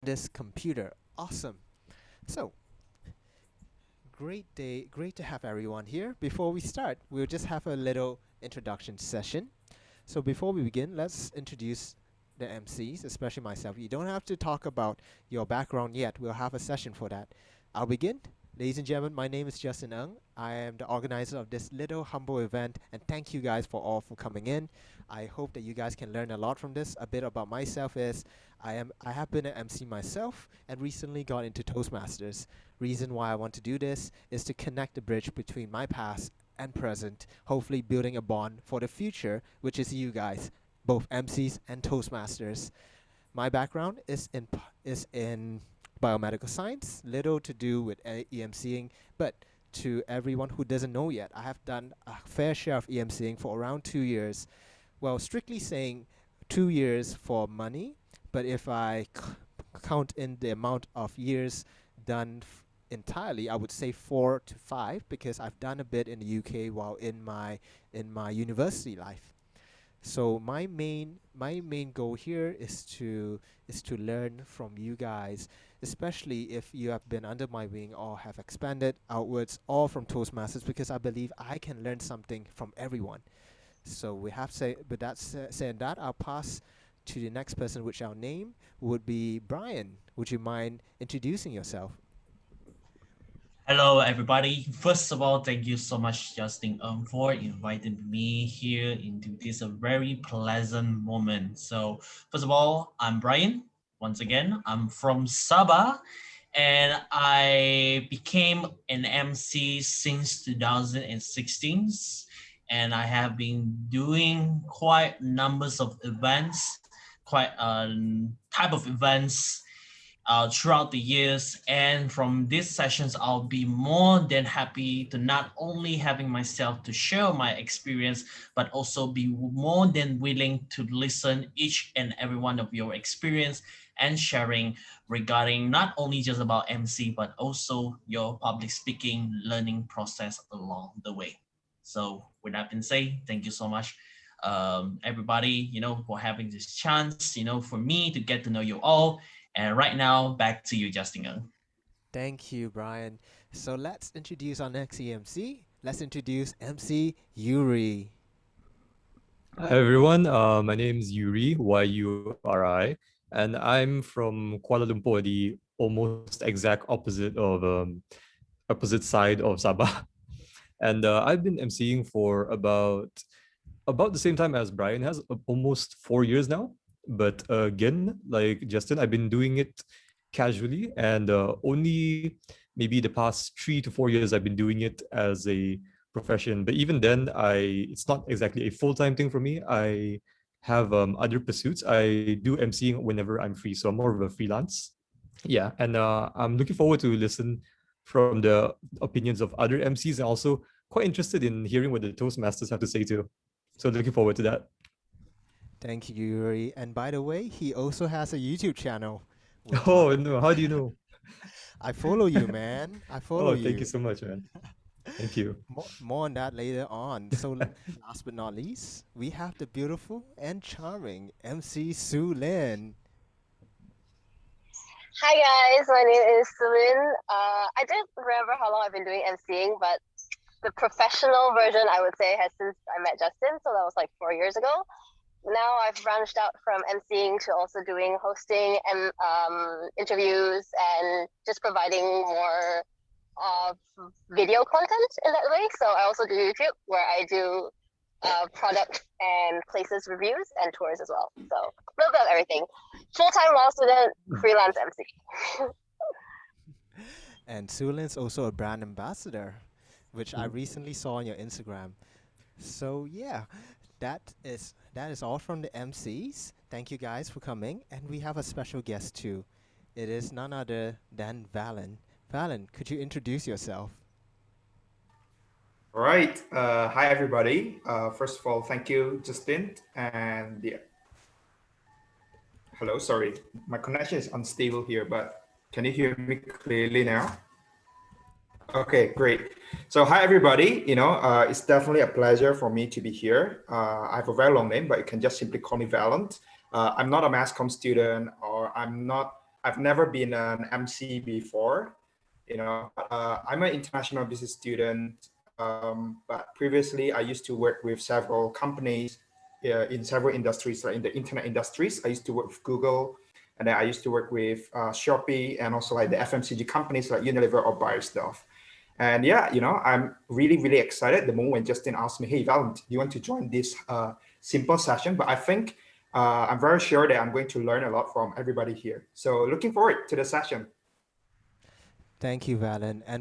this computer. Awesome. So, great day. Great to have everyone here. Before we start, we'll just have a little introduction session. So, before we begin, let's introduce the MCs, especially myself. You don't have to talk about your background yet. We'll have a session for that. I'll begin. Ladies and gentlemen, my name is Justin Ng. I am the organizer of this little humble event, and thank you guys for coming in. I hope that you guys can learn a lot from this. A bit about myself is I have been an MC myself and recently got into Toastmasters. Reason why I want to do this is to connect the bridge between my past and present, hopefully building a bond for the future, which is you guys, both MCs and Toastmasters. My background is in biomedical science, little to do with EMCing, but to everyone who doesn't know yet, I have done a fair share of EMCing for around 2 years. Well, strictly saying 2 years for money, but if I count in the amount of years done entirely, I would say 4 to 5 because I've done a bit in the UK while in my university life. So my main goal here is to learn from you guys, especially if you have been under my wing or have expanded outwards or from Toastmasters, because I believe I can learn something from everyone. So we have say, but that's saying that I'll pass to the next person, which I'll name would be Brian. Would you mind introducing yourself? Hello, everybody. First of all, thank you so much, Justin, for inviting me here into this a very pleasant moment. So, first of all, I'm Brian. Once again, I'm from Sabah, and I became an MC since 2016, and I have been doing quite numbers of events, quite type of events throughout the years. And from these sessions, I'll be more than happy to not only having myself to share my experience, but also be more than willing to listen each and every one of your experience and sharing regarding not only just about MC, but also your public speaking learning process along the way. So with that being said, thank you so much everybody, for having this chance, for me to get to know you all. And right now, back to you, Justin. Thank you, Brian. So let's introduce our next EMC. Let's introduce MC Yuri. Hi everyone, my name is Yuri, Yuri, and I'm from Kuala Lumpur, the almost exact opposite side of Sabah. And I've been emceeing for about the same time as Brian has, almost 4 years now. But again, like Justin, I've been doing it casually, and only maybe the past 3 to 4 years I've been doing it as a profession. But even then, it's not exactly a full-time thing for me. I have other pursuits. I do emceeing whenever I'm free, so I'm more of a freelance. Yeah, and I'm looking forward to listen from the opinions of other MCs, and also quite interested in hearing what the Toastmasters have to say too. So looking forward to that. Thank you, Yuri. And by the way, he also has a YouTube channel. We'll talk. Oh no, how do you know? I follow you, man. I follow Oh, thank you you. so much, man. Thank you. More on that later on. So, last but not least, we have the beautiful and charming MC Su Lin. Hi guys, my name is Celine. I don't remember how long I've been doing emceeing, but the professional version I would say has since I met Justin, so that was like 4 years ago. Now I've branched out from emceeing to also doing hosting and interviews and just providing more of video content in that way. So I also do YouTube where I do product and places reviews and tours as well. So a little bit of everything. Full-time law student, freelance MC. And Su Lin's also a brand ambassador, which I Ooh. recently saw on your Instagram. So yeah, that is all from the MCs. Thank you guys for coming, and we have a special guest too. It is none other than Valen. Valen, could you introduce yourself? All right. Hi, everybody. First of all, thank you, Justin. And hello, sorry, my connection is unstable here, but can you hear me clearly now? Okay, great. So, hi, everybody. It's definitely a pleasure for me to be here. I have a very long name, but you can just simply call me Valent. I'm not a mass comm student, or I've never been an MC before. I'm an international business student, but previously I used to work with several companies in several industries, like in the internet industries. I used to work with Google, and then I used to work with Shopee, and also like the FMCG companies like Unilever or Bayer stuff. And yeah, I'm really, really excited the moment when Justin asked me, hey, Val, do you want to join this simple session? But I think I'm very sure that I'm going to learn a lot from everybody here. So looking forward to the session. Thank you, Valen. And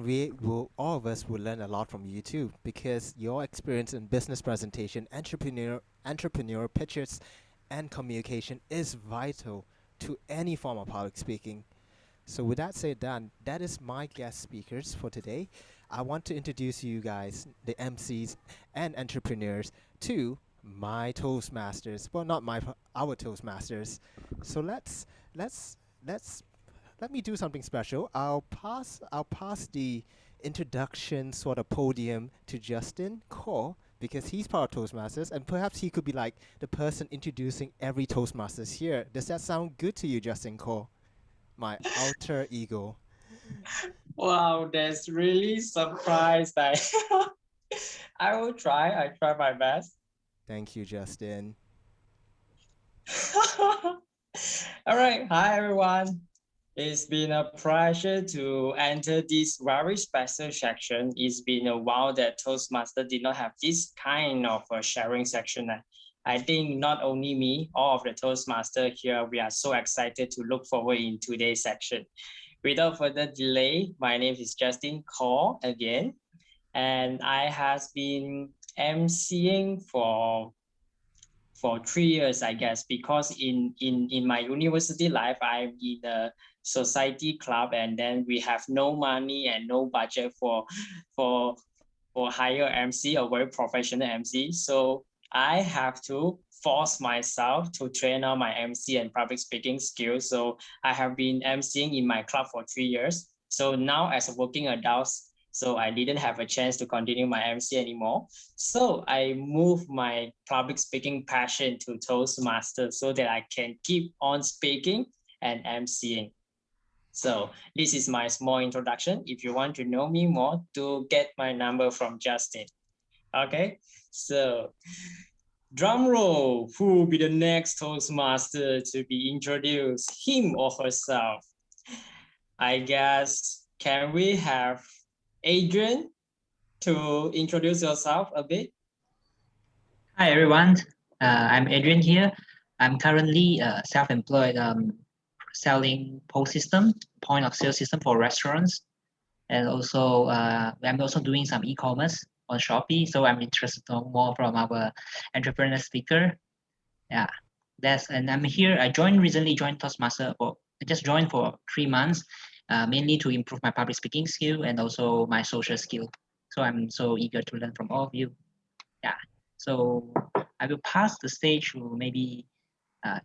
all of us will learn a lot from you too, because your experience in business presentation, entrepreneur pitches, and communication is vital to any form of public speaking. So with that said done, that is my guest speakers for today. I want to introduce you guys, the MCs and entrepreneurs, to my Toastmasters. Well, not our Toastmasters. So let's let me do something special. I'll pass the introduction sort of podium to Justin Core because he's part of Toastmasters, and perhaps he could be like the person introducing every Toastmasters here. Does that sound good to you, Justin Core? My alter ego. Wow, that's really surprised. I will try. I try my best. Thank you, Justin. All right. Hi, everyone. It's been a pleasure to enter this very special section. It's been a while that Toastmaster did not have this kind of a sharing section. I think not only me, all of the Toastmaster here, we are so excited to look forward in today's section. Without further delay, my name is Justin Cole again, and I have been emceeing for 3 years, I guess, because in my university life, I'm in a society club, and then we have no money and no budget for hire MC, a very professional MC. So I have to force myself to train on my MC and public speaking skills. So I have been MCing in my club for 3 years. So now as a working adult, so I didn't have a chance to continue my MC anymore. So I moved my public speaking passion to Toastmaster so that I can keep on speaking and MCing. So this is my small introduction. If you want to know me more, do get my number from Justin. Okay, so drum roll, who will be the next Toastmaster to be introduced, him or herself? I guess, can we have Adrian to introduce yourself a bit? Hi everyone, I'm Adrian here. I'm currently self-employed selling POS system, point of sale system for restaurants. And also I'm also doing some e-commerce on Shopee. So I'm interested to know more from our entrepreneur speaker. Yeah, and I'm here. I recently joined Toastmaster. I just joined for 3 months, mainly to improve my public speaking skill and also my social skill. So I'm so eager to learn from all of you. Yeah. So I will pass the stage to maybe,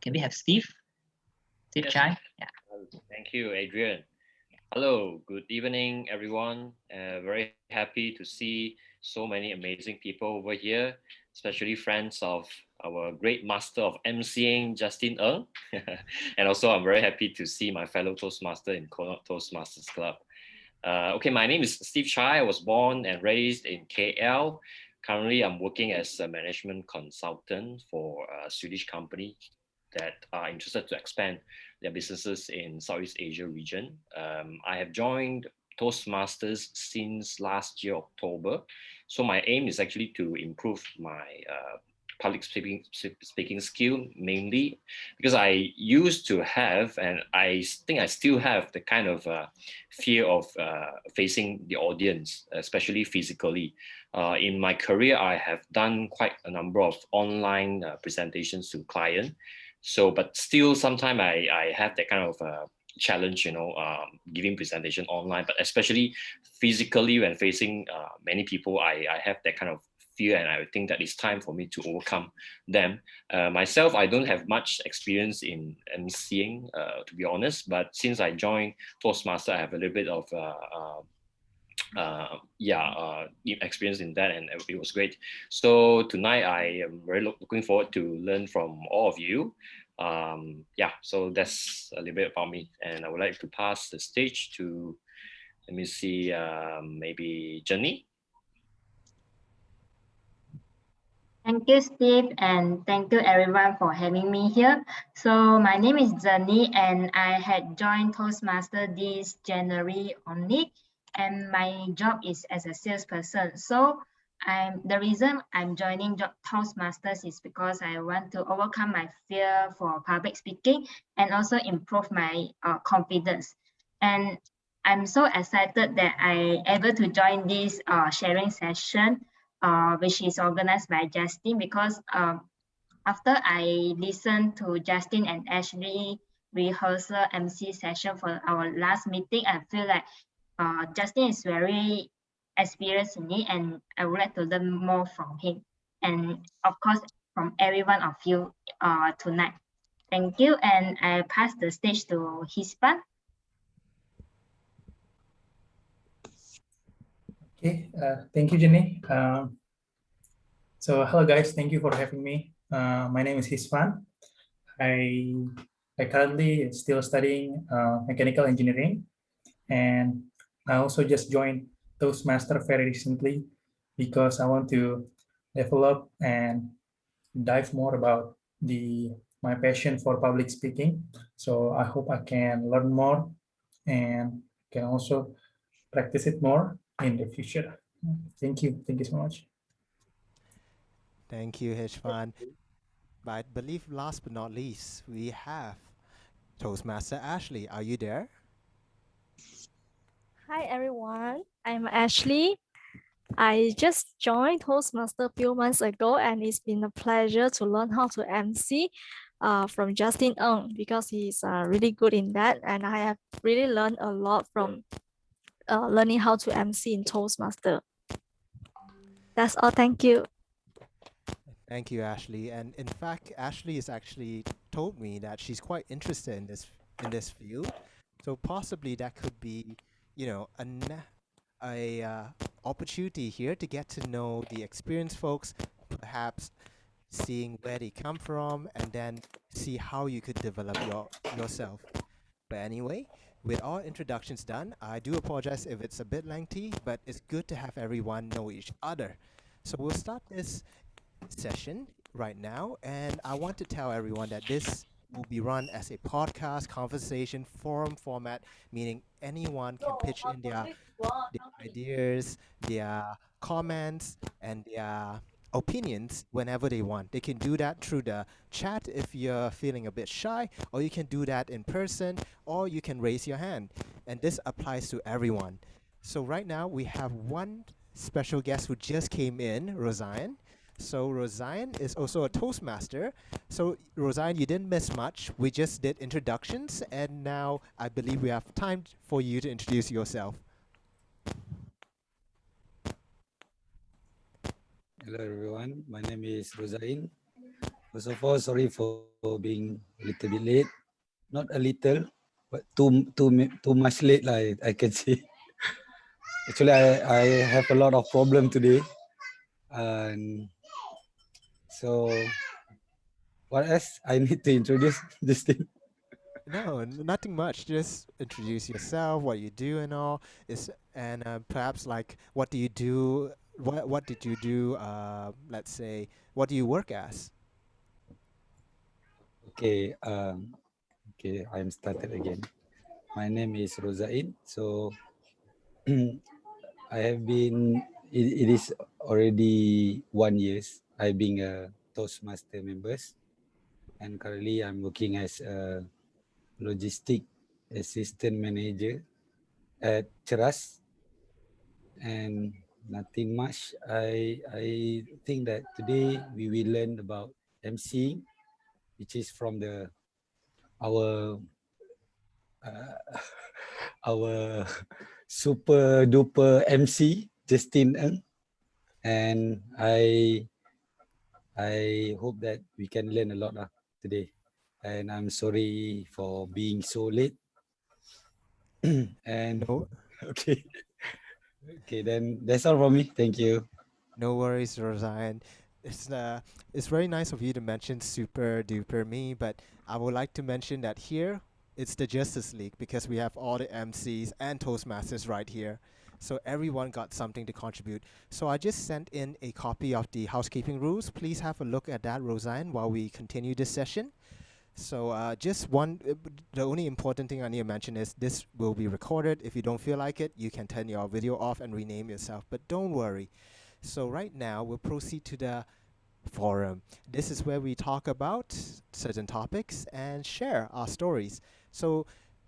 can we have Steve? Steve Yes. Chai? Yeah. Thank you, Adrian. Hello, good evening, everyone. Very happy to see so many amazing people over here, especially friends of our great master of emceeing, Justin Ng. And also, I'm very happy to see my fellow Toastmaster in Toastmasters Club. Okay, my name is Steve Chai. I was born and raised in KL. Currently, I'm working as a management consultant for a Swedish company that are interested to expand their businesses in Southeast Asia region. I have joined Toastmasters since last year, October. So my aim is actually to improve my public speaking skill, mainly because I used to have, and I think I still have, the kind of fear of facing the audience, especially physically. In my career, I have done quite a number of online presentations to clients. So, but still, sometimes I have that kind of challenge, giving presentation online, but especially physically when facing many people, I have that kind of fear, and I think that it's time for me to overcome them. Myself, I don't have much experience in emceeing, to be honest, but since I joined Toastmaster, I have a little bit of experience in that, and it was great. So tonight I am very looking forward to learn from all of you. Yeah, so that's a little bit about me, and I would like to pass the stage to, let me see, maybe Jenny. Thank you, Steve, and thank you everyone for having me here. So my name is Jenny, and I had joined Toastmaster this January only, and my job is as a salesperson. So the reason I'm joining Toastmasters is because I want to overcome my fear for public speaking and also improve my confidence. And I'm so excited that I able to join this sharing session which is organized by Justin because after I listened to Justin and Ashley rehearsal MC session for our last meeting, I feel like Justin is very experienced in it and I would like to learn more from him. And of course, from every one of you tonight. Thank you. And I pass the stage to Hispan. Okay, thank you, Jenny. So hello guys, thank you for having me. My name is Hispan. I currently still studying mechanical engineering, and I also just joined Toastmaster very recently because I want to develop and dive more about my passion for public speaking. So I hope I can learn more and can also practice it more in the future. Thank you so much. Thank you, Hishvan. But I believe last but not least, we have Toastmaster Ashley. Are you there? Hi everyone, I'm Ashley. I just joined Toastmaster a few months ago and it's been a pleasure to learn how to MC from Justin Ng because he's really good in that and I have really learned a lot from learning how to MC in Toastmaster. That's all, thank you. Thank you, Ashley. And in fact, Ashley has actually told me that she's quite interested in this field. So possibly that could be, you know, a opportunity here to get to know the experienced folks, perhaps seeing where they come from, and then see how you could develop yourself. But anyway, with all introductions done, I do apologize if it's a bit lengthy, but it's good to have everyone know each other. So we'll start this session right now, and I want to tell everyone that this will be run as a podcast conversation forum format, meaning anyone can pitch in their ideas, their comments, and their opinions whenever they want. They can do that through the chat if you're feeling a bit shy, or you can do that in person, or you can raise your hand. And this applies to everyone. So right now we have one special guest who just came in, Rosian. So Rosian is also a Toastmaster. So Rosian, you didn't miss much. We just did introductions, and now I believe we have time for you to introduce yourself. Hello everyone, my name is Rosain. First of all, sorry for being a little bit late. Not a little, but too much late, like I can see. Actually, I have a lot of problem today, and so what else I need to introduce this thing? No, nothing much. Just introduce yourself, what you do, and all. And perhaps like what do you do? What did you do? Let's say, what do you work as? Okay, okay, I'm started again. My name is Rosain. So I have been. It is already 1 year. I've been a Toastmaster members, and currently I'm working as a logistic assistant manager at Cheras, and nothing much. I think that today we will learn about emceeing, which is from our uh, our super duper MC Justin Ng, and I hope that we can learn a lot today. And I'm sorry for being so late. And No, okay, then that's all from me. Thank you. no worries, Rosian. It's it's very nice of you to mention super duper me, but I would like to mention that here it's the Justice League because we have all the MCs and Toastmasters right here. So everyone got something to contribute. So I just sent in a copy of the housekeeping rules. Please have a look at that, Roseanne, while we continue this session. So just one, the only important thing I need to mention is this will be recorded. If you don't feel like it, you can turn your video off and rename yourself. But don't worry. So right now we'll proceed to the forum. This is where we talk about certain topics and share our stories. So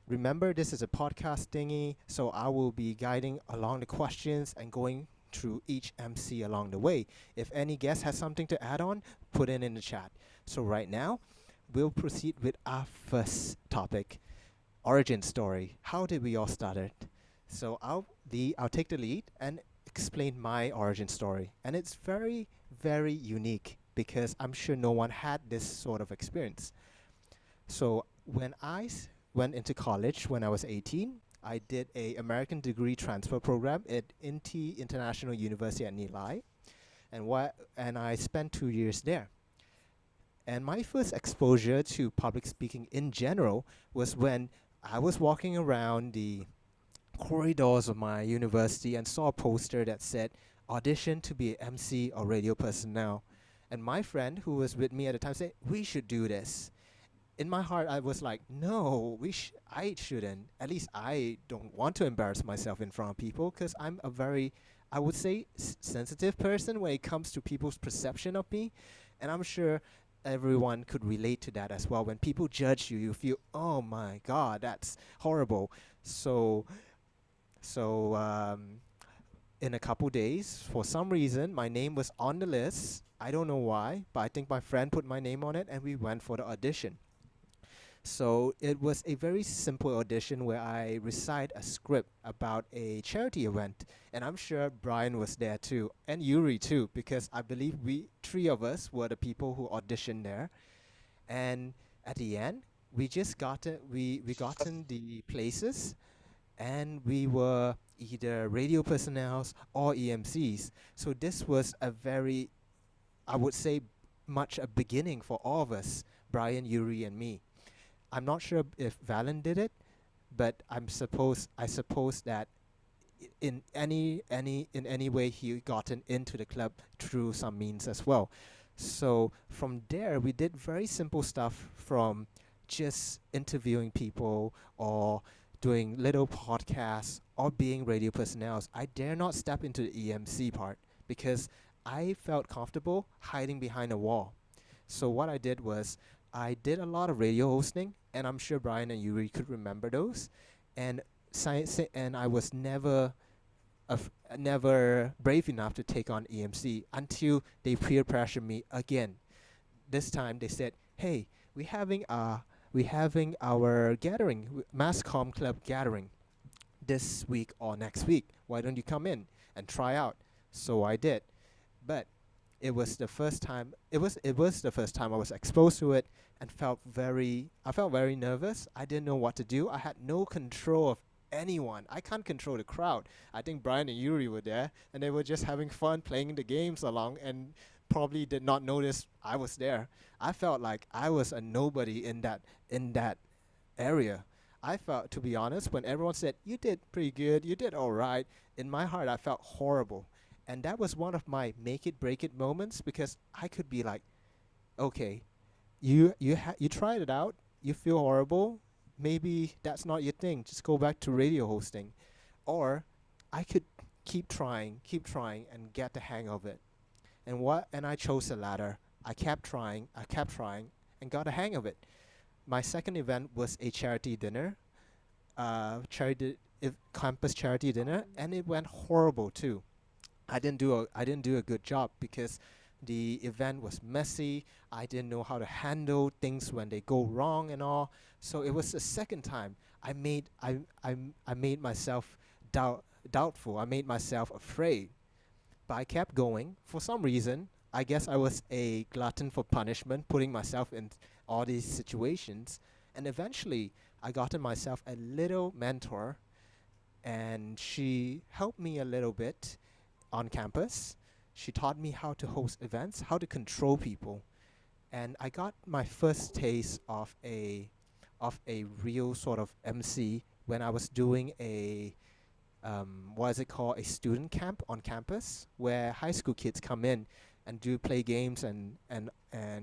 remember, this is a podcast thingy, so I will be guiding along the questions and going through each MC along the way. If any guest has something to add on, put it in the chat. So right now, we'll proceed with our first topic, origin story. How did we all start it? So I'll take the lead and explain my origin story. And it's very, very unique because I'm sure no one had this sort of experience. So when went into college when I was 18, I did a American degree transfer program at Inti International University at Nilai, and I spent 2 years there. And my first exposure to public speaking in general was when I was walking around the corridors of my university and saw a poster that said audition to be an MC or radio personnel. And my friend who was with me at the time said, we should do this. In my heart, I was like, no, I shouldn't. At least I don't want to embarrass myself in front of people because I'm a very, I would say, sensitive person when it comes to people's perception of me. And I'm sure everyone could relate to that as well. When people judge you, you feel, oh my God, that's horrible. So in a couple days, for some reason, my name was on the list. I don't know why, but I think my friend put my name on it and we went for the audition. So it was a very simple audition where I recite a script about a charity event. And I'm sure Brian was there too, and Yuri too, because I believe we three of us were the people who auditioned there. And at the end, we just we gotten the places, and we were either radio personnels or EMCs. So this was a very, I would say, much a beginning for all of us, Brian, Yuri, and me. I'm not sure if Valen did it, but I suppose that in any way he gotten into the club through some means as well. So from there we did very simple stuff from just interviewing people or doing little podcasts or being radio personnel. I dare not step into the EMC part because I felt comfortable hiding behind a wall. So what I did was I did a lot of radio hosting, and I'm sure Brian and Yuri could remember those. And and I was never brave enough to take on EMC until they peer pressured me again. This time they said, "Hey, we having our gathering, Masscom Club gathering, this week or next week. Why don't you come in and try out?" So I did, but it was the first time. It was the first time I was exposed to it and I felt very nervous. I didn't know what to do. I had no control of anyone. I can't control the crowd. I think Brian and Yuri were there, and they were just having fun playing the games along, and probably did not notice I was there. I felt like I was a nobody in that area. I felt, to be honest, when everyone said you did pretty good, you did all right, in my heart I felt horrible, and that was one of my make it break it moments because I could be like, okay, you tried it out, you feel horrible, maybe that's not your thing, just go back to radio hosting. Or I could keep trying and get the hang of it. And I chose the latter. I kept trying and got a hang of it. My second event was a charity dinner, campus charity dinner, and it went horrible too. I didn't do a good job because the event was messy. I didn't know how to handle things when they go wrong and all. So it was the second time I made myself doubtful. I made myself afraid. But I kept going for some reason. I guess I was a glutton for punishment, putting myself in all these situations. And eventually, I gotten myself a little mentor, and she helped me a little bit on campus. She taught me how to host events, how to control people, and I got my first taste of a real sort of MC when I was doing a what is it called, a student camp on campus, where high school kids come in and do play games and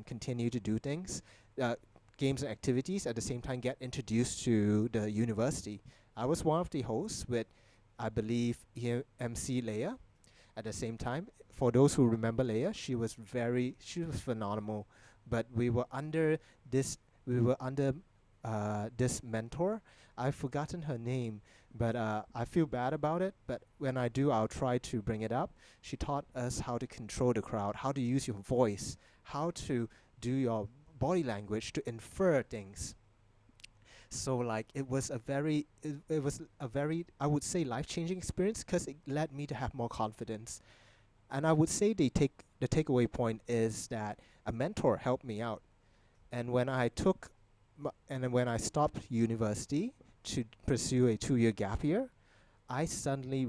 continue to do things, uh, games and activities, at the same time get introduced to the university. I was one of the hosts with, I believe, MC Leia. At the same time, for those who remember Leia, she was phenomenal. But this we were under this mentor. I've forgotten her name, but I feel bad about it. But when I do, I'll try to bring it up. She taught us how to control the crowd, how to use your voice, how to do your body language to infer things. So like it was a very, I would say, life-changing experience, because it led me to have more confidence. And I would say the takeaway point is that a mentor helped me out. And when I took and then when I stopped university to pursue a 2-year gap year, I've suddenly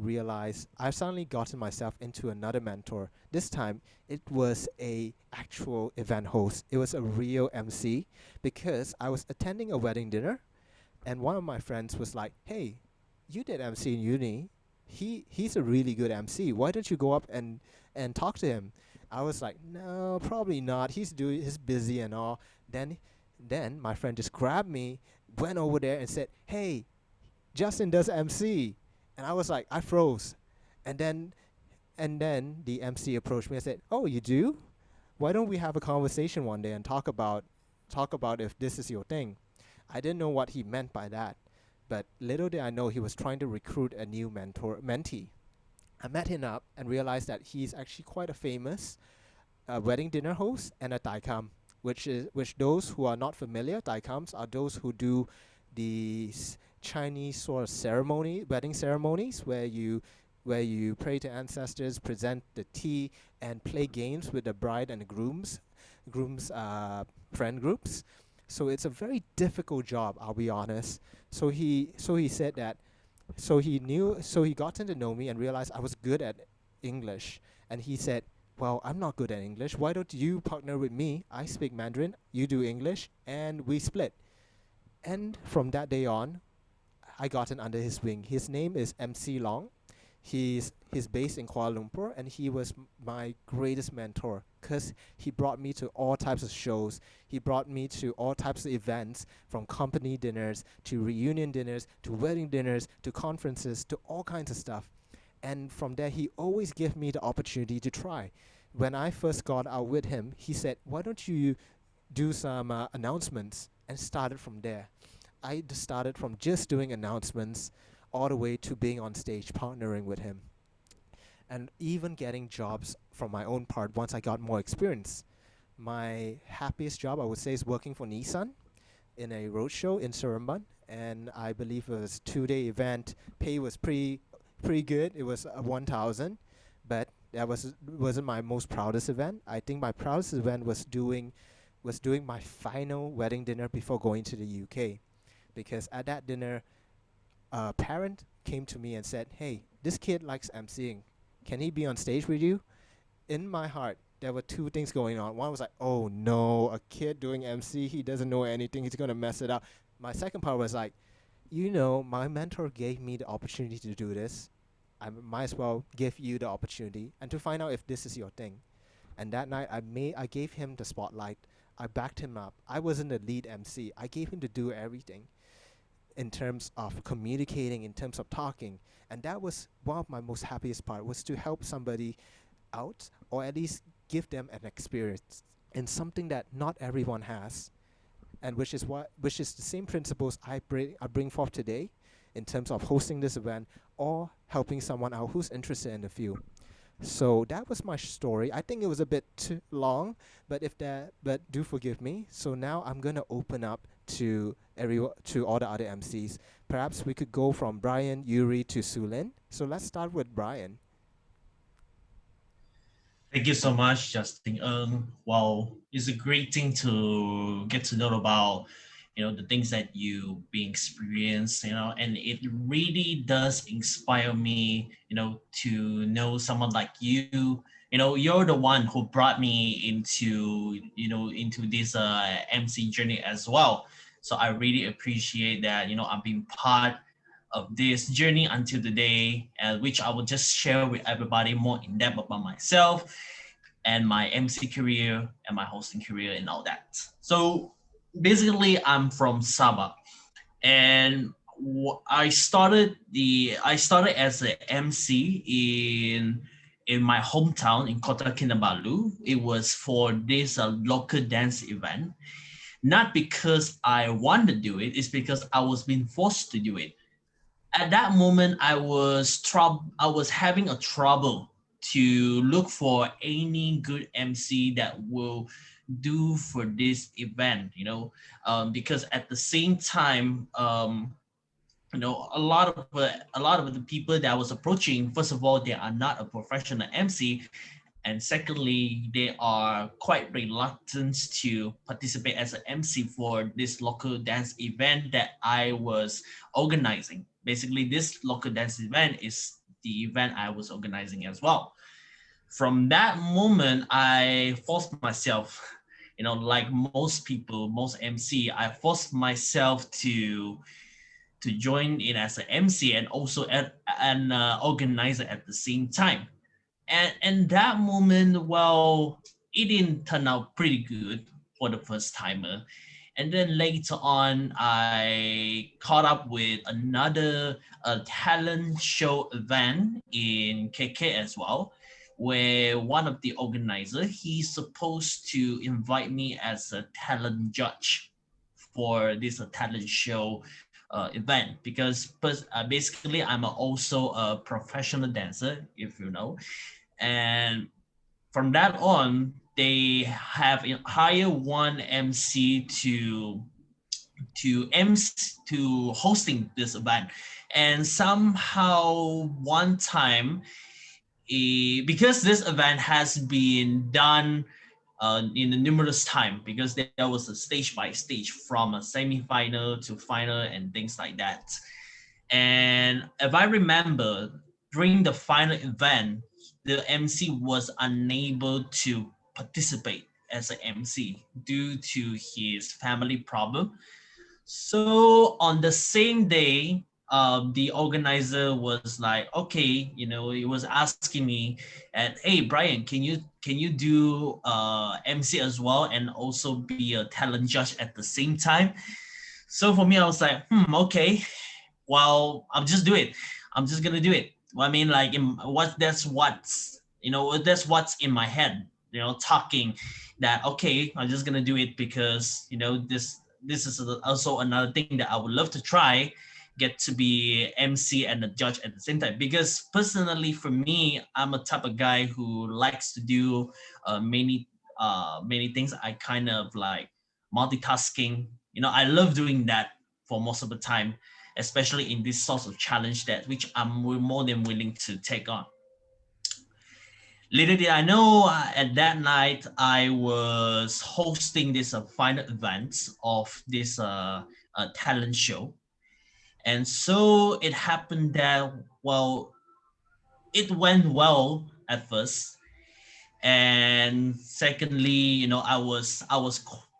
gotten myself into another mentor. This time it was a actual event host. It was a real MC, because I was attending a wedding dinner, and one of my friends was like, "Hey, you did MC in uni. He's a really good MC. Why don't you go up and talk to him?" I was like, "No, probably not. He's busy and all." Then my friend just grabbed me, went over there and said, "Hey, Justin does MC." And I was like, I froze. And then the MC approached me and said, "Oh, you do? Why don't we have a conversation one day and talk about if this is your thing?" I didn't know what he meant by that, but little did I know he was trying to recruit a new mentee. I met him up and realized that he's actually quite a famous wedding dinner host and a taikam, which those who are not familiar, taikams are those who do these Chinese sort of wedding ceremonies, where you pray to ancestors, present the tea, and play games with the bride and the groom's friend groups. So it's a very difficult job, I'll be honest. So he said that, so he got to know me and realized I was good at English, and he said, "Well, I'm not good at English. Why don't you partner with me? I speak Mandarin, you do English, and we split." And from that day on, I got under his wing. His name is MC Long. He's based in Kuala Lumpur, and he was my greatest mentor, because he brought me to all types of shows. He brought me to all types of events, from company dinners to reunion dinners to wedding dinners to conferences to all kinds of stuff. And from there, he always gave me the opportunity to try. When I first got out with him, he said, "Why don't you do some announcements?" And started from there. I started from just doing announcements all the way to being on stage partnering with him, and even getting jobs from my own part once I got more experience. My happiest job, I would say, is working for Nissan in a roadshow in Seremban, and I believe it was a 2-day event. Pay was pretty good. It was 1,000, but that wasn't my most proudest event. I think my proudest event was doing my final wedding dinner before going to the UK, because at that dinner, a parent came to me and said, "Hey, this kid likes emceeing. Can he be on stage with you?" In my heart, there were two things going on. One was like, "Oh no, a kid doing MC, he doesn't know anything, he's gonna mess it up." My second part was like, my mentor gave me the opportunity to do this. I might as well give you the opportunity and to find out if this is your thing. And that night, I gave him the spotlight. I backed him up. I wasn't the lead MC. I gave him to do everything in terms of communicating, in terms of talking. And that was one of my most happiest part, was to help somebody out, or at least give them an experience in something that not everyone has, and which is the same principles I bring forth today in terms of hosting this event or helping someone out who's interested in the field. So that was my story. I think it was a bit too long, but do forgive me. So now I'm gonna open up to all the other MCs. Perhaps we could go from Brian, Yuri to Sulin. So let's start with Brian. Thank you so much, Justin. Wow, it's a great thing to get to know about, the things that you being experienced, and it really does inspire me, to know someone like you, you're the one who brought me into this MC journey as well. So I really appreciate that, I've been part of this journey until today, which I will just share with everybody more in depth about myself and my MC career and my hosting career and all that. So basically, I'm from Sabah, and I started as an MC in my hometown in Kota Kinabalu. It was for this local dance event, not because I wanted to do it, it's because I was being forced to do it. At that moment, I was having a trouble to look for any good MC that will do for this event, because at the same time, a lot of the people that I was approaching, first of all, they are not a professional MC, and secondly, they are quite reluctant to participate as an MC for this local dance event that I was organizing. Basically, this local dance event is the event I was organizing as well. From that moment, I forced myself, like most people, most MC, I forced myself to join in as an MC and also an organizer at the same time. And that moment, well, it didn't turn out pretty good for the first timer. And then later on, I caught up with another talent show event in KK as well, where one of the organizer, he's supposed to invite me as a talent judge for this talent show event, because basically I'm also a professional dancer, if you know. And from that on, they have hire one MC to hosting this event. And somehow one time, because this event has been done in a numerous time, because there was a stage by stage from a semi-final to final and things like that. And if I remember, during the final event, the MC was unable to participate as an MC due to his family problem. So on the same day, the organizer was like, okay, he was asking me, and hey, Brian, can you do MC as well and also be a talent judge at the same time? So for me, I was like, okay, well, I'll just do it. I'm just gonna do it. Well, I mean, like, that's what's in my head, talking that, okay, I'm just gonna do it because, this is also another thing that I would love to try, get to be MC and a judge at the same time. Because personally, for me, I'm a type of guy who likes to do many things. I kind of like multitasking. I love doing that for most of the time, especially in this sort of challenge which I'm more than willing to take on. Little did I know, at that night, I was hosting this final event of this talent show. And so it happened that, well, it went well at first. And secondly, I was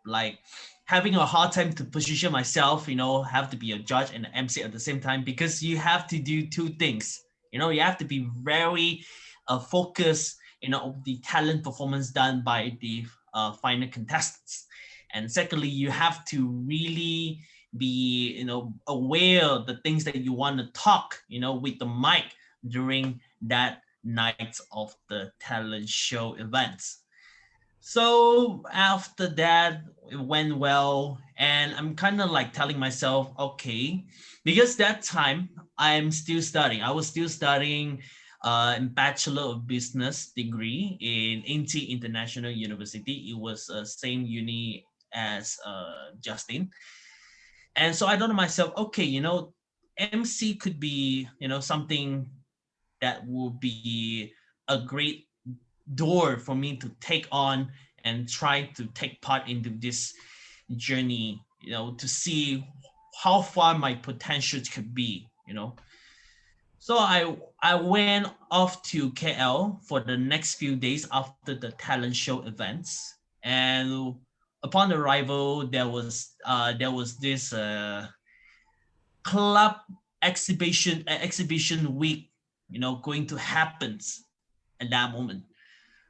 like having a hard time to position myself, have to be a judge and an MC at the same time, because you have to do two things. You have to be very focused, the talent performance done by the final contestants. And secondly, you have to really be, aware of the things that you want to talk, with the mic during that night of the talent show events. So after that, it went well, and I'm kind of like telling myself, okay, because that time I'm still studying. I was still studying in Bachelor of Business degree in Untitled International University. It was the same uni as Justin. And so I thought to myself, okay, MC could be, something that will be a great door for me to take on and try to take part into this journey, to see how far my potential could be. So I went off to KL for the next few days after the talent show events, and upon arrival there was this club exhibition week, going to happen at that moment.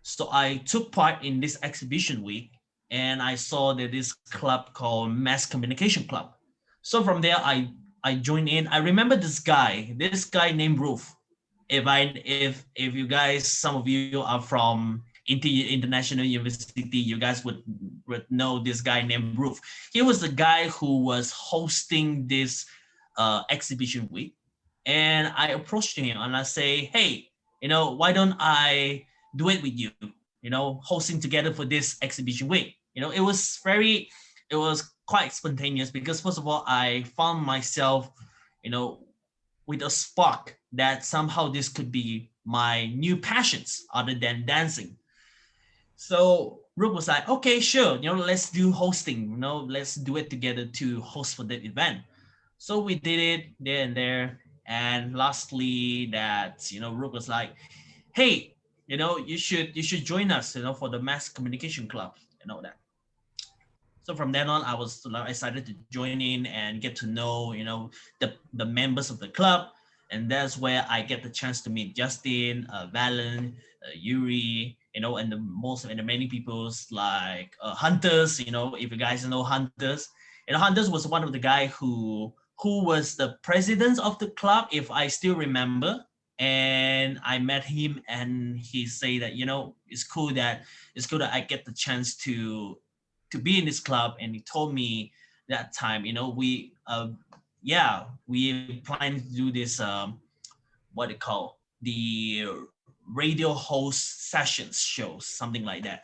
So I took part in this exhibition week, and I saw that this club called Mass Communication Club. So from there, I joined in. I remember this guy named Roof. If you guys, some of you are from International University, you guys would know this guy named Roof. He was the guy who was hosting this exhibition week, and I approached him and I say, hey, why don't I do it with you? Hosting together for this exhibition week. It was quite spontaneous because first of all, I found myself, you know, with a spark that somehow this could be my new passions other than dancing. So Rook was like, okay, sure, let's do hosting, let's do it together to host for that event. So we did it there and there. And lastly, that, Rook was like, hey, you should join us, for the Mass Communication Club, that. So from then on, I was excited to join in and get to know, the members of the club, and that's where I get the chance to meet Justin, Valen, Yuri, and the many peoples like Hunters. If you guys know Hunters, Hunters was one of the guy who was the president of the club, if I still remember. And I met him, and he say that it's cool that I get the chance to be in this club. And he told me that time, we plan to do this what they call the radio host sessions shows, something like that.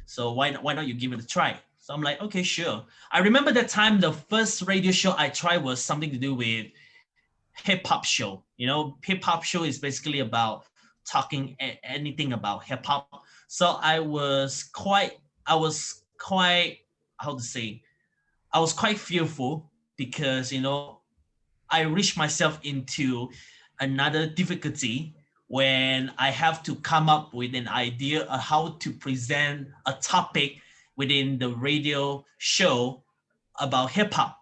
So why not you give it a try? So I'm like, okay, sure. I remember that time the first radio show I tried was something to do with hip hop show. Hip hop show is basically about talking anything about hip hop. So I was quite how to say I was quite fearful because I reached myself into another difficulty when I have to come up with an idea of how to present a topic within the radio show about hip hop.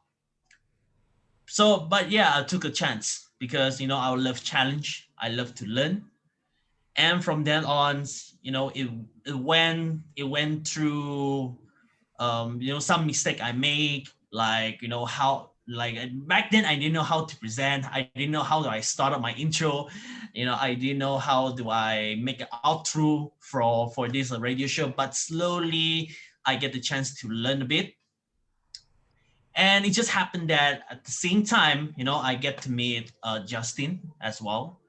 So, but yeah, I took a chance because I love challenge. I love to learn, and from then on, it went through some mistake I make, like how, like back then I didn't know how to present. I didn't know how do I start up my intro. I didn't know how do I make an outro for this radio show. But slowly I get the chance to learn a bit. And it just happened that at the same time, I get to meet Justin as well.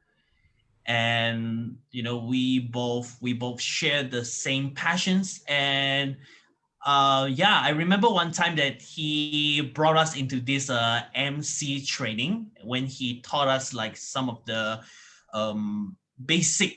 And we both share the same passions. And I remember one time that he brought us into this MC training when he taught us like some of the basic,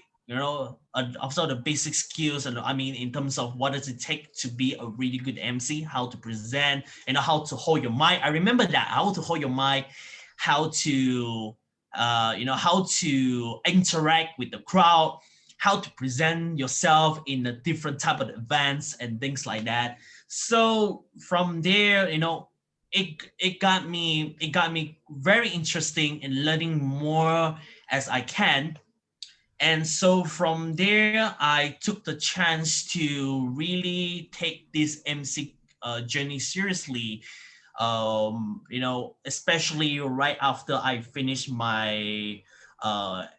also the basic skills. And I mean, in terms of what does it take to be a really good MC, how to present, and how to hold your mic. I remember that, how to hold your mic, how to, how to interact with the crowd, how to present yourself in a different type of events and things like that. So from there, it got me very interesting in learning more as I can. And so from there, I took the chance to really take this MC journey seriously. Especially right after I finished my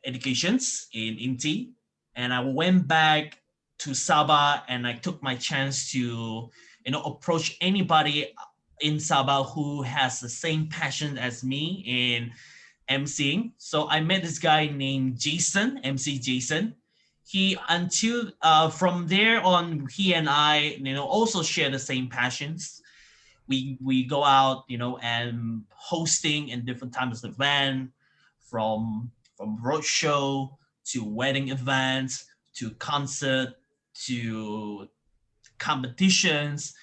educations in Inti, and I went back to Sabah, and I took my chance to, approach anybody in Sabah who has the same passion as me in emceeing. So I met this guy named Jason, MC Jason. He until from there on, he and I, also share the same passions. We go out, and hosting in different types of event, from roadshow to wedding events to concert to competitions,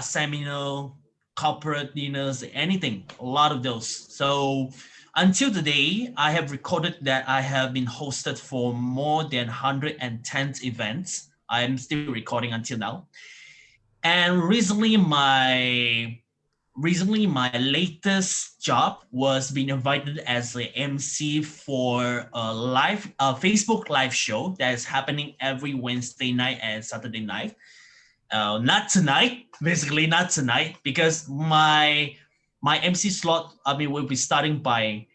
seminar, corporate dinners, anything, a lot of those. So Until today, I have recorded that I have been hosted for more than 110 events. I'm still recording until now. And recently my latest job was being invited as an MC for a Facebook live show that is happening every Wednesday night and Saturday night. Not tonight, basically not tonight, because my MC slot, will be starting by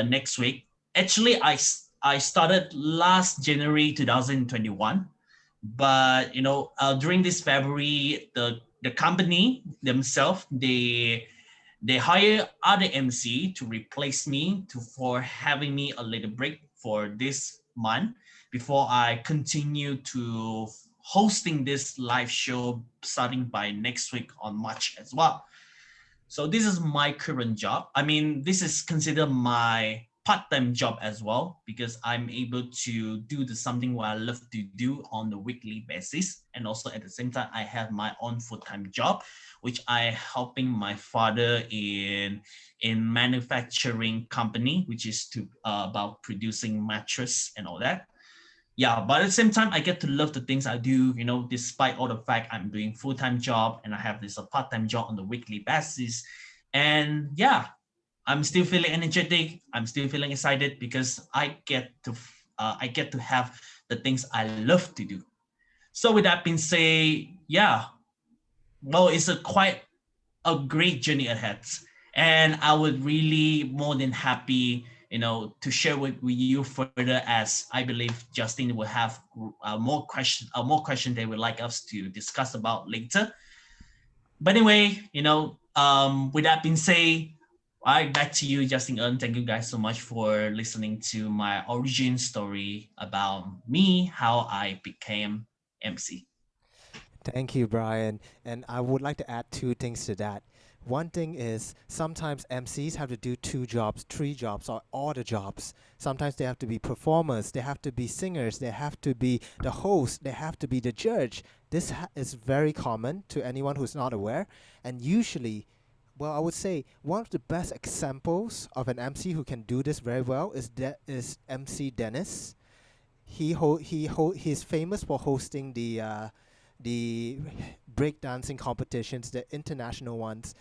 next week. Actually, I started last January 2021, but during this February, the company themselves, they hire other MC to replace me for having me a little break for this month before I continue to hosting this live show starting by next week on March as well. So this is my current job. This is considered my part-time job as well, because I'm able to do something what I love to do on the weekly basis. And also at the same time, I have my own full-time job, which I helping my father in manufacturing company, which is about producing mattress and all that. Yeah, but at the same time, I get to love the things I do, despite all the fact I'm doing full-time job and I have this part-time job on the weekly basis. And yeah, I'm still feeling energetic. I'm still feeling excited because I get to have the things I love to do. So with that being said, yeah, well, it's quite a great journey ahead. And I would really more than happy, to share with you further, as I believe Justin will have more question they would like us to discuss about later. But anyway, with that being said, all right, back to you, Justin Earn. Thank you guys so much for listening to my origin story about me, how I became MC. Thank you, Brian. And I would like to add two things to that. One thing is sometimes MCs have to do 2 jobs, 3 jobs, or all the jobs. Sometimes they have to be performers, they have to be singers, they have to be the host, they have to be the judge. This is very common to anyone who's not aware. And usually, well, I would say one of the best examples of an MC who can do this very well is MC Dennis. He's famous for hosting the breakdancing competitions, the international ones,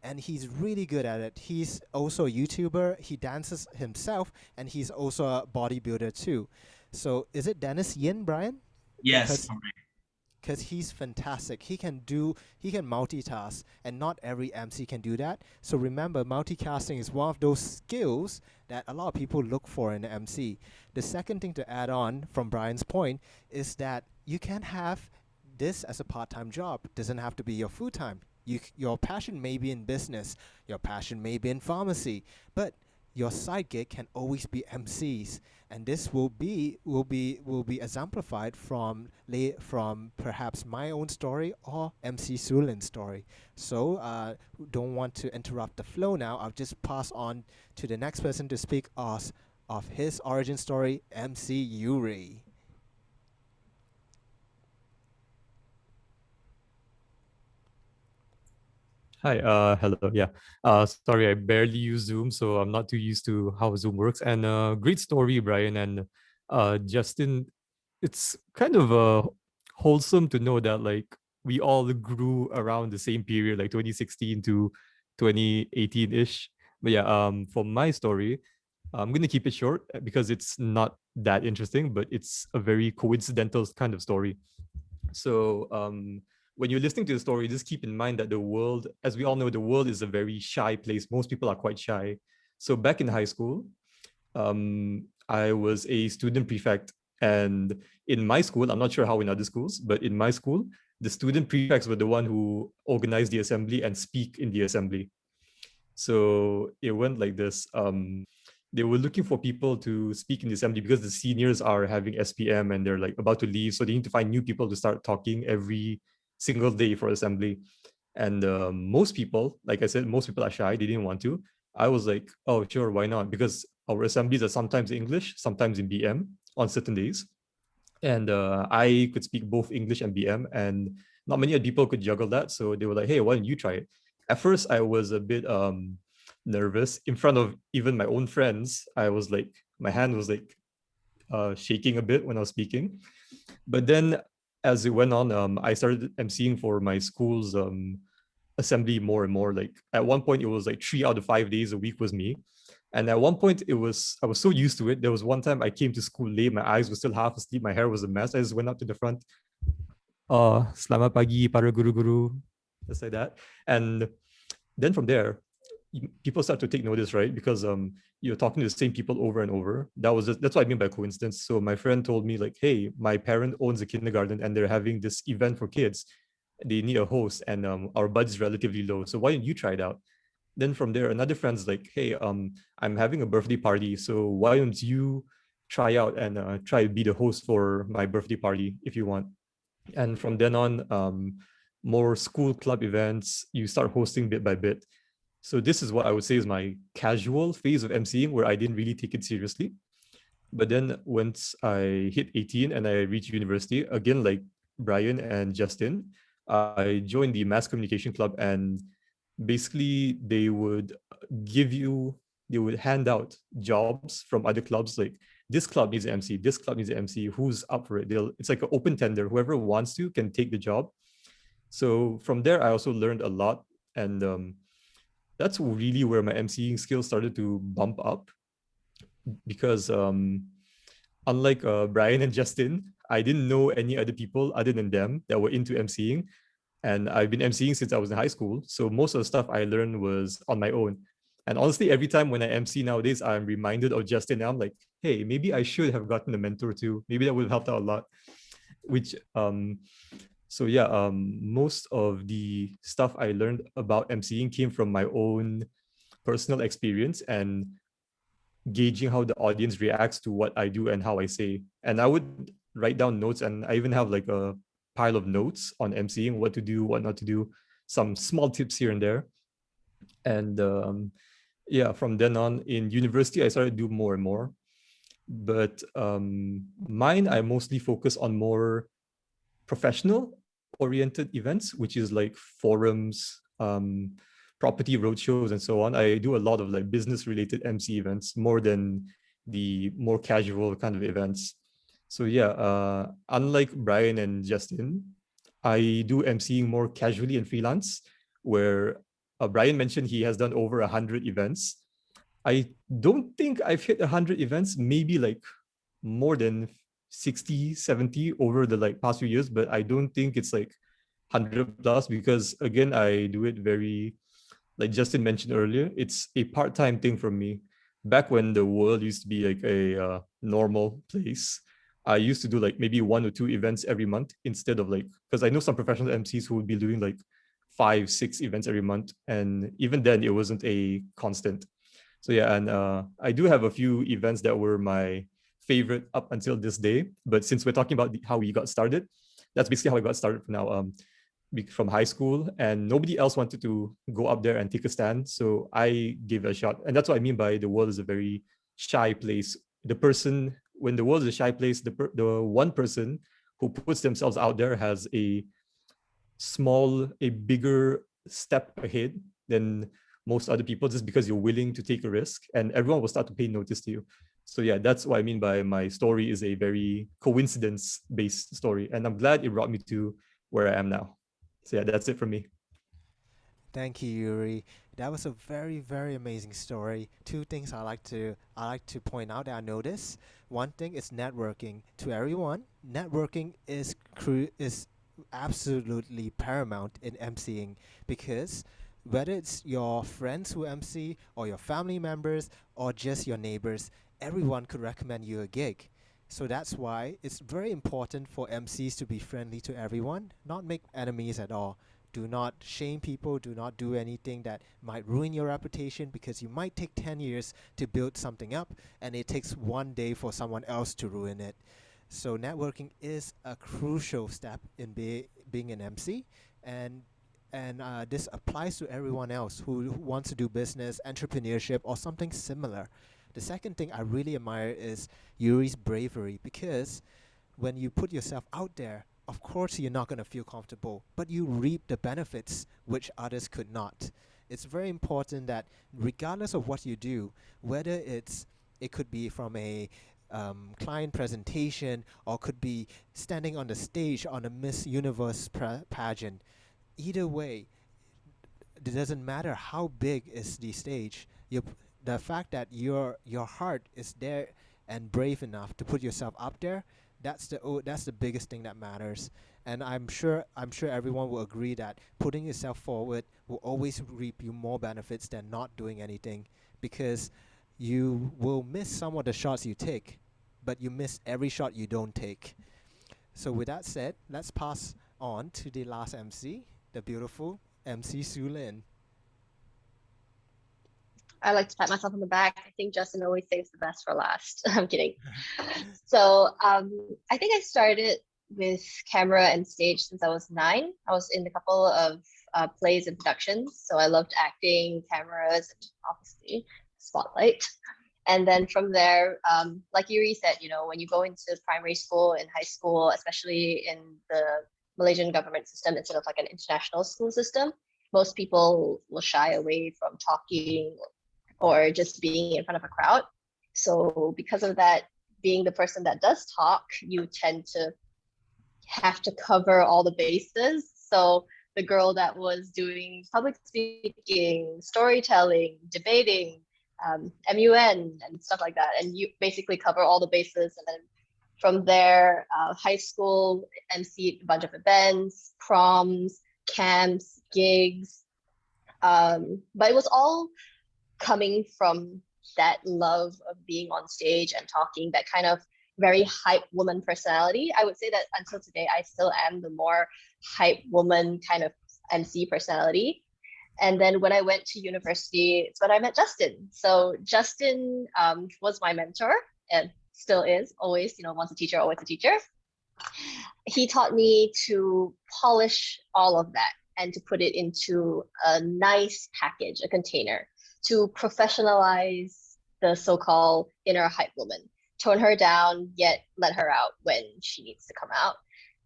and he's really good at it. He's also a YouTuber. He dances himself, and he's also a bodybuilder too. So is it Dennis Yin, Brian? Yes. Because he's fantastic. He can multitask, and not every MC can do that. So remember, multicasting is one of those skills that a lot of people look for in an MC. The second thing to add on from Brian's point is that you can have this as a part-time job. It doesn't have to be your full-time. Your passion may be in business, your passion may be in pharmacy, but your side gig can always be MCs, and this will be exemplified from perhaps my own story or MC Sulin's story. So don't want to interrupt the flow now. I'll just pass on to the next person to speak of his origin story, MC Yuri. Hi, hello. Yeah. Sorry, I barely use Zoom, so I'm not too used to how Zoom works. And great story, Brian and Justin. It's kind of wholesome to know that like we all grew around the same period, like 2016 to 2018-ish. But yeah, for my story, I'm gonna keep it short because it's not that interesting, but it's a very coincidental kind of story. So when you're listening to the story, just keep in mind that the world, as we all know, the world is a very shy place. Most people are quite shy. So back in high school, I was a student prefect. And in my school, I'm not sure how in other schools, but in my school, the student prefects were the one who organized the assembly and speak in the assembly. So it went like this. They were looking for people to speak in the assembly because the seniors are having SPM and they're like about to leave. So they need to find new people to start talking every single day for assembly. And most people, like I said, most people are shy. They didn't want to. I was like, oh, sure, why not? Because our assemblies are sometimes in English, sometimes in BM on certain days. And I could speak both English and BM, and not many people could juggle that. So they were like, hey, why don't you try it? At first, I was a bit nervous in front of even my own friends. I was like, my hand was like shaking a bit when I was speaking. But then as it went on, I started emceeing for my school's assembly more and more. Like at one point, it was like 3 out of 5 days a week was me. And at one point, I was so used to it. There was one time I came to school late, my eyes were still half asleep, my hair was a mess. I just went up to the front. Selamat pagi para guru-guru, just like that. And then from there, people start to take notice, right? Because you're talking to the same people over and over. That's what I mean by coincidence. So my friend told me like, hey, my parent owns a kindergarten and they're having this event for kids. They need a host and our budget's relatively low. So why don't you try it out? Then from there, another friend's like, hey, I'm having a birthday party. So why don't you try out and try to be the host for my birthday party if you want? And from then on, more school club events, you start hosting bit by bit. So this is what I would say is my casual phase of emceeing where I didn't really take it seriously. But then once I hit 18 and I reached university, again, like Brian and Justin, I joined the mass communication club, and basically they would hand out jobs from other clubs, like this club needs an MC, this club needs an MC, who's up for it? It's like an open tender. Whoever wants to can take the job. So from there, I also learned a lot. And that's really where my emceeing skills started to bump up, because unlike Brian and Justin, I didn't know any other people other than them that were into emceeing. And I've been emceeing since I was in high school. So most of the stuff I learned was on my own. And honestly, every time when I MC nowadays, I'm reminded of Justin. And I'm like, hey, maybe I should have gotten a mentor too. Maybe that would have helped out a lot. Which so yeah, most of the stuff I learned about emceeing came from my own personal experience and gauging how the audience reacts to what I do and how I say. And I would write down notes, and I even have like a pile of notes on emceeing, what to do, what not to do, some small tips here and there. And yeah, from then on in university, I started to do more and more. But mine, I mostly focus on more professional oriented events, which is like forums, property roadshows, and so on. I do a lot of like business related MC events more than the more casual kind of events. So yeah, unlike Brian and Justin, I do emceeing more casually and freelance, where Brian mentioned he has done over 100 events. I don't think I've hit 100 events, maybe like more than 60, 70 over the like past few years, but I don't think it's like 100 plus, because again, I do it very, like Justin mentioned earlier, it's a part-time thing for me. Back when the world used to be like a normal place, I used to do like maybe 1 or 2 events every month instead of like, because I know some professional MCs who would be doing like 5, 6 events every month. And even then it wasn't a constant. So yeah, and I do have a few events that were my favorite up until this day. But since we're talking about how we got started, that's basically how I got started for now. From high school, and nobody else wanted to go up there and take a stand, so I gave it a shot. And that's what I mean by the world is a very shy place. When the world is a shy place, the one person who puts themselves out there has a bigger step ahead than most other people, just because you're willing to take a risk, and everyone will start to pay notice to you. So yeah, that's what I mean by my story is a very coincidence-based story, and I'm glad it brought me to where I am now. So yeah, that's it from me. Thank you, Yuri. That was a very, very amazing story. Two things I like to point out that I noticed. One thing is networking. To everyone, networking is absolutely paramount in emceeing, because whether it's your friends who MC or your family members or just your neighbors, everyone could recommend you a gig. So that's why it's very important for MCs to be friendly to everyone, not make enemies at all. Do not shame people, do not do anything that might ruin your reputation, because you might take 10 years to build something up and it takes one day for someone else to ruin it. So networking is a crucial step in being an MC, and this applies to everyone else who wants to do business, entrepreneurship, or something similar. The second thing I really admire is Yuri's bravery, because when you put yourself out there, of course you're not going to feel comfortable, but you reap the benefits which others could not. it's very important that regardless of what you do, whether it could be from a client presentation or could be standing on the stage on a Miss Universe pageant, either way, it doesn't matter how big is the stage. The fact that your heart is there and brave enough to put yourself up there, that's the biggest thing that matters. And I'm sure everyone will agree that putting yourself forward will always reap you more benefits than not doing anything, because you will miss some of the shots you take, but you miss every shot you don't take. So with that said, let's pass on to the last MC, the beautiful MC Sulin. I like to pat myself on the back. I think Justin always saves the best for last. I'm kidding. So I think I started with camera and stage since I was 9. I was in a couple of plays and productions. So I loved acting, cameras, and obviously spotlight. And then from there, like Yuri said, when you go into primary school and high school, especially in the Malaysian government system instead of like an international school system, most people will shy away from talking or just being in front of a crowd. So because of that, being the person that does talk, you tend to have to cover all the bases. So the girl that was doing public speaking, storytelling, debating, MUN and stuff like that, and you basically cover all the bases. And then from there, high school, MC a bunch of events, proms, camps, gigs. But it was all coming from that love of being on stage and talking, that kind of very hype woman personality. I would say that until today, I still am the more hype woman kind of MC personality. And then when I went to university, it's when I met Justin. So Justin was my mentor and still is, always, once a teacher, always a teacher. He taught me to polish all of that and to put it into a nice package, a container, to professionalize the so-called inner hype woman, tone her down, yet let her out when she needs to come out.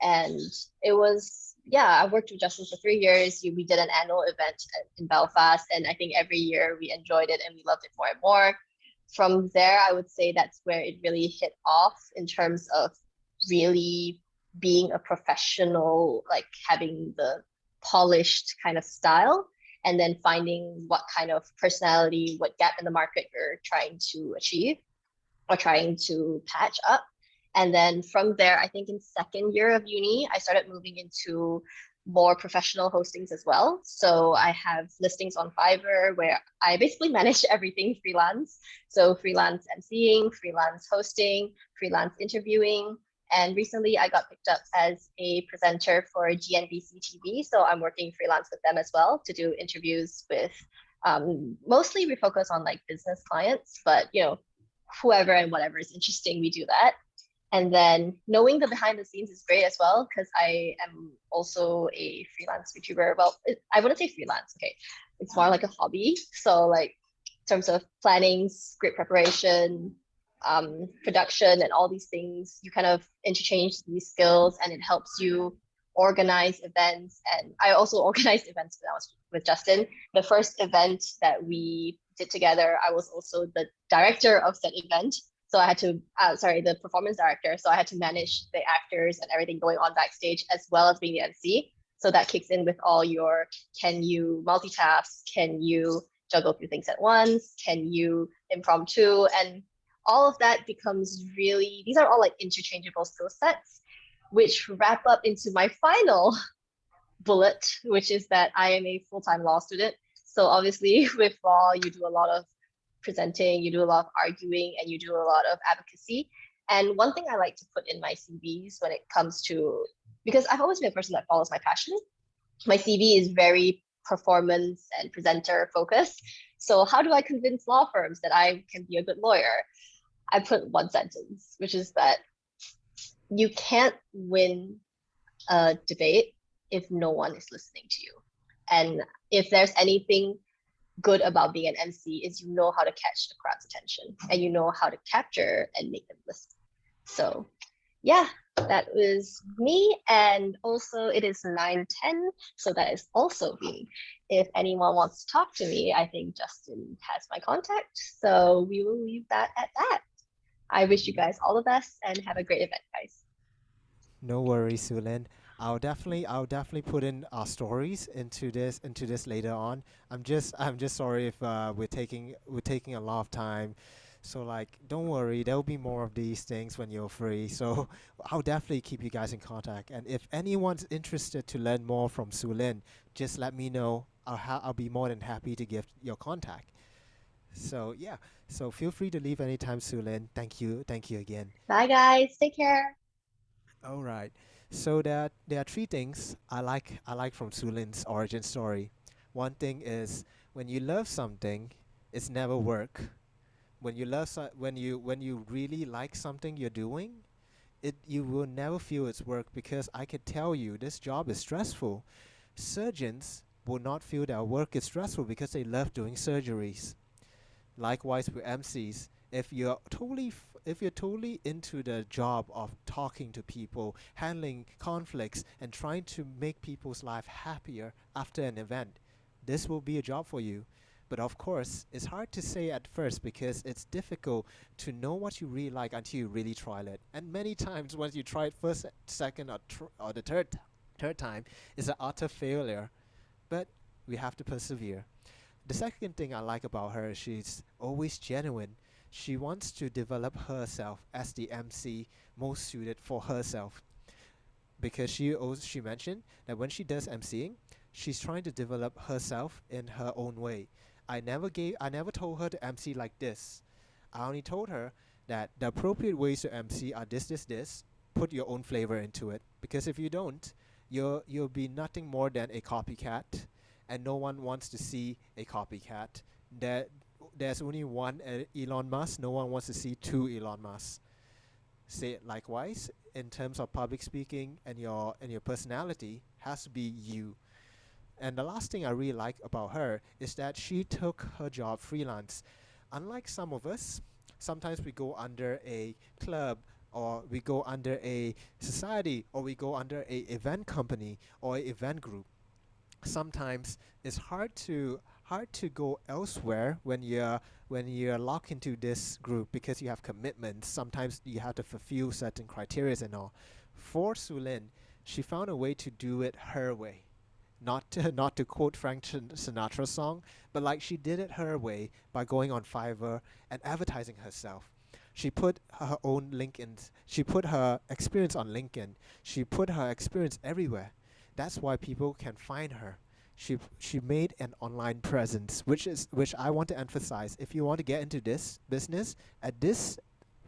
And it was, I worked with Justin for 3 years. We did an annual event in Belfast, and I think every year we enjoyed it and we loved it more and more. From there, I would say that's where it really hit off in terms of really being a professional, like having the polished kind of style, and then finding what kind of personality, what gap in the market you're trying to achieve or trying to patch up. And then from there, I think in second year of uni, I started moving into more professional hostings as well. So I have listings on Fiverr where I basically manage everything freelance. So freelance emceeing, freelance hosting, freelance interviewing. And recently I got picked up as a presenter for GNBC TV. So I'm working freelance with them as well to do interviews with, mostly we focus on like business clients, but whoever and whatever is interesting, we do that. And then knowing the behind the scenes is great as well, because I am also a freelance YouTuber. Well, I wouldn't say freelance, okay. It's more like a hobby. So like in terms of planning, script preparation, production and all these things, you kind of interchange these skills and it helps you organize events. And I also organized events when I was with Justin. The first event that we did together, I was also the director of said event. So I had to, the performance director. So I had to manage the actors and everything going on backstage, as well as being the MC. So that kicks in with all your, can you multitask? Can you juggle a few things at once? Can you impromptu? And all of that becomes really, these are all like interchangeable skill sets, which wrap up into my final bullet, which is that I am a full-time law student. So obviously with law, you do a lot of presenting, you do a lot of arguing, and you do a lot of advocacy. And one thing I like to put in my CVs when it comes to, because I've always been a person that follows my passion, my CV is very performance and presenter focused. So how do I convince law firms that I can be a good lawyer? I put one sentence, which is that you can't win a debate if no one is listening to you. And if there's anything good about being an MC, is you know how to catch the crowd's attention and you know how to capture and make them listen. So yeah, that is me. And also it is 9:10, so that is also me. If anyone wants to talk to me, I think Justin has my contact. So we will leave that at that. I wish you guys all the best and have a great event, guys. No worries, Sulin. I'll definitely put in our stories into this later on. I'm just sorry if we're taking a lot of time. So like, don't worry, there'll be more of these things when you're free. So I'll definitely keep you guys in contact. And if anyone's interested to learn more from Sulin, just let me know. I'll be more than happy to give your contact. So yeah, so feel free to leave anytime, Sulin. Thank you again. Bye, guys. Take care. All right. So there are three things I like from Sulin's origin story. One thing is when you love something, it's never work. When you really like something you're doing, it you will never feel it's work because I could tell you this job is stressful. Surgeons will not feel their work is stressful because they love doing surgeries. Likewise with MCs, if you're totally into the job of talking to people, handling conflicts, and trying to make people's life happier after an event, this will be a job for you. But of course, it's hard to say at first because it's difficult to know what you really like until you really try it. And many times, once you try it first, second, or the third time, it's an utter failure. But we have to persevere. The second thing I like about her is she's always genuine. She wants to develop herself as the MC most suited for herself because she mentioned that when she does MCing, she's trying to develop herself in her own way. I never told her to MC like this. I only told her that the appropriate ways to MC are this. Put your own flavor into it because if you don't, you'll be nothing more than a copycat, and no one wants to see a copycat. There, there's only one Elon Musk. No one wants to see two Elon Musk. Say it likewise in terms of public speaking and your personality has to be you. And the last thing I really like about her is that she took her job freelance. Unlike some of us, sometimes we go under a club or we go under a society or we go under a event company or a event group. Sometimes it's hard to go elsewhere when you're locked into this group because you have commitments. Sometimes you have to fulfill certain criteria and all. For Sulin, she found a way to do it her way. Not to quote Frank Sinatra's song, but like she did it her way by going on Fiverr and advertising herself. She put her own LinkedIn. She put her experience on LinkedIn. She put her experience everywhere. That's why people can find her. She made an online presence, which I want to emphasize. If you want to get into this business at this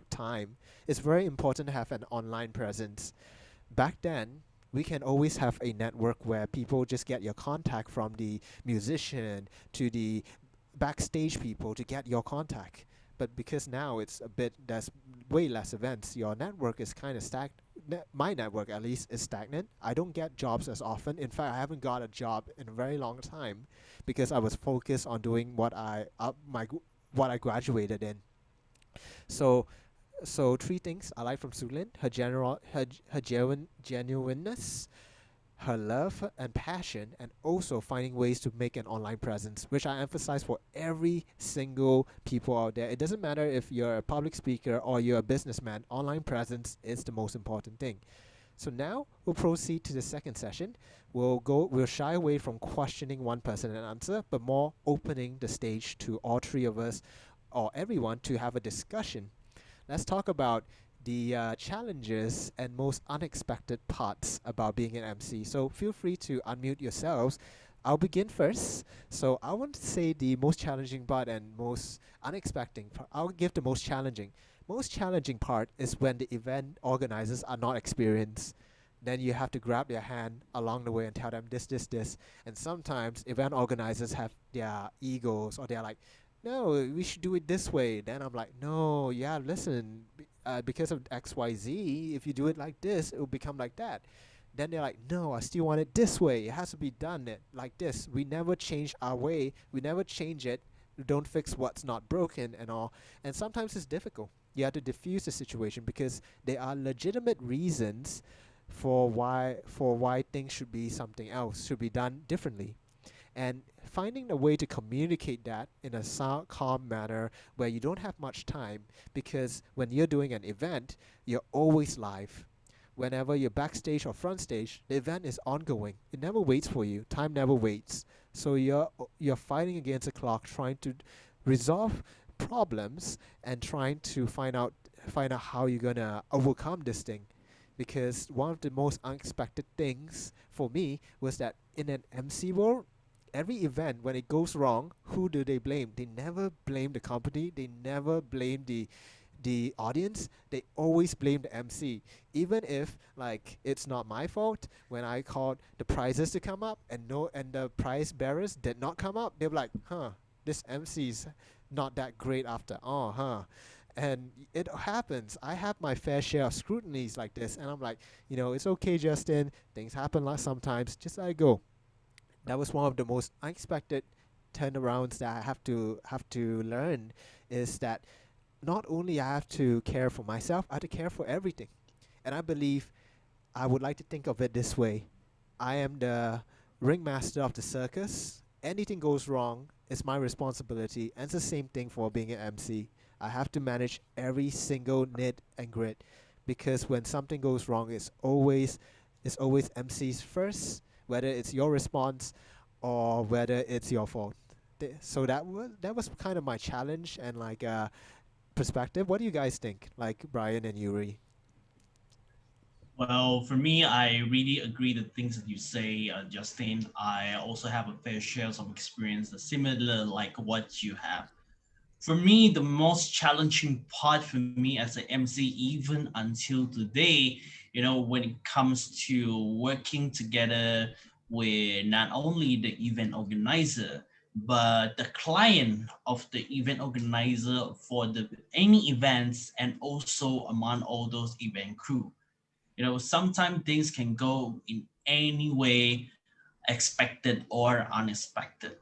time, it's very important to have an online presence. Back then, we can always have a network where people just get your contact from the musician to the backstage people to get your contact. But because now there's way less events, your network is kind of my network at least is stagnant. I don't get jobs as often. In fact, I haven't got a job in a very long time because I was focused on doing what I graduated in. So three things I like from Sulin: her genuineness, her love and passion, and also finding ways to make an online presence, which I emphasize for every single people out there. It doesn't matter if you're a public speaker or you're a businessman. Online presence is the most important thing. So now we'll proceed to the second session. We'll shy away from questioning one person and answer, but more opening the stage to all three of us or everyone to have a discussion. Let's talk about the challenges and most unexpected parts about being an MC. So feel free to unmute yourselves. I'll begin first. So I want to say the most challenging part and most unexpected part. I'll give the most challenging. Most challenging part is when the event organizers are not experienced. Then you have to grab their hand along the way and tell them this. And sometimes event organizers have their egos or they're like, no, we should do it this way. Then I'm like, no, yeah, listen, because of XYZ, if you do it like this, it will become like that. Then they're like, no, I still want it this way. It has to be done like this. We never change our way. We never change it. We don't fix what's not broken and all. And sometimes it's difficult. You have to diffuse the situation because there are legitimate reasons for why things should be something else, should be done differently. And finding a way to communicate that in a calm manner where you don't have much time, because when you're doing an event, you're always live. Whenever you're backstage or front stage, the event is ongoing. It never waits for you. Time never waits. So you're fighting against the clock, trying to resolve problems and trying to find out how you're gonna overcome this thing. Because one of the most unexpected things for me was that in an MC world, every event when it goes wrong, who do they blame? They never blame the company. They never blame the audience. They always blame the MC, even if like it's not my fault. When I called the prizes to come up and the prize bearers did not come up, they're like, this MC's not that great after all, and it happens. I have my fair share of scrutinies like this, and I'm like, it's okay, Justin, things happen like sometimes, just let it go. That was one of the most unexpected turnarounds that I have to learn, is that not only I have to care for myself, I have to care for everything. And I believe I would like to think of it this way. I am the ringmaster of the circus. Anything goes wrong, it's my responsibility. And it's the same thing for being an MC. I have to manage every single nit and grit, because when something goes wrong, it's always MC's first, whether it's your response or whether it's your fault. So that was kind of my challenge and like perspective. What do you guys think, like Brian and Yuri? Well, for me, I really agree the things that you say, Justin. I also have a fair share of experience, similar like what you have. For me, the most challenging part for me as an MC, even until today, when it comes to working together with not only the event organizer, but the client of the event organizer for any events, and also among all those event crew. Sometimes things can go in any way, expected or unexpected.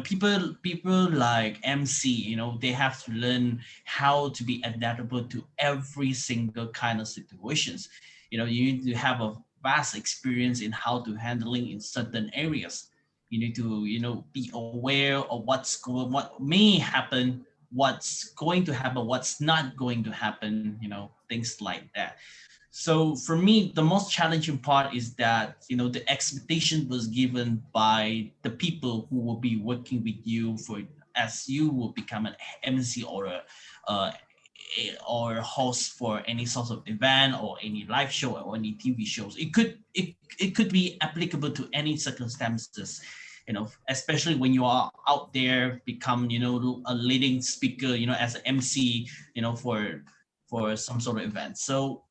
People like MC, they have to learn how to be adaptable to every single kind of situations. You need to have a vast experience in how to handling in certain areas. You need to, be aware of what may happen, what's going to happen, what's not going to happen, things like that. So for me, the most challenging part is that, the expectation was given by the people who will be working with you as you will become an MC or uh, or a host for any sort of event or any live show or any TV shows. It could be applicable to any circumstances, especially when you are out there become, a leading speaker, as an MC, for some sort of event. So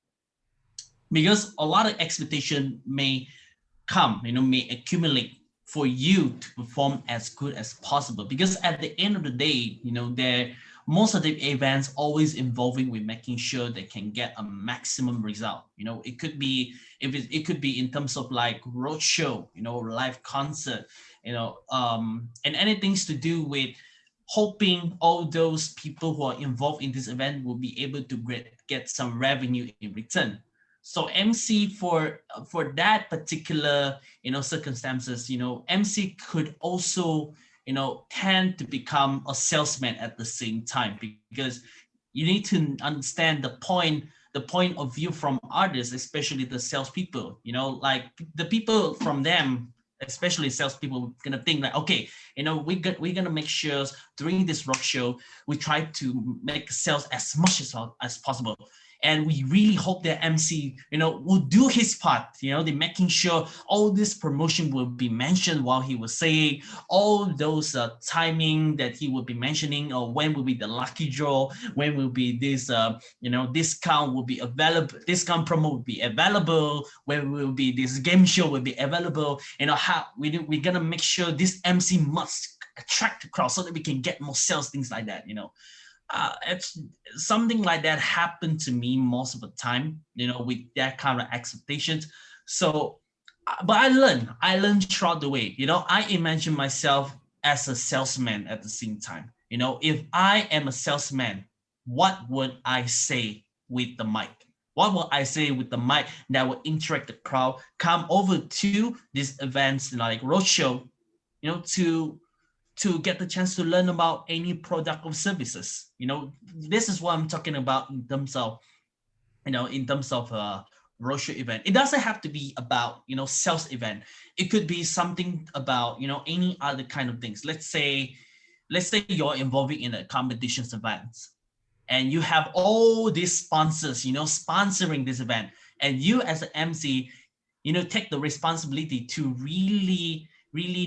because a lot of expectation may come, may accumulate for you to perform as good as possible. Because at the end of the day, most of the events always involving with making sure they can get a maximum result. It could be it could be in terms of like roadshow, live concert, and anything to do with hoping all those people who are involved in this event will be able to get some revenue in return. So MC for that particular circumstances, MC could also tend to become a salesman at the same time, because you need to understand the point of view from others, especially the salespeople. Like the people from them, especially salespeople, gonna think like, okay, we're gonna make sure during this rock show we try to make sales as much as possible. And we really hope that MC, will do his part, the making sure all this promotion will be mentioned while he was saying, all those timing that he will be mentioning, or when will be the lucky draw, when will be this, discount will be available, discount promo will be available, when will be this game show will be available, how we're gonna make sure this MC must attract the crowd so that we can get more sales, things like that, it's something like that happened to me most of the time, with that kind of expectations. So, but I learned throughout the way. I imagine myself as a salesman at the same time. If I am a salesman, what would I say with the mic? What will I say with the mic that will interact the crowd, come over to these events like roadshow, to get the chance to learn about any product or services. This is what I'm talking about in terms of, roadshow event. It doesn't have to be about, sales event. It could be something about, any other kind of things. Let's say you're involving in a competitions event, and you have all these sponsors, sponsoring this event, and you as an MC, take the responsibility to really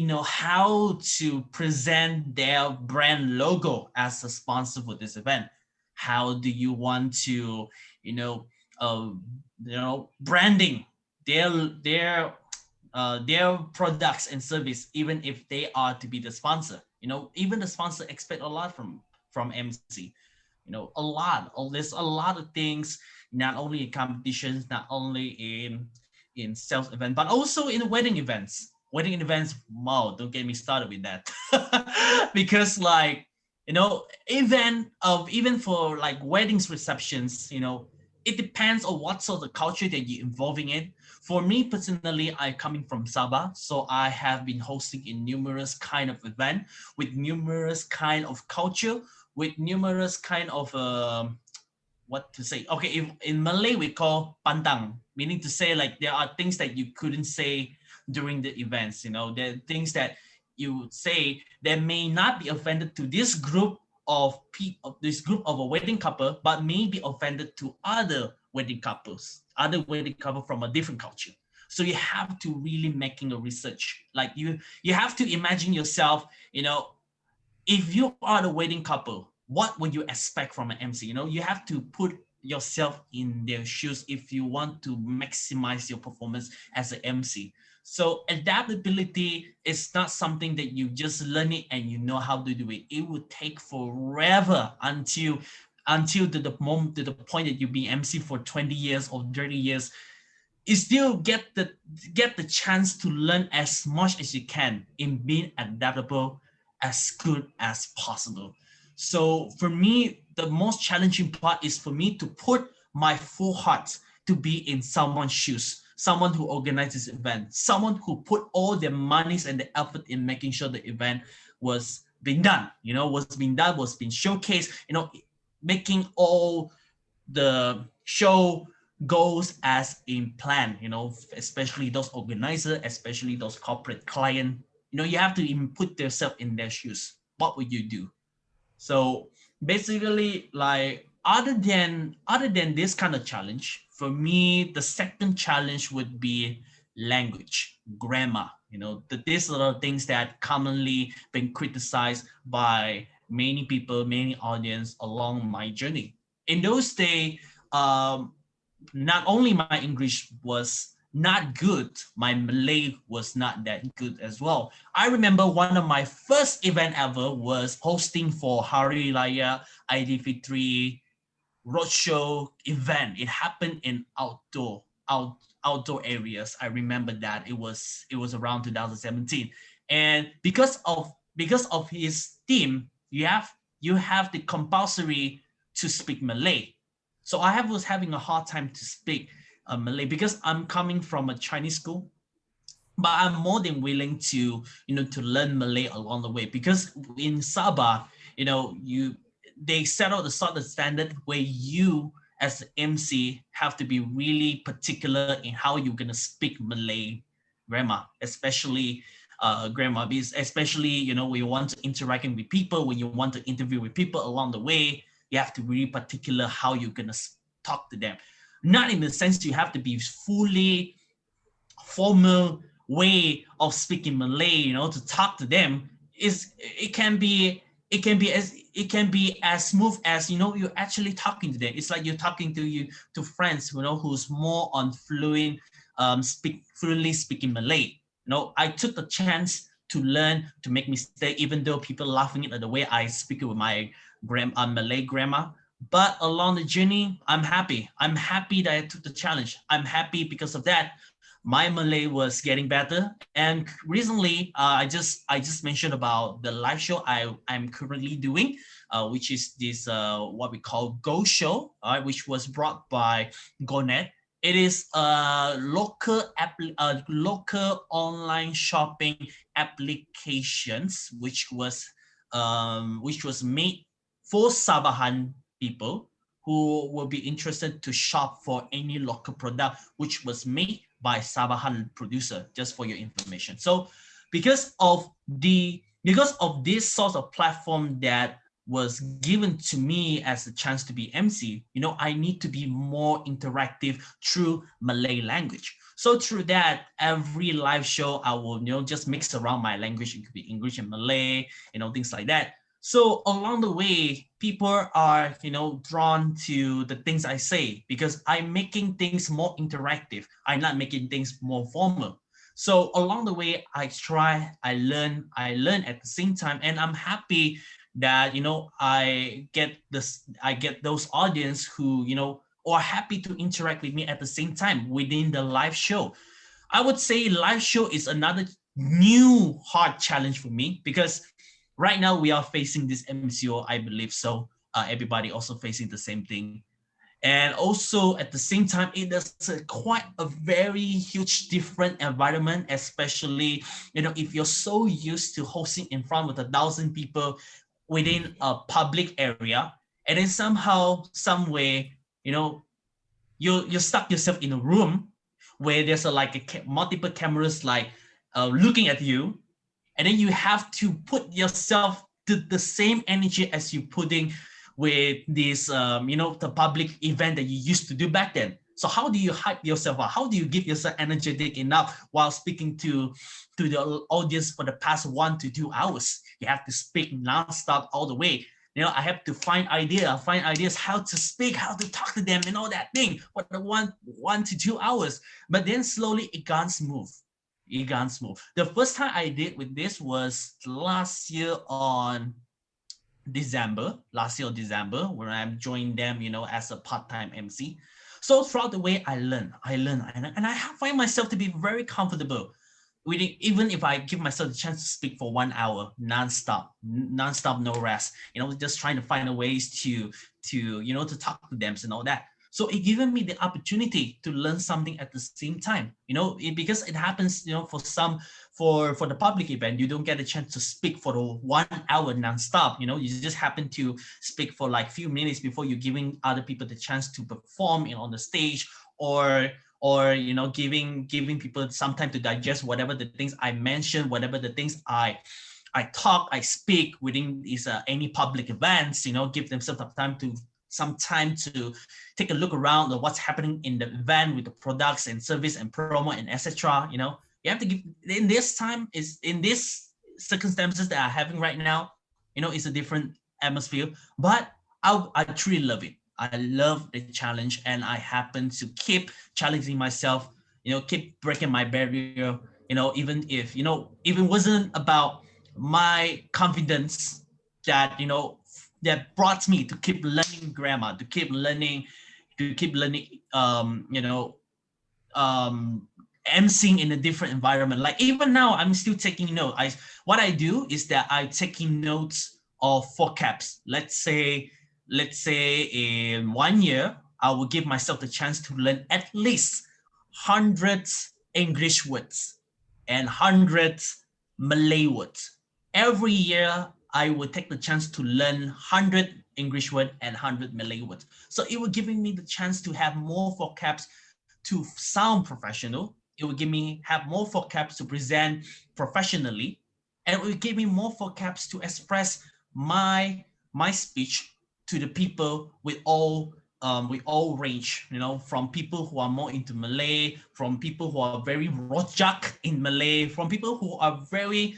know how to present their brand logo as a sponsor for this event. How do you want to, branding their products and service, even if they are to be the sponsor. Even the sponsor expect a lot from MC. There's a lot of things, not only in competitions, not only in sales event, but also in wedding events. Wow, don't get me started with that. Because even for like weddings receptions, it depends on what sort of culture that you're involving in. For me personally, I coming from Sabah, so I have been hosting in numerous kind of event with numerous kind of culture, with numerous kind of what to say. Okay, in Malay we call pantang, meaning to say like there are things that you couldn't say during the events. There are things that you would say that may not be offended to this group of people, this group of a wedding couple, but may be offended to other wedding couples from a different culture. So you have to really making a research. Like you have to imagine yourself, if you are the wedding couple, what would you expect from an MC? You have to put yourself in their shoes if you want to maximize your performance as an MC. So adaptability is not something that you just learn it and you know how to do it. It will take forever until to the point that you be MC for 20 years or 30 years. You still get the chance to learn as much as you can in being adaptable as good as possible. So for me, the most challenging part is for me to put my full heart to be in someone's shoes, someone who organizes this event, someone who put all their monies and the effort in making sure the event was being done, was being showcased, making all the show goes as in plan, especially those organizers, especially those corporate client. You have to put yourself in their shoes. What would you do? So basically, like other than this kind of challenge, for me, the second challenge would be language, grammar. These are the things that commonly been criticized by many people, many audience along my journey. In those days, not only my English was not good, my Malay was not that good as well. I remember one of my first event ever was hosting for Hari Raya Aidilfitri roadshow event. It happened in outdoor areas. I remember that it was around 2017, and because of his theme, you have the compulsory to speak Malay. So I was having a hard time to speak Malay because I'm coming from a Chinese school, but I'm more than willing to to learn Malay along the way, because in Sabah, they set out the sort of standard where you as the MC have to be really particular in how you're gonna speak Malay grammar, especially grammar, because especially when you want to interacting with people, when you want to interview with people along the way, you have to be really particular how you're gonna talk to them. Not in the sense you have to be fully formal way of speaking Malay, to talk to them. It can be as smooth as you're actually talking to them. It's like you're talking to friends who's more on fluently speaking Malay. I took the chance to learn, to make mistakes, even though people laughing at the way I speak with my Malay grammar. But along the journey, I'm happy. I'm happy that I took the challenge. I'm happy because of that. my Malay was getting better. And recently, I just mentioned about the live show I'm currently doing, which is this what we call Go Show, which was brought by GoNet. It is a local online shopping applications, which was made for Sabahan people who will be interested to shop for any local product, which was made by Sabahan producer, just for your information. So because of this sort of platform that was given to me as a chance to be MC, I need to be more interactive through Malay language. So through that, every live show, I will, just mix around my language. It could be English and Malay, things like that. So along the way, people are, drawn to the things I say because I'm making things more interactive. I'm not making things more formal. So along the way, I try, I learn at the same time, and I'm happy that I get those audience who are happy to interact with me at the same time within the live show. I would say live show is another new hard challenge for me because right now we are facing this MCO, I believe so. Everybody also facing the same thing. And also at the same time, it is quite a very huge different environment, especially, if you're so used to hosting in front of 1,000 people within a public area, and then somehow, some way, you stuck yourself in a room where there's multiple cameras looking at you, and then you have to put yourself to the same energy as you putting with this, the public event that you used to do back then. So how do you hype yourself up? How do you give yourself energetic enough while speaking to the audience for the past 1 to 2 hours? You have to speak nonstop all the way. I have to find ideas how to speak, how to talk to them, and all that thing for the 1 to 2 hours. But then slowly it got smooth. The first time I did with this was last year on December, when I joined them, as a part-time MC. So throughout the way, I learn, and I find myself to be very comfortable with it, even if I give myself the chance to speak for 1 hour, non-stop, no rest, just trying to find a ways to talk to them and all that. So it given me the opportunity to learn something at the same time, because it happens, for the public event, you don't get a chance to speak for the 1 hour nonstop. You just happen to speak for like few minutes before you're giving other people the chance to perform on the stage, or giving people some time to digest whatever the things I mentioned, whatever the things I speak within these any public events. Give themselves some time to take a look around at what's happening in the event with the products and service and promo and etc. You have to give in this circumstances that are having right now. It's a different atmosphere, but I truly love it. I love the challenge, and I happen to keep challenging myself. Keep breaking my barrier. Even if if it wasn't about my confidence that that brought me to keep learning grammar, to keep learning, emceeing in a different environment. Like even now, I'm still taking notes. What I do is that I taking notes of vocabs. Let's say in 1 year, I will give myself the chance to learn at least 100 English words and 100 Malay words. Every year, I would take the chance to learn 100 English words and 100 Malay words. So it would giving me the chance to have more vocabs to sound professional. It would give me have more vocabs to present professionally, and it would give me more vocabs to express my speech to the people with all range, from people who are more into Malay, from people who are very rojak in Malay, from people who are very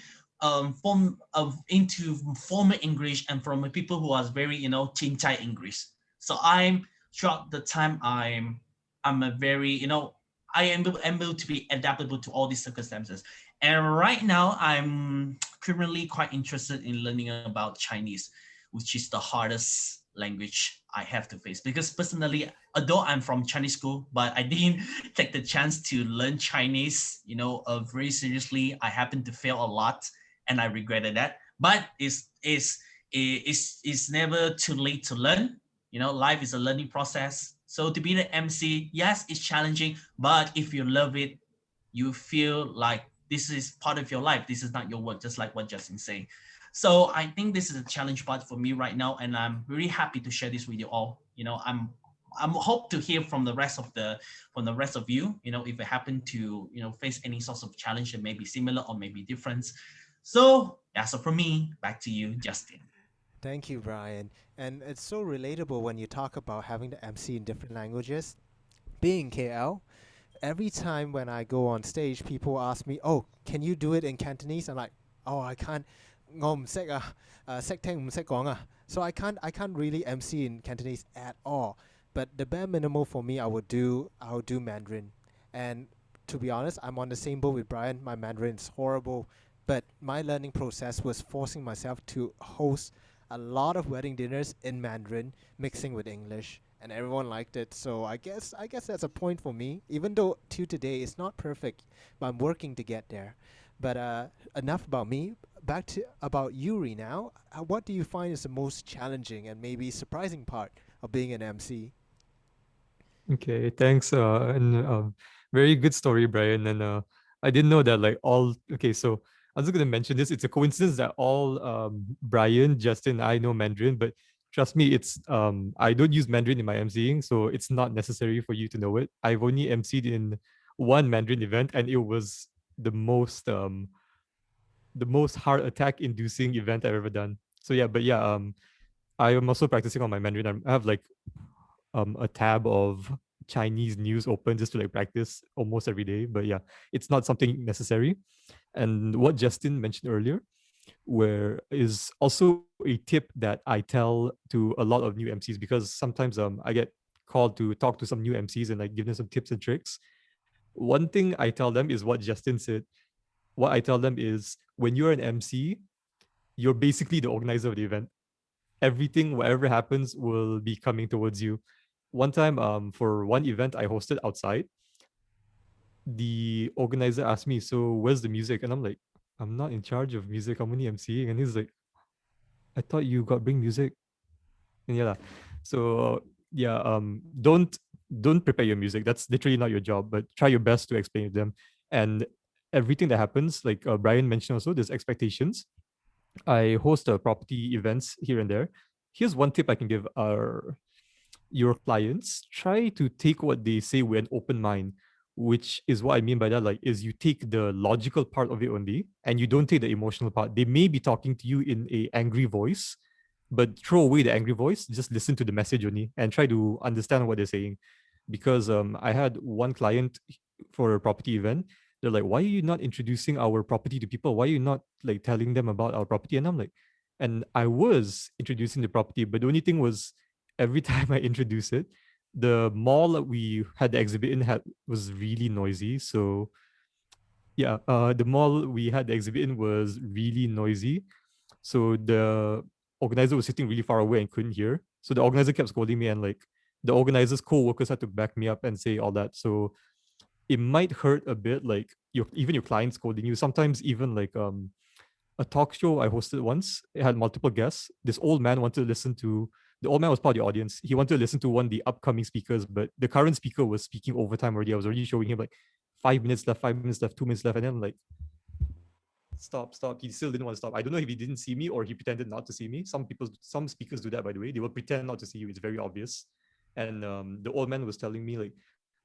into formal English, and from people who are very cincai English. So throughout the time I'm a very I am able to be adaptable to all these circumstances. And right now I'm currently quite interested in learning about Chinese, which is the hardest language I have to face. Because personally, although I'm from Chinese school, but I didn't take the chance to learn Chinese, very seriously. I happened to fail a lot, and I regretted that. But it's never too late to learn. Life is a learning process. So to be the MC, yes, it's challenging, but if you love it, you feel like this is part of your life. This is not your work, just like what Justin's saying. So I think this is a challenge part for me right now, and I'm really happy to share this with you all. I'm hope to hear from the rest of you. If you happen to face any sorts of challenge that may be similar or maybe different. So that's all from me. Back to you, Justin. Thank you, Brian. And it's so relatable when you talk about having to MC in different languages. Being KL, every time when I go on stage, people ask me, "Oh, can you do it in Cantonese?" I'm like, "Oh, I can't. 我唔識啊，識聽唔識講啊." So I can't really MC in Cantonese at all. But the bare minimum for me, I'll do Mandarin. And to be honest, I'm on the same boat with Brian. My Mandarin is horrible, but my learning process was forcing myself to host a lot of wedding dinners in Mandarin, mixing with English, and everyone liked it. So I guess that's a point for me. Even though to today it's not perfect, but I'm working to get there. But enough about me. Back to about Yuri now. What do you find is the most challenging and maybe surprising part of being an MC? Okay, thanks. And very good story, Brian. And I didn't know that like all. Okay, so I was gonna mention this. It's a coincidence that all Brian, Justin, I know Mandarin, but trust me, it's I don't use Mandarin in my MCing, so it's not necessary for you to know it. I've only MC'd in one Mandarin event, and it was the most heart attack inducing event I've ever done. So yeah, but yeah, I am also practicing on my Mandarin. I have like a tab of Chinese news open just to like practice almost every day. But yeah, it's not something necessary. And what Justin mentioned earlier, where is also a tip that I tell to a lot of new MCs, because sometimes I get called to talk to some new MCs and like give them some tips and tricks. One thing I tell them is what Justin said. What I tell them is when you're an MC, you're basically the organizer of the event. Everything, whatever happens, will be coming towards you. One time, for one event I hosted outside, the organizer asked me, "So where's the music?" And I'm like, "I'm not in charge of music. I'm only MCing." And he's like, "I thought you got bring music." And yeah, so yeah, don't prepare your music. That's literally not your job. But try your best to explain to them. And everything that happens, like Brian mentioned, also there's expectations. I host property events here and there. Here's one tip I can give our your clients: try to take what they say with an open mind, which is what I mean by that. Like, is you take the logical part of it only, and you don't take the emotional part. They may be talking to you in a angry voice, but throw away the angry voice. Just listen to the message only and try to understand what they're saying. Because I had one client for a property event. They're like, "Why are you not introducing our property to people? Why are you not like telling them about our property?" And I'm like, and I was introducing the property, but the only thing was, every time I introduce it, the mall that we had the exhibit in was really noisy. So yeah, the mall we had the exhibit in was really noisy. So the organizer was sitting really far away and couldn't hear. So the organizer kept scolding me, and like the organizer's co-workers had to back me up and say all that. So it might hurt a bit, like even your clients scolding you. Sometimes even like a talk show I hosted once. It had multiple guests. This old man wanted to listen to the old man was part of the audience. He wanted to listen to one of the upcoming speakers, but the current speaker was speaking overtime already. I was already showing him like 5 minutes left, 5 minutes left, 2 minutes left, and then I'm like, stop, stop. He still didn't want to stop. I don't know if he didn't see me or he pretended not to see me. Some speakers do that, by the way. They will pretend not to see you. It's very obvious. And the old man was telling me like,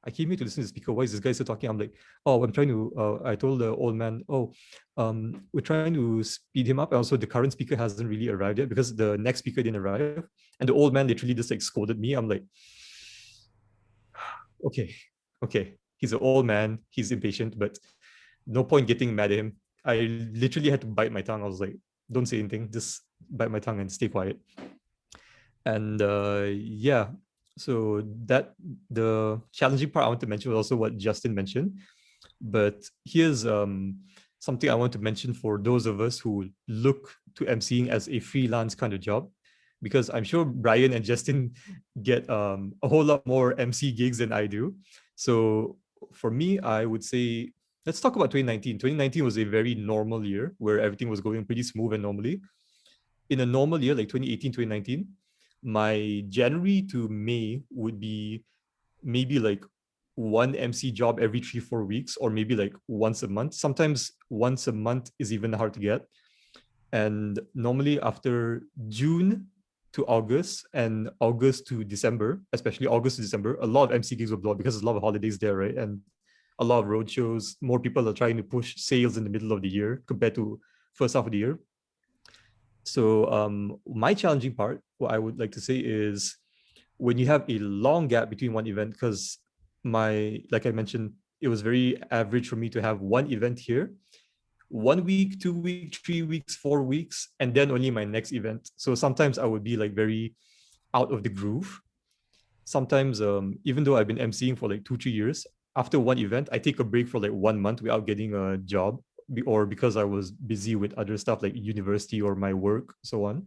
I came here to listen to the speaker. Why is this guy still talking? I'm like, oh, I'm trying to. I told the old man, oh, we're trying to speed him up. And also, the current speaker hasn't really arrived yet because the next speaker didn't arrive. And the old man literally just like scolded me. I'm like, okay, okay. He's an old man. He's impatient, but no point getting mad at him. I literally had to bite my tongue. I was like, don't say anything. Just bite my tongue and stay quiet. And yeah, so that the challenging part I want to mention was also what Justin mentioned. But here's something I want to mention for those of us who look to emceeing as a freelance kind of job. because I'm sure Brian and Justin get a whole lot more MC gigs than I do. So for me, I would say, let's talk about 2019. 2019 was a very normal year where everything was going pretty smooth and normally. In a normal year, like 2018, 2019, my January to May would be maybe like one MC job every 3-4 weeks, or maybe like once a month. Sometimes once a month is even hard to get. And normally after June to August and August to December, especially August to December, a lot of MC gigs will blow up because there's a lot of holidays there, right? And a lot of road shows. More people are trying to push sales in the middle of the year compared to first half of the year. So my challenging part, what I would like to say is when you have a long gap between one event, because like I mentioned, it was very average for me to have one event here, 1 week, 2 weeks, 3 weeks, 4 weeks, and then only my next event. So sometimes I would be like very out of the groove. Sometimes, even though I've been emceeing for like 2-3 years, after one event, I take a break for like 1 month without getting a job, or because I was busy with other stuff like university or my work, so on.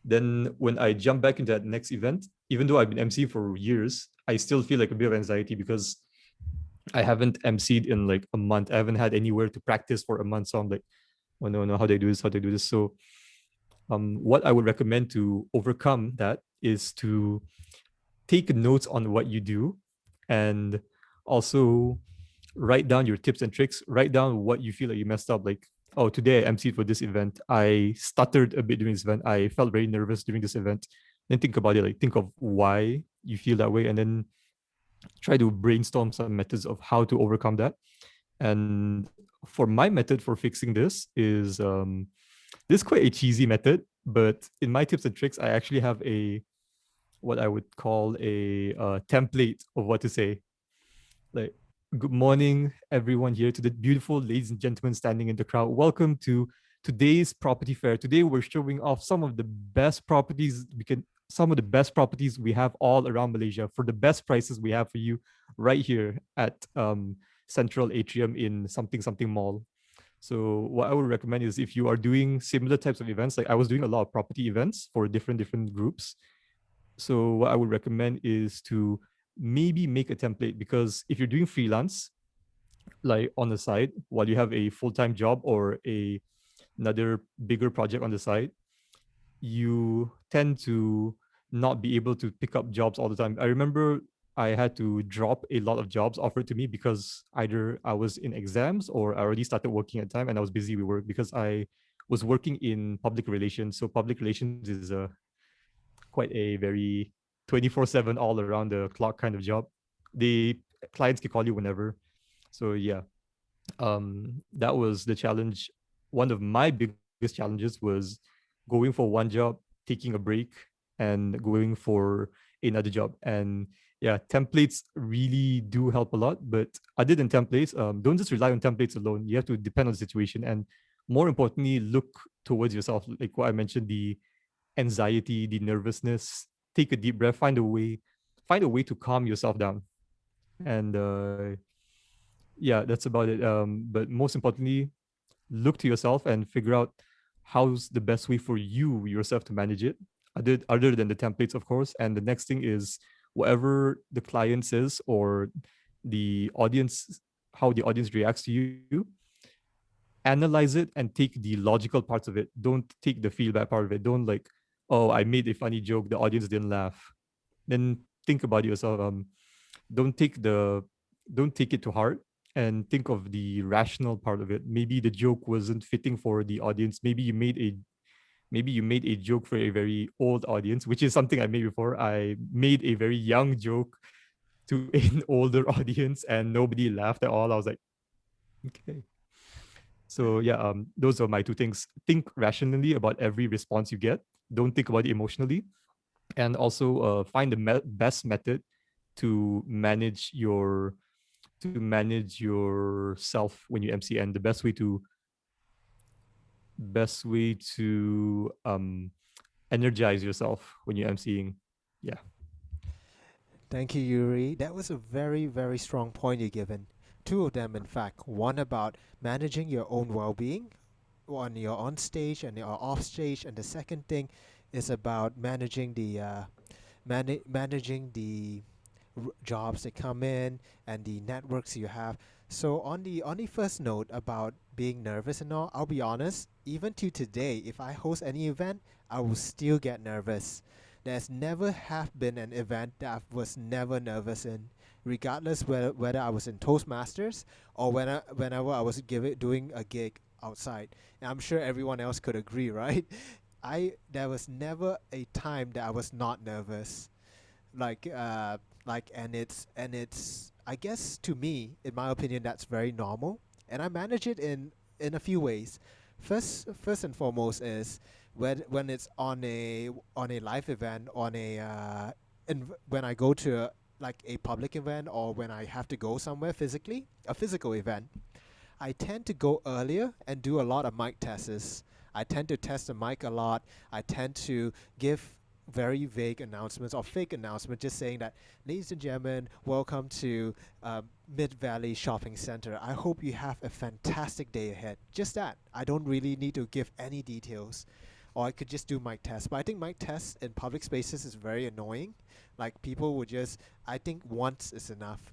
Then when I jump back into that next event, even though I've been emceeing for years, I still feel like a bit of anxiety because I haven't emceed in like a month. I haven't had anywhere to practice for a month. So I'm like, oh no, how do I do this? How do I do this? So what I would recommend to overcome that is to take notes on what you do and also write down your tips and tricks. Write down what you feel like you messed up. Like, oh, today I emceed for this event. I stuttered a bit during this event. I felt very nervous during this event. Then think about it, like think of why you feel that way, and then try to brainstorm some methods of how to overcome that. And for my method for fixing this is this is quite a cheesy method, but in my tips and tricks, I actually have what I would call a template of what to say. Like, good morning, everyone here, to the beautiful ladies and gentlemen standing in the crowd. Welcome to today's property fair. Today we're showing off some of the best properties we have all around Malaysia for the best prices we have for you right here at Central Atrium in something mall. So what I would recommend is if you are doing similar types of events, like I was doing a lot of property events for different groups. So what I would recommend is to maybe make a template, because if you're doing freelance, like on the side while you have a full-time job or another bigger project on the side, you tend to not be able to pick up jobs all the time. I remember I had to drop a lot of jobs offered to me because either I was in exams or I already started working at the time and I was busy with work, because I was working in public relations. So public relations is quite a very 24/7 all around the clock kind of job. The clients can call you whenever. So yeah, that was the challenge. One of my biggest challenges was going for one job, taking a break, and going for another job. And yeah, templates really do help a lot. But other than templates, don't just rely on templates alone. You have to depend on the situation, and more importantly, look towards yourself. Like what I mentioned, the anxiety, the nervousness. Take a deep breath. Find a way to calm yourself down. And yeah, that's about it. But most importantly, look to yourself and figure out how's the best way for you yourself to manage it, other than the templates, of course. And the next thing is whatever the client says or the audience, how the audience reacts to you, analyze it and take the logical parts of it. Don't take the feedback part of it. Don't like, oh, I made a funny joke, the audience didn't laugh. Then think about yourself. Don't take it to heart, and think of the rational part of it. Maybe the joke wasn't fitting for the audience. Maybe you made a joke for a very old audience, which is something I made before. I made a very young joke to an older audience and nobody laughed at all. I was like, okay. So yeah, those are my two things. Think rationally about every response you get. Don't think about it emotionally, and also find the best method to manage yourself when you MC, and the best way to energize yourself when you're MCing. Yeah. Thank you, Yuri. That was a very, very strong point you've given. Two of them, in fact. One about managing your own well-being when you're on stage and you're off stage, and the second thing is about managing the managing the jobs that come in and the networks you have. So on the first note about being nervous and all, I'll be honest, even to today, if I host any event, I will still get nervous. There's never have been an event that I was never nervous in, regardless whether I was in Toastmasters or whenever I was doing a gig outside. And I'm sure everyone else could agree, right? There was never a time that I was not nervous. Like and it's I guess to me, in my opinion, that's very normal, and I manage it in a few ways. First and foremost is when it's on a live event, on a when I go to like a public event, or when I have to go somewhere physically, a physical event, I tend to go earlier and do a lot of mic tests. I tend to test the mic a lot. I tend to give very vague announcements or fake announcements, just saying that, ladies and gentlemen, welcome to Mid Valley Shopping Center. I hope you have a fantastic day ahead. Just that. I don't really need to give any details. Or I could just do mic tests. But I think mic tests in public spaces is very annoying. Like people would just, I think once is enough,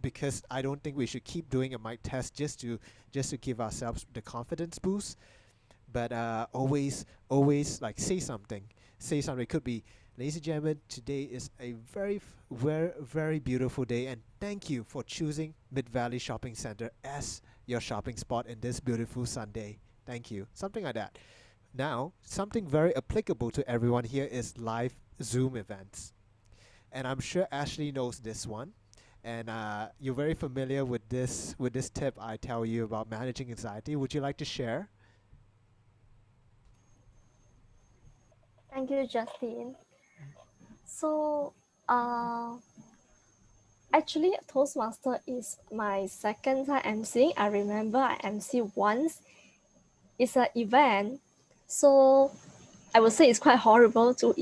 because I don't think we should keep doing a mic test just to give ourselves the confidence boost. But always like say something. Say something. It could be, ladies and gentlemen, today is a very beautiful day, and thank you for choosing Mid Valley Shopping Center as your shopping spot in this beautiful Sunday. Thank you. Something like that. Now, something very applicable to everyone here is live Zoom events, and I'm sure Ashley knows this one. And you're very familiar with this tip I tell you about managing anxiety. Would you like to share? Thank you, Justin. So, uh, actually, Toastmaster is my second time emceeing. I remember I emceed once. It's an event, so I would say it's quite horrible to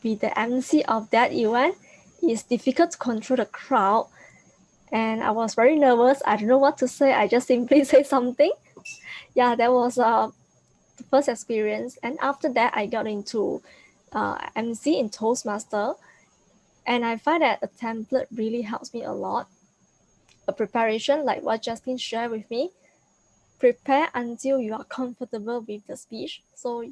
be the MC of that event. It's difficult to control the crowd, and I was very nervous. I don't know what to say. I just simply say something. Yeah, that was the first experience. And after that, I got into MC in Toastmaster, and I find that a template really helps me a lot. A preparation, like what Justin shared with me, prepare until you are comfortable with the speech. So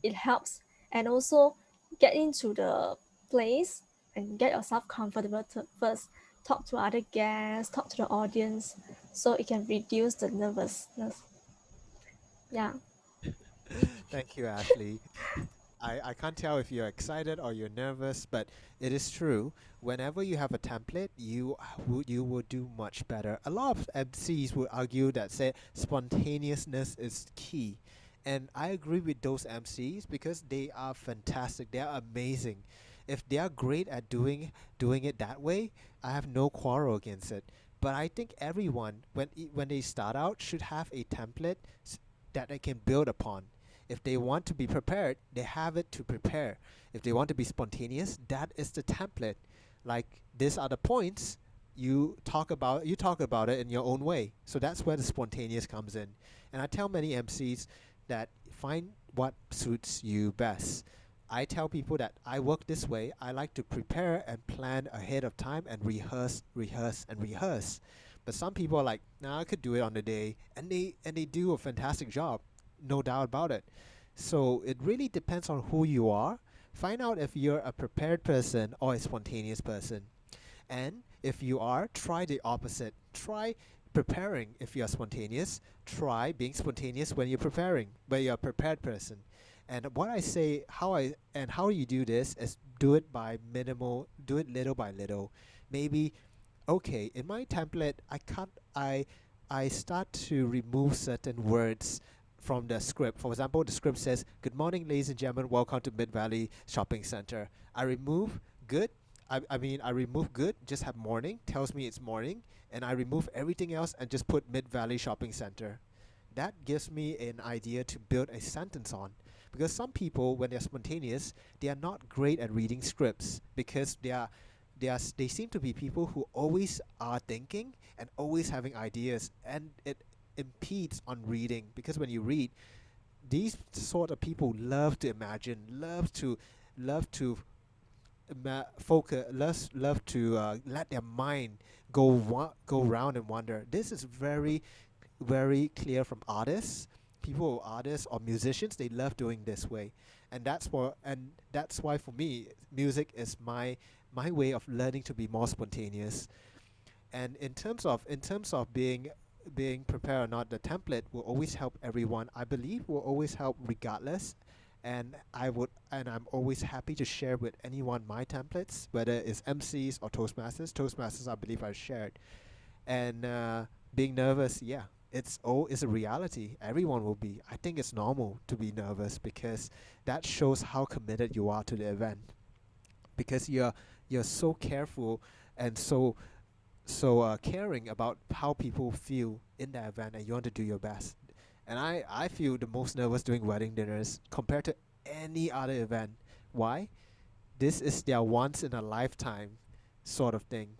it helps. And also get into the place and get yourself comfortable to first talk to other guests, talk to the audience, so it can reduce the nervousness. Yeah. Thank you, Ashley. I can't tell if you're excited or you're nervous, but it is true. Whenever you have a template, you will do much better. A lot of MCs would argue that say spontaneousness is key. And I agree with those MCs because they are fantastic. They are amazing. If they are great at doing it that way, I have no quarrel against it. But I think everyone, when they start out, should have a template that they can build upon. If they want to be prepared, they have it to prepare. If they want to be spontaneous, that is the template. Like these are the points, you talk about it in your own way. So that's where the spontaneous comes in. And I tell many MCs that find what suits you best. I tell people that I work this way. I like to prepare and plan ahead of time and rehearse. But some people are like, nah, I could do it on the day, and they do a fantastic job, no doubt about it. So it really depends on who you are. Find out if you're a prepared person or a spontaneous person. And if you are, try the opposite. Try preparing if you're spontaneous. Try being spontaneous when you're preparing, when you're a prepared person. And what I say, how you do this is do it by minimal, do it little by little. Maybe, okay, in my template, I start to remove certain words from the script. For example, the script says, "Good morning, ladies and gentlemen. Welcome to Mid Valley Shopping Center." I remove good. I remove good. Just have morning. Tells me it's morning, and I remove everything else and just put Mid Valley Shopping Center. That gives me an idea to build a sentence on. Because some people, when they're spontaneous, they are not great at reading scripts because they seem to be people who always are thinking and always having ideas, and it impedes on reading because when you read, these sort of people love to imagine, love to focus, love to let their mind go round and wonder. This is very clear from artists, people, artists or musicians. They love doing this way, and that's why for me, music is my way of learning to be more spontaneous. And in terms of being prepared or not, the template will always help everyone. I believe will always help regardless. And I'm always happy to share with anyone my templates, whether it's MCs or Toastmasters. Toastmasters, I believe I shared. And being nervous, yeah, it's a reality. Everyone will be. I think it's normal to be nervous because that shows how committed you are to the event. Because you're so careful and so caring about how people feel in the event, and you want to do your best. And I feel the most nervous doing wedding dinners compared to any other event. Why? This is their once in a lifetime sort of thing.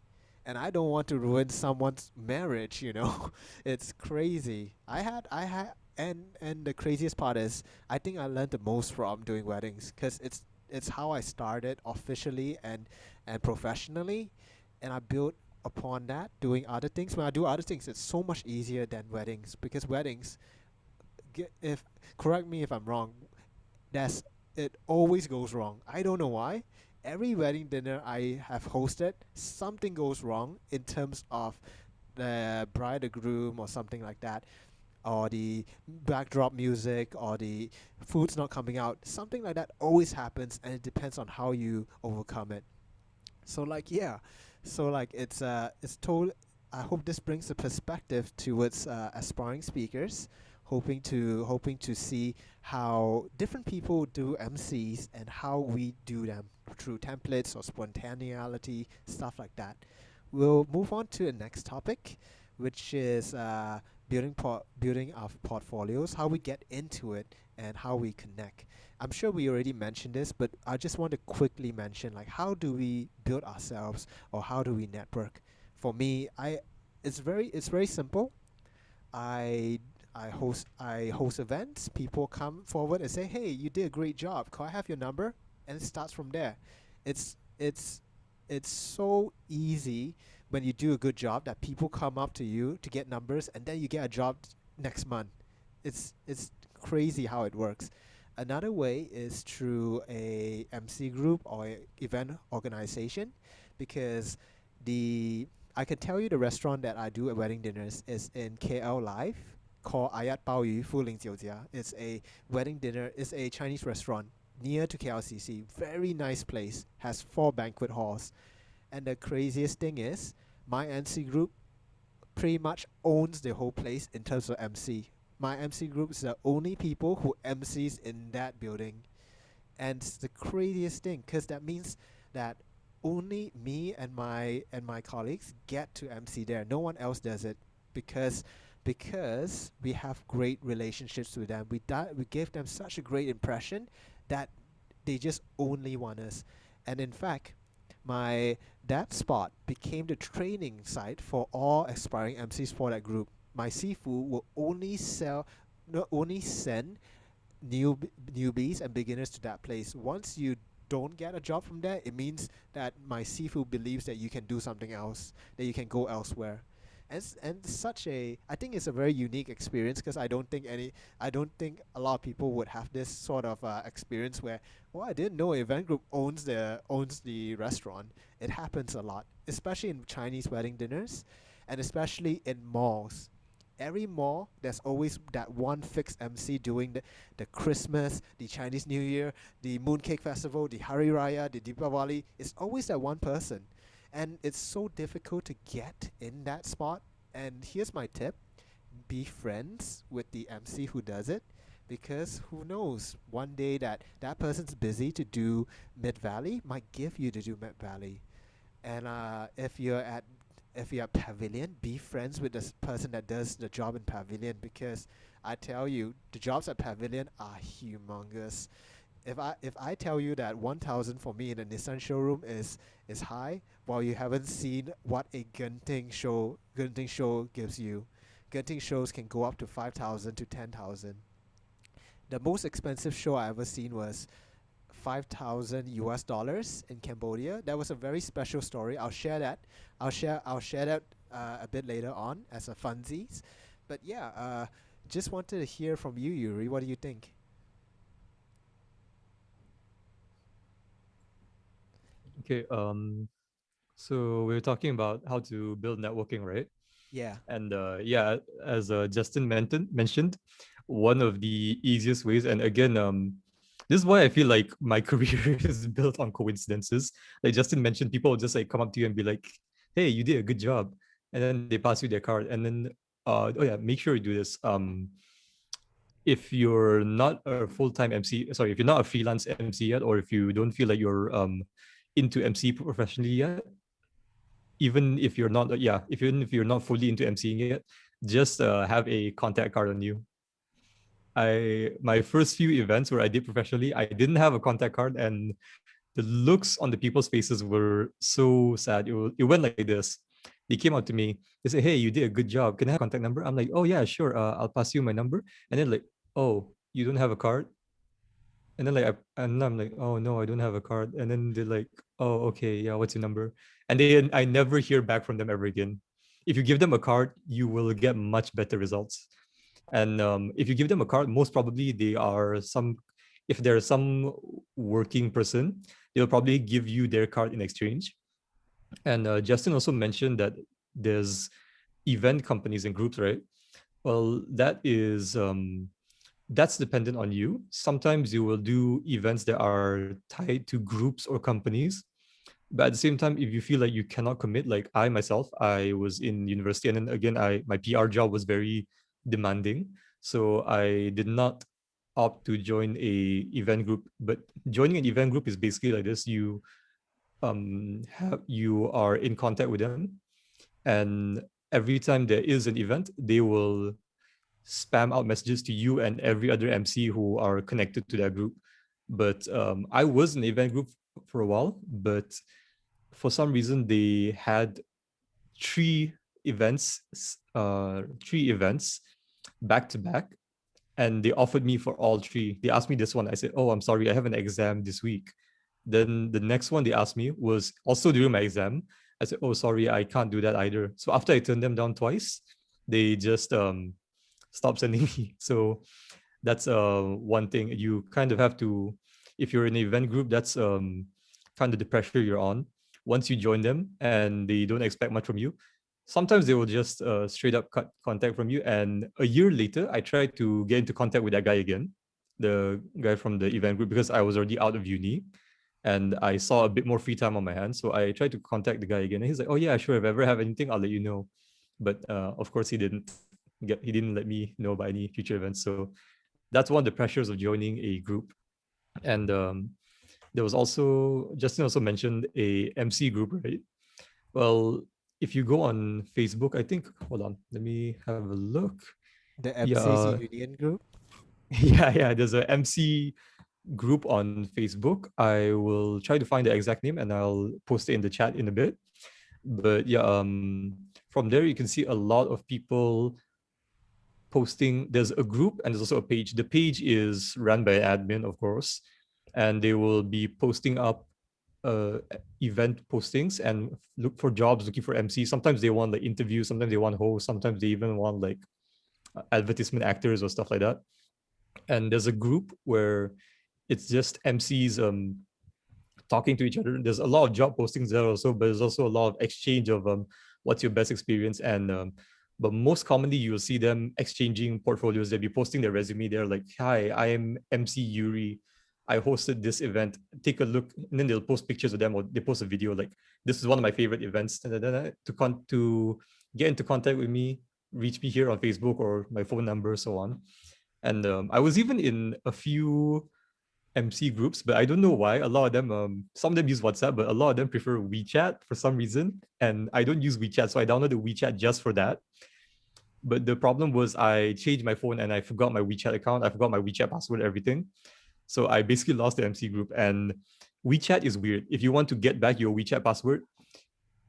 And I don't want to ruin someone's marriage, you know. It's crazy. And the craziest part is I think I learned the most from doing weddings because it's how I started officially and professionally, and I built upon that doing other things. When I do other things, it's so much easier than weddings because weddings, if correct me if I'm wrong, that's it always goes wrong. I don't know why. Every wedding dinner I have hosted, something goes wrong in terms of the bride or groom or something like that, or the backdrop music, or the food's not coming out. Something like that always happens, and it depends on how you overcome it. So like yeah, so like it's told. I hope this brings a perspective towards aspiring speakers, hoping to see how different people do MCs and how we do them through templates or spontaneity, stuff like that. We'll move on to the next topic, which is building our portfolios, how we get into it, and how we connect. I'm sure we already mentioned this, but I just want to quickly mention like how do we build ourselves or how do we network? For me, it's very simple. I I host events. People come forward and say, "Hey, you did a great job. Can I have your number?" And it starts from there. It's it's it's so easy when you do a good job that people come up to you to get numbers, and then you get a job next month. It's crazy how it works. Another way is through a MC group or a event organization, because the I can tell you the restaurant that I do at wedding dinners is in KL Live, called Ayat Bao Yu Fu Ling Jiu Jia. It's a wedding dinner. It's a Chinese restaurant near to KLCC. Very nice place. Has 4 banquet halls. And the craziest thing is, my MC group pretty much owns the whole place in terms of MC. My MC group is the only people who MCs in that building. And it's the craziest thing because that means that only me and my colleagues get to MC there. No one else does it because we have great relationships with them. We gave them such a great impression that they just only want us. And in fact, my that spot became the training site for all aspiring MCs for that group. My seafood will only sell, not only send newbies and beginners to that place. Once you don't get a job from there, it means that my seafood believes that you can do something else, that you can go elsewhere. And such a, I think it's a very unique experience because I don't think a lot of people would have this sort of experience where, well, I didn't know event group owns the restaurant. It happens a lot, especially in Chinese wedding dinners, and especially in malls. Every mall, there's always that one fixed MC doing the Christmas, the Chinese New Year, the Mooncake Festival, the Hari Raya, the Deepavali. It's always that one person. And it's so difficult to get in that spot. And here's my tip: be friends with the MC who does it, because who knows, one day that person's busy to do Mid Valley, might give you to do Mid Valley. And if you're at Pavilion, be friends with this person that does the job in Pavilion, because I tell you, the jobs at Pavilion are humongous. If I tell you that 1,000 for me in a Nissan showroom is high, while you haven't seen what a Genting show gives you. Genting shows can go up to 5,000 to 10,000. the most expensive show I ever seen was 5,000 US dollars in Cambodia. That was a very special story. I'll share that. I'll share that a bit later on as a funsies. But yeah, just wanted to hear from you, Yuri. What do you think? Okay. So we were talking about how to build networking, right? Yeah. And yeah, as Justin mentioned, one of the easiest ways, and again, this is why I feel like my career is built on coincidences. Like Justin mentioned, people will just like come up to you and be like, "Hey, you did a good job," and then they pass you their card, and then, oh yeah, make sure you do this. If you're not a full-time MC, sorry, if you're not a freelance MC yet, or if you don't feel like you're into MC professionally yet, even if you're not, even if you're not fully into MCing yet, just have a contact card on you. My first few events where I did professionally, I didn't have a contact card, and the looks on the people's faces were so sad. It went like this. They came out to me. They said, "Hey, you did a good job. Can I have a contact number?" I'm like, "Oh yeah, sure. I'll pass you my number." And then like, "Oh, you don't have a card?" And then I'm like, "Oh no, I don't have a card." And then they're like, "Oh, okay, yeah, what's your number?" And I never hear back from them ever again. If you give them a card, you will get much better results. And if you give them a card, most probably if they're some working person, they'll probably give you their card in exchange. And Justin also mentioned that there's event companies and groups, right? Well, that's dependent on you. Sometimes you will do events that are tied to groups or companies. But at the same time, if you feel like you cannot commit, like I myself, I was in university, and then again, my PR job was very demanding. So I did not opt to join a event group. But joining an event group is basically like this. You are in contact with them, and every time there is an event, they will spam out messages to you and every other MC who are connected to that group. But I was in the event group for a while, but for some reason they had three events, back to back, and they offered me for all three. They asked me this one. I said, "Oh, I'm sorry, I have an exam this week." Then the next one they asked me was also during my exam. I said, "Oh, sorry, I can't do that either." So after I turned them down twice, they just stopped sending me. So that's one thing you kind of have to, if you're in an event group, that's kind of the pressure you're on. Once you join them and they don't expect much from you, sometimes they will just straight up cut contact from you. And a year later, I tried to get into contact with that guy again, the guy from the event group, because I was already out of uni and I saw a bit more free time on my hands. So I tried to contact the guy again, and he's like, "Oh yeah, sure. If I ever have anything, I'll let you know." But of course, he didn't let me know about any future events. So that's one of the pressures of joining a group. And there was also, Justin also mentioned a MC group, right? Well, if you go on Facebook, I think, hold on, let me have a look. The EMCEEs Union group? Yeah, there's a MC group on Facebook. I will try to find the exact name and I'll post it in the chat in a bit. But yeah, from there you can see a lot of people posting. There's a group and there's also a page. The page is run by an admin, of course, and they will be posting up event postings and look for jobs, looking for MC. Sometimes they want like interviews, sometimes they want hosts, sometimes they even want like advertisement actors or stuff like that. And there's a group where it's just MCs talking to each other. There's a lot of job postings there also, but there's also a lot of exchange of what's your best experience. And but most commonly you will see them exchanging portfolios. They'll be posting their resume. They're like, "Hi, I am MC Yuri. I hosted this event. Take a look." And then they'll post pictures of them, or they post a video like, "This is one of my favorite events." To get into contact with me, reach me here on Facebook or my phone number, so on. And I was even in a few MC groups, but I don't know why. A lot of them, some of them use WhatsApp, but a lot of them prefer WeChat for some reason. And I don't use WeChat, so I downloaded WeChat just for that. But the problem was I changed my phone and I forgot my WeChat account. I forgot my WeChat password, everything. So I basically lost the MC group. And WeChat is weird. If you want to get back your WeChat password,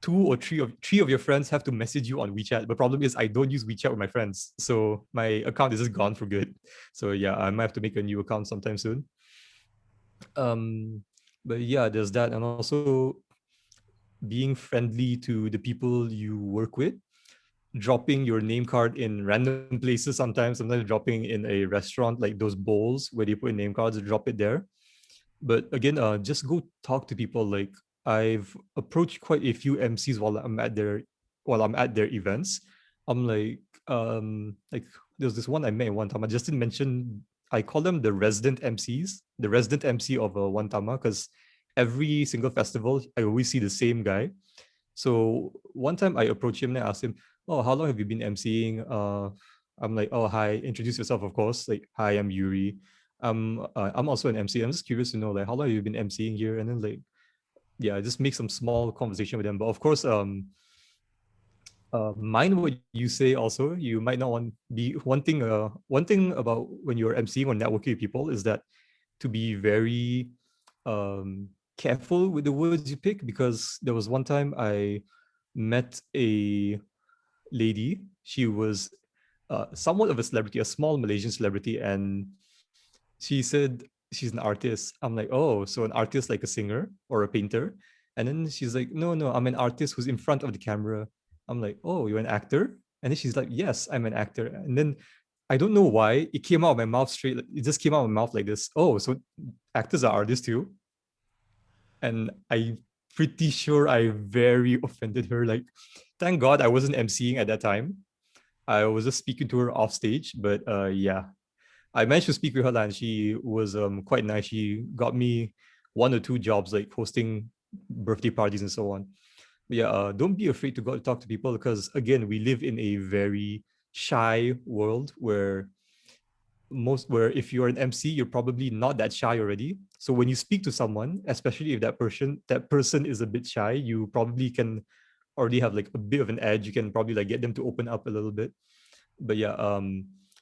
three of your friends have to message you on WeChat. But problem is I don't use WeChat with my friends, so my account is just gone for good. So yeah, I might have to make a new account sometime soon. But yeah, there's that, and also being friendly to the people you work with, dropping your name card in random places sometimes dropping in a restaurant, like those bowls where they put in name cards, drop it there. But again, just go talk to people. Like I've approached quite a few MCs while I'm at their events. I'm like there's this one I met one time. I just didn't mention. I call them the resident MCs, the resident MC of one Tama, because every single festival I always see the same guy. So one time I approached him and I asked him, "Oh, how long have you been MCing?" I'm like, "Oh, hi, introduce yourself, of course. Like, hi, I'm Yuri. I'm also an MC. I'm just curious to know, like, how long have you been MCing here?" And then like, yeah, just make some small conversation with them. But of course, mind what you say. Also, you might not want be one thing. One thing about when you're MCing or networking with people is that to be very careful with the words you pick, because there was one time I met a lady. She was somewhat of a celebrity, a small Malaysian celebrity, and she said she's an artist. I'm like, oh, so an artist like a singer or a painter? And then she's like, no, no, I'm an artist who's in front of the camera. I'm like, oh, you're an actor? And then she's like, yes, I'm an actor. And then I don't know why it came out of my mouth straight. It just came out of my mouth like this. Oh, so actors are artists too? And I'm pretty sure I very offended her. Like, thank God I wasn't MCing at that time. I was just speaking to her off stage. But yeah, I managed to speak with her and she was quite nice. She got me one or two jobs like hosting birthday parties and so on. But yeah, don't be afraid to go talk to people, because again, we live in a very shy world where if you're an MC, you're probably not that shy already. So when you speak to someone, especially if that person is a bit shy, you probably can already have like a bit of an edge. You can probably like get them to open up a little bit. But yeah,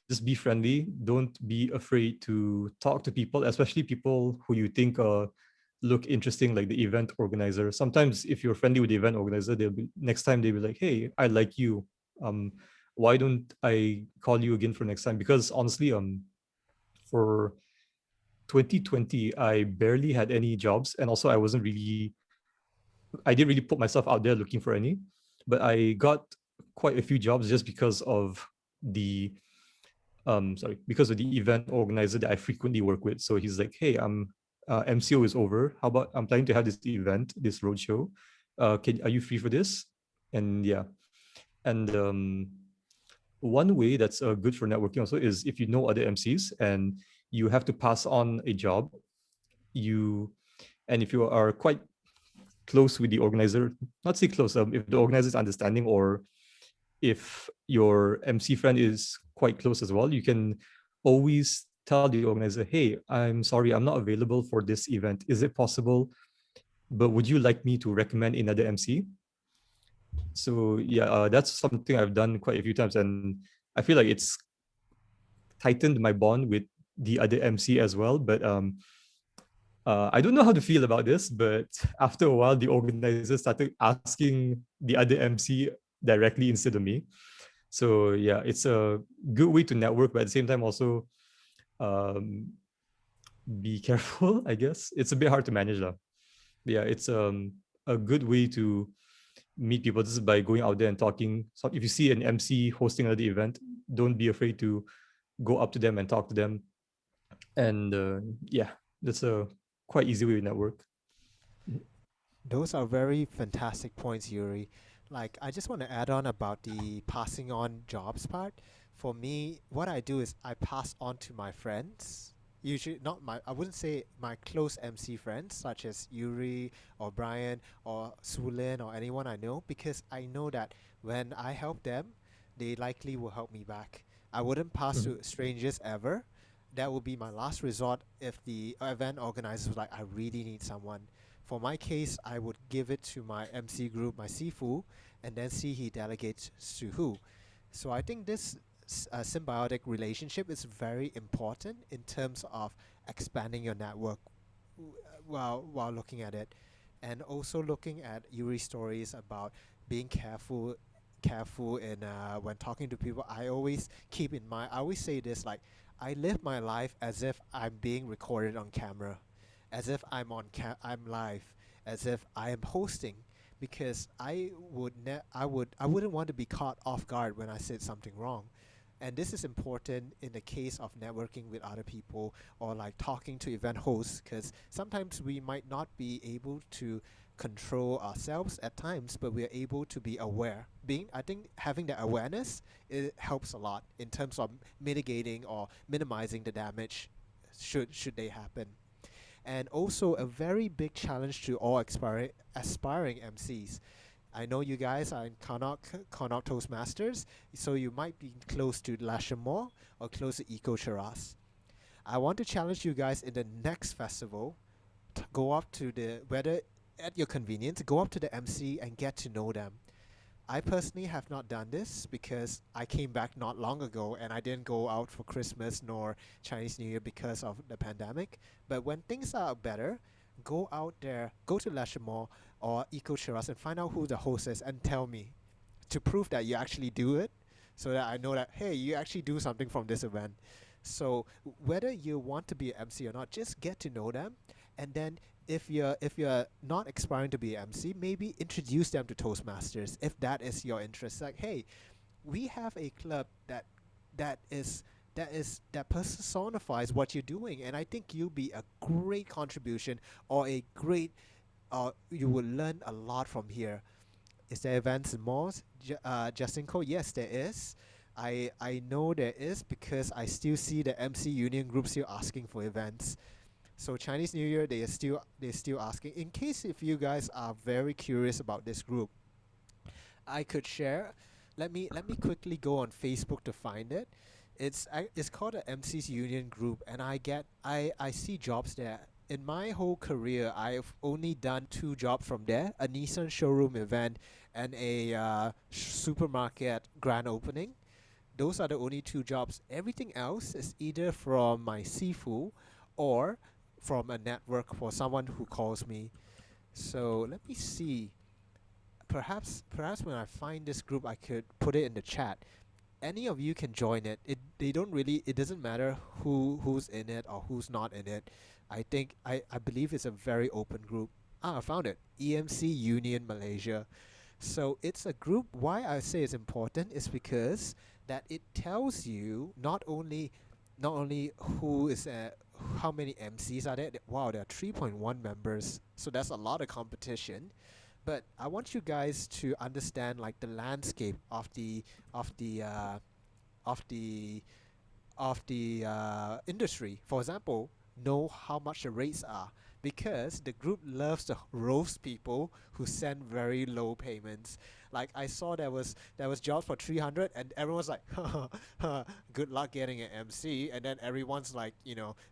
just be friendly. Don't be afraid to talk to people, especially people who you think look interesting, like the event organizer. Sometimes if you're friendly with the event organizer, next time they'll be like, hey, I like you. Why don't I call you again for next time? Because honestly, for 2020, I barely had any jobs, and also I didn't really put myself out there looking for any, but I got quite a few jobs just because of the because of the event organizer that I frequently work with. So he's like, hey, MCO is over. How about I'm planning to have this event, this roadshow. Are you free for this? And yeah, and one way that's good for networking also is if you know other MCs and you have to pass on a job, and if you are quite close with the organizer, not say close, if the organizer is understanding, or if your MC friend is quite close as well, you can always tell the organizer, hey, I'm sorry, I'm not available for this event. Is it possible? But would you like me to recommend another MC? So yeah, that's something I've done quite a few times, and I feel like it's tightened my bond with the other MC as well. But I don't know how to feel about this, but after a while, the organizers started asking the other MC directly instead of me. So yeah, it's a good way to network, but at the same time also be careful, I guess. It's a bit hard to manage though. Yeah, it's a good way to meet people just by going out there and talking. So if you see an MC hosting another event, don't be afraid to go up to them and talk to them. And yeah, that's a quite easy way to network. Those are very fantastic points, Yuri. Like, I just want to add on about the passing on jobs part. For me, what I do is I pass on to my friends. Usually, not my, I wouldn't say my close MC friends, such as Yuri or Brian or Sulin or anyone I know, because I know that when I help them, they likely will help me back. I wouldn't pass to strangers ever. That would be my last resort if the event organizer was like, I really need someone. For my case, I would give it to my MC group, my Sifu, and then see he delegates to who. So I think this symbiotic relationship is very important in terms of expanding your network while looking at it. and also looking at Yuri's stories about being careful in when talking to people. I always keep in mind, I always say this, like, I live my life as if I'm being recorded on camera, as if I'm live, as if I am hosting, because I wouldn't want to be caught off guard when I said something wrong. And this is important in the case of networking with other people or like talking to event hosts, because sometimes we might not be able to control ourselves at times, but we are able to be aware. I think having that awareness, it helps a lot in terms of mitigating or minimizing the damage should they happen. And also a very big challenge to all aspiring MCs. I know you guys are in Connaught Toastmasters, so you might be close to Lashemore or close to Eco Cheras. I want to challenge you guys in the next festival to go up to whether at your convenience, go up to the MC and get to know them. I personally have not done this because I came back not long ago and I didn't go out for Christmas nor Chinese New Year because of the pandemic. But when things are better, go out there, go to Lashemore or Eco Cheras and find out who the host is and tell me to prove that you actually do it, so that I know that, hey, you actually do something from this event. So whether you want to be an MC or not, just get to know them, and then if you're not aspiring to be an MC, maybe introduce them to Toastmasters if that is your interest. Like, hey, we have a club that is that personifies what you're doing, and I think you'll be a great contribution or a great you will learn a lot from here. Is there events and more? Justin Cole, yes, there is. I know there is because I still see the MC union groups still asking for events. So Chinese New Year, they're still asking. In case if you guys are very curious about this group, I could share. Let me quickly go on Facebook to find it. It's called the MC's Union Group, and I see jobs there. In my whole career, I've only done two jobs from there: a Nissan showroom event and a supermarket grand opening. Those are the only two jobs. Everything else is either from my Sifu or from a network for someone who calls me. So let me see. Perhaps when I find this group, I could put it in the chat. Any of you can join it. It doesn't matter who's in it or who's not in it. I believe it's a very open group. I found it. EMC Union Malaysia. So it's a group. Why I say it's important is because that it tells you not only who is how many MCs are there. Wow, there are 3.1 members. So that's a lot of competition. But I want you guys to understand like the landscape of the of the industry. For example, know how much the rates are, because the group loves to roast people who send very low payments. Like I saw there was jobs for 300 and everyone's like, good luck getting an MC, and then everyone's like,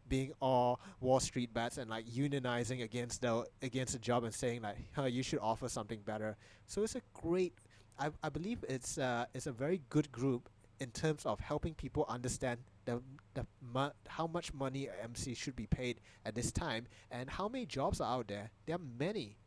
being all Wall Street bats and like unionizing against the job and saying like, you should offer something better. So it's a great, I believe it's a very good group in terms of helping people understand how much money a MC should be paid at this time and how many jobs are out there. There are many.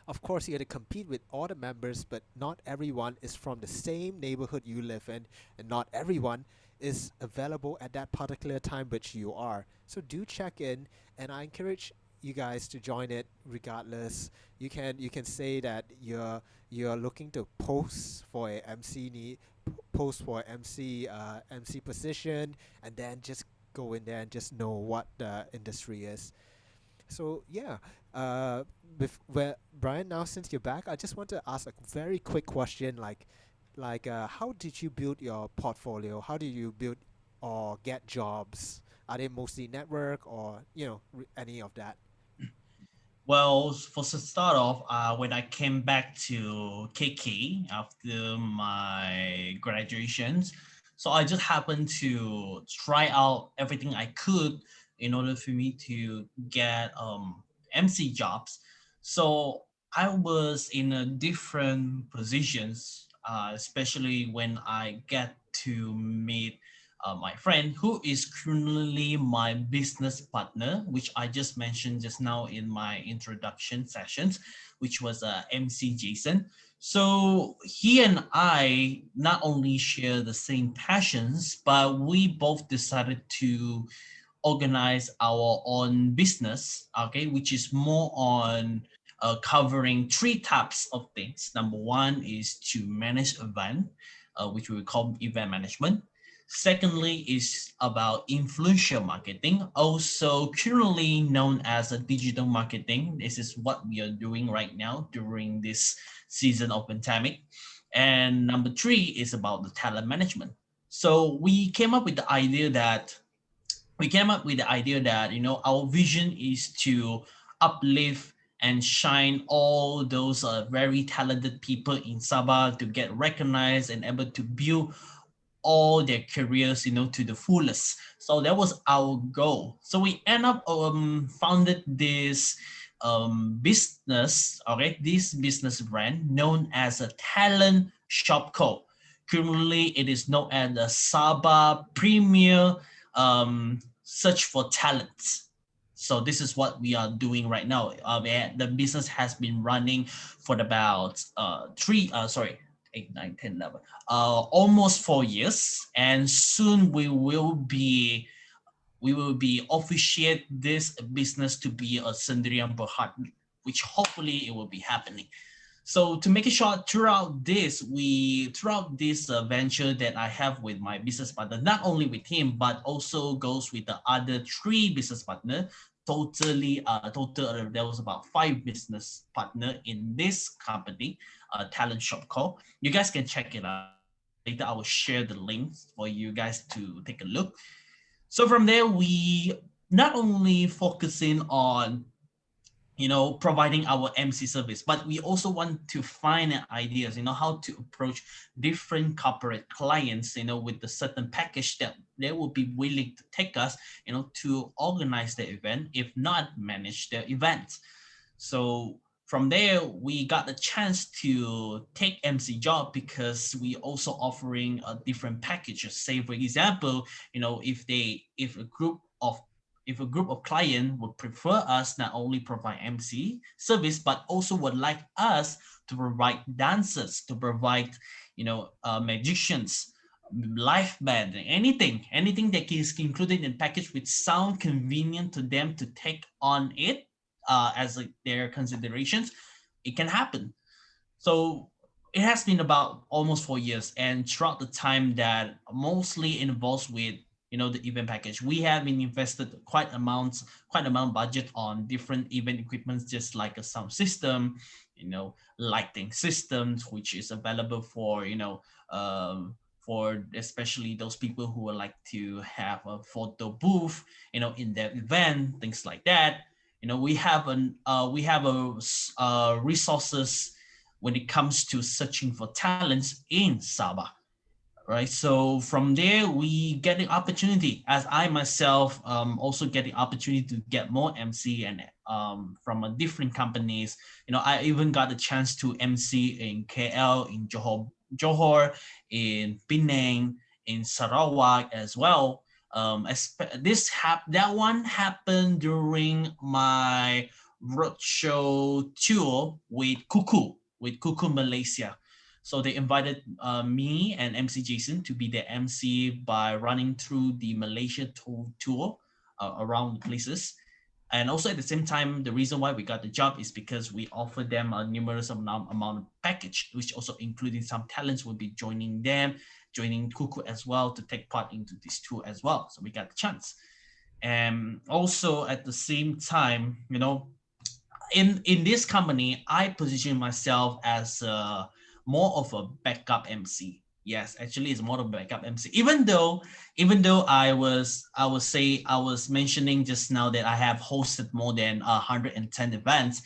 Of course, you got to compete with all the members, but not everyone is from the same neighborhood you live in, and not everyone is available at that particular time which you are. So do check in, and I encourage you guys to join it regardless. You can say that you're looking to post for a MC post for MC position, and then just go in there and just know what the industry is. So yeah, Brian, now since you're back, I just want to ask a very quick question, how did you build your portfolio? How did you build or get jobs? Are they mostly network or any of that? Well, for the start off, when I came back to KK after my graduations, so I just happened to try out everything I could in order for me to get MC jobs. So I was in a different positions, especially when I get to meet my friend who is currently my business partner, which I just mentioned just now in my introduction sessions, which was MC Jason. So he and I not only share the same passions, but we both decided to organize our own business, okay, which is more on covering three types of things. Number one is to manage event, which we call event management. Secondly is about influential marketing, also currently known as a digital marketing. This is what we are doing right now during this season of pandemic. And number three is about the talent management. So we came up with the idea that our vision is to uplift and shine all those very talented people in Sabah to get recognized and able to build all their careers, to the fullest. So that was our goal. So we end up founded this business, okay, this business brand known as a Talent Shop Co. Currently, it is known as the Sabah Premier Search for Talents. So this is what we are doing right now. The business has been running for about 8, 9, 10, 11, almost 4 years, and soon we will be officiate this business to be a Sendirian Berhad, which hopefully it will be happening. So to make it short, throughout this venture that I have with my business partner, not only with him, but also goes with the other 3 business partner, there was about 5 business partner in this company, Talent Shop Co. You guys can check it out. Later, I will share the links for you guys to take a look. So from there, we not only focusing on providing our MC service, but we also want to find ideas, how to approach different corporate clients, with a certain package that they will be willing to take us, to organize the event, if not manage the event. So from there, we got the chance to take MC job because we also offering a different packages. Say for example, if a group of clients would prefer us not only provide MC service, but also would like us to provide dancers, to provide, magicians, live band, anything that is included in package which sound convenient to them to take on it as their considerations, it can happen. So it has been about almost 4 years, and throughout the time that mostly involves with the event package, we have been invested quite amount budget on different event equipments, just like a sound system, lighting systems, which is available for for especially those people who would like to have a photo booth, in their event, things like that. We have resources when it comes to searching for talents in Sabah. Right, so from there we get the opportunity, as I myself also get the opportunity to get more MC and from different companies. I even got the chance to MC in KL, in Johor, in Penang, in Sarawak as well. That one happened during my roadshow tour with Kuku Malaysia. So they invited me and MC Jason to be the MC by running through the Malaysia tour around the places. And also at the same time, the reason why we got the job is because we offered them a numerous amount of package, which also including some talents will be joining Kuku as well to take part into this tour as well. So we got the chance. And also at the same time, in this company, I position myself as more of a backup MC. Yes, actually, it's more of a backup MC. Even though I was mentioning just now that I have hosted more than 110 events.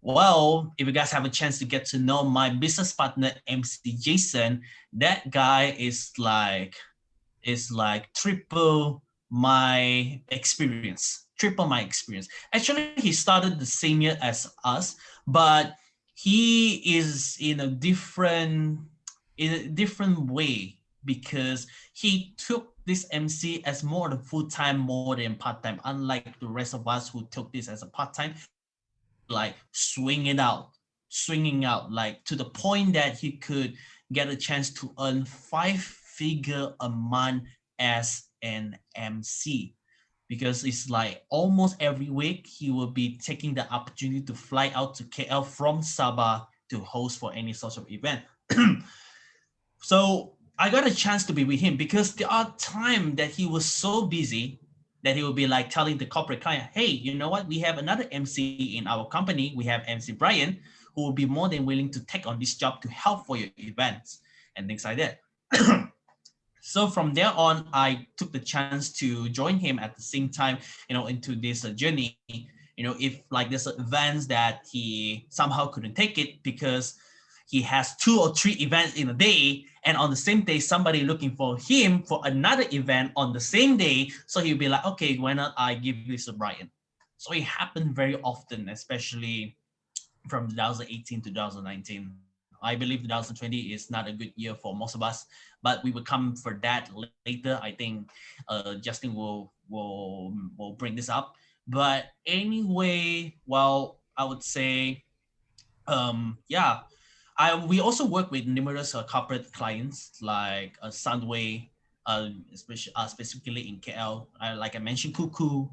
Well, if you guys have a chance to get to know my business partner MC Jason, that guy is like triple my experience. Actually, he started the same year as us, but he is in a different way because he took this MC as more than full-time, more than part-time, unlike the rest of us who took this as a part-time, like swinging out, like to the point that he could get a chance to earn 5-figure a month as an MC, because it's like almost every week he will be taking the opportunity to fly out to KL from Sabah to host for any sort of event. So I got a chance to be with him, because there are times that he was so busy that he will be like telling the corporate client, hey, you know what? We have another MC in our company. We have MC Brian, who will be more than willing to take on this job to help for your events and things like that. So from there on, I took the chance to join him at the same time, into this journey. If like there's events that he somehow couldn't take it because he has 2 or 3 events in a day, and on the same day, somebody looking for him for another event on the same day. So he'll be like, okay, why not I give this to Brian? So it happened very often, especially from 2018 to 2019. I believe 2020 is not a good year for most of us, but we will come for that later. I think Justin will bring this up. But anyway, well, I would say, yeah, we also work with numerous corporate clients like Sunway, specifically in KL. Like I mentioned, Kuku,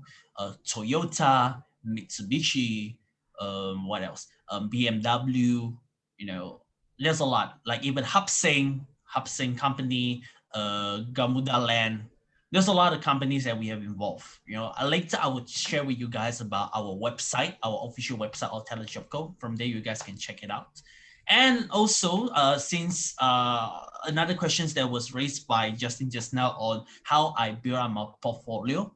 Toyota, Mitsubishi, what else? BMW. There's a lot. Like even Hupsing Company, Gamuda Land. There's a lot of companies that we have involved. Later I would share with you guys about our website, our official website, Untitled Chapter. From there, you guys can check it out. And also, since another question that was raised by Justin just now on how I build up my portfolio,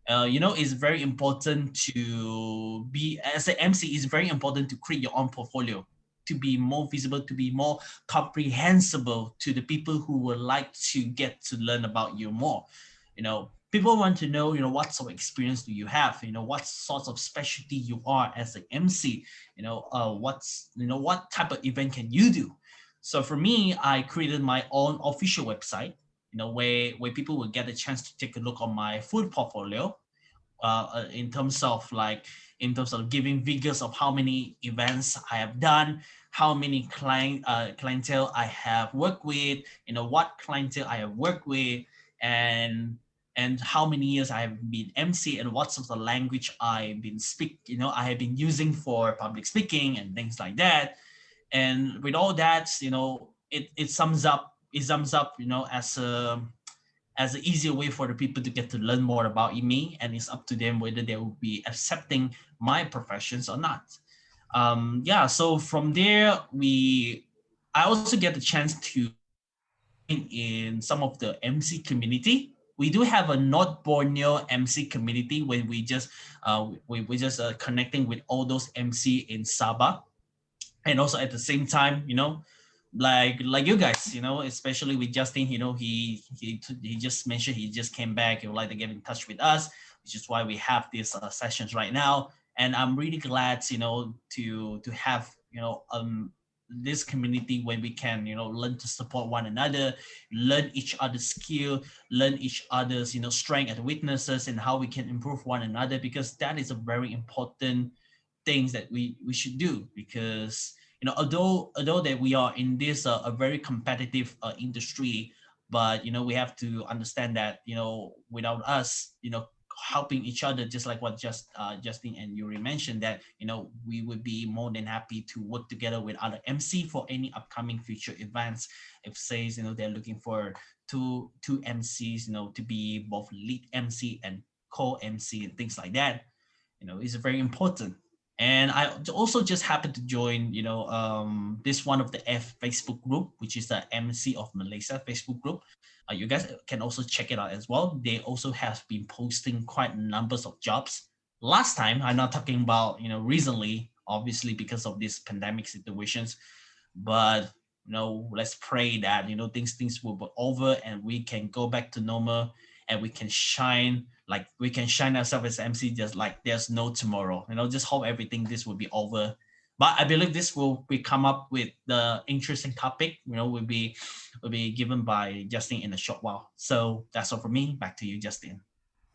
it's very important to be, as an MC, it's very important to create your own portfolio, to be more visible, to be more comprehensible to the people who would like to get to learn about you more. People want to know, what sort of experience do you have? What sort of specialty you are as an MC? What type of event can you do? So for me, I created my own official website, where people will get a chance to take a look on my full portfolio, in terms of giving figures of how many events I have done, how many clientele I have worked with, what clientele I have worked with, and how many years I have been MC, and what sort of language I've been I have been using for public speaking and things like that. And with all that, it sums up, as an easier way for the people to get to learn more about me, and it's up to them whether they will be accepting my professions or not. So from there, I also get the chance to in some of the MC community. We do have a North Borneo MC community where we just connecting with all those MC in Sabah, and also at the same time, like you guys, especially with Justin, he just mentioned he just came back. He would like to get in touch with us, which is why we have these sessions right now. And I'm really glad, to have, this community where we can, learn to support one another, learn each other's skill, learn each other's, strength and weaknesses, and how we can improve one another, because that is a very important things that we should do. Because although that we are in this a very competitive industry, but we have to understand that without us helping each other, just like what Justin and Yuri mentioned, that we would be more than happy to work together with other MC for any upcoming future events. If says they're looking for two MCs to be both lead MC and co-MC and things like that, is very important. And I also just happened to join, this one of the Facebook group, which is the Emcee of Malaysia Facebook group. You guys can also check it out as well. They also have been posting quite numbers of jobs. Last time, I'm not talking about, recently, obviously because of this pandemic situations, but let's pray that things will be over and we can go back to normal, and we can shine ourselves as MC just like there's no tomorrow. Just hope everything this will be over. But I believe this will be come up with the interesting topic. We'll be will be given by Justin in a short while. So that's all from me. Back to you, Justin.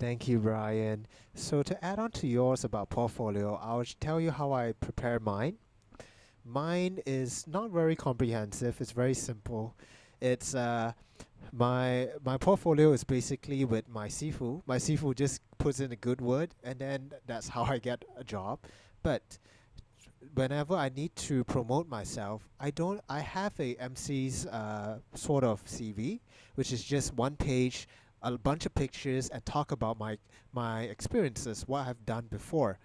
Thank you, Brian. So to add on to yours about portfolio, I'll tell you how I prepare mine. Mine is not very comprehensive. It's very simple. It's my portfolio is basically with my sifu. My sifu just puts in a good word, and then that's how I get a job. But whenever I need to promote myself, I have a MC's sort of CV, which is just one page, a bunch of pictures, and talk about my experiences, what I've done before.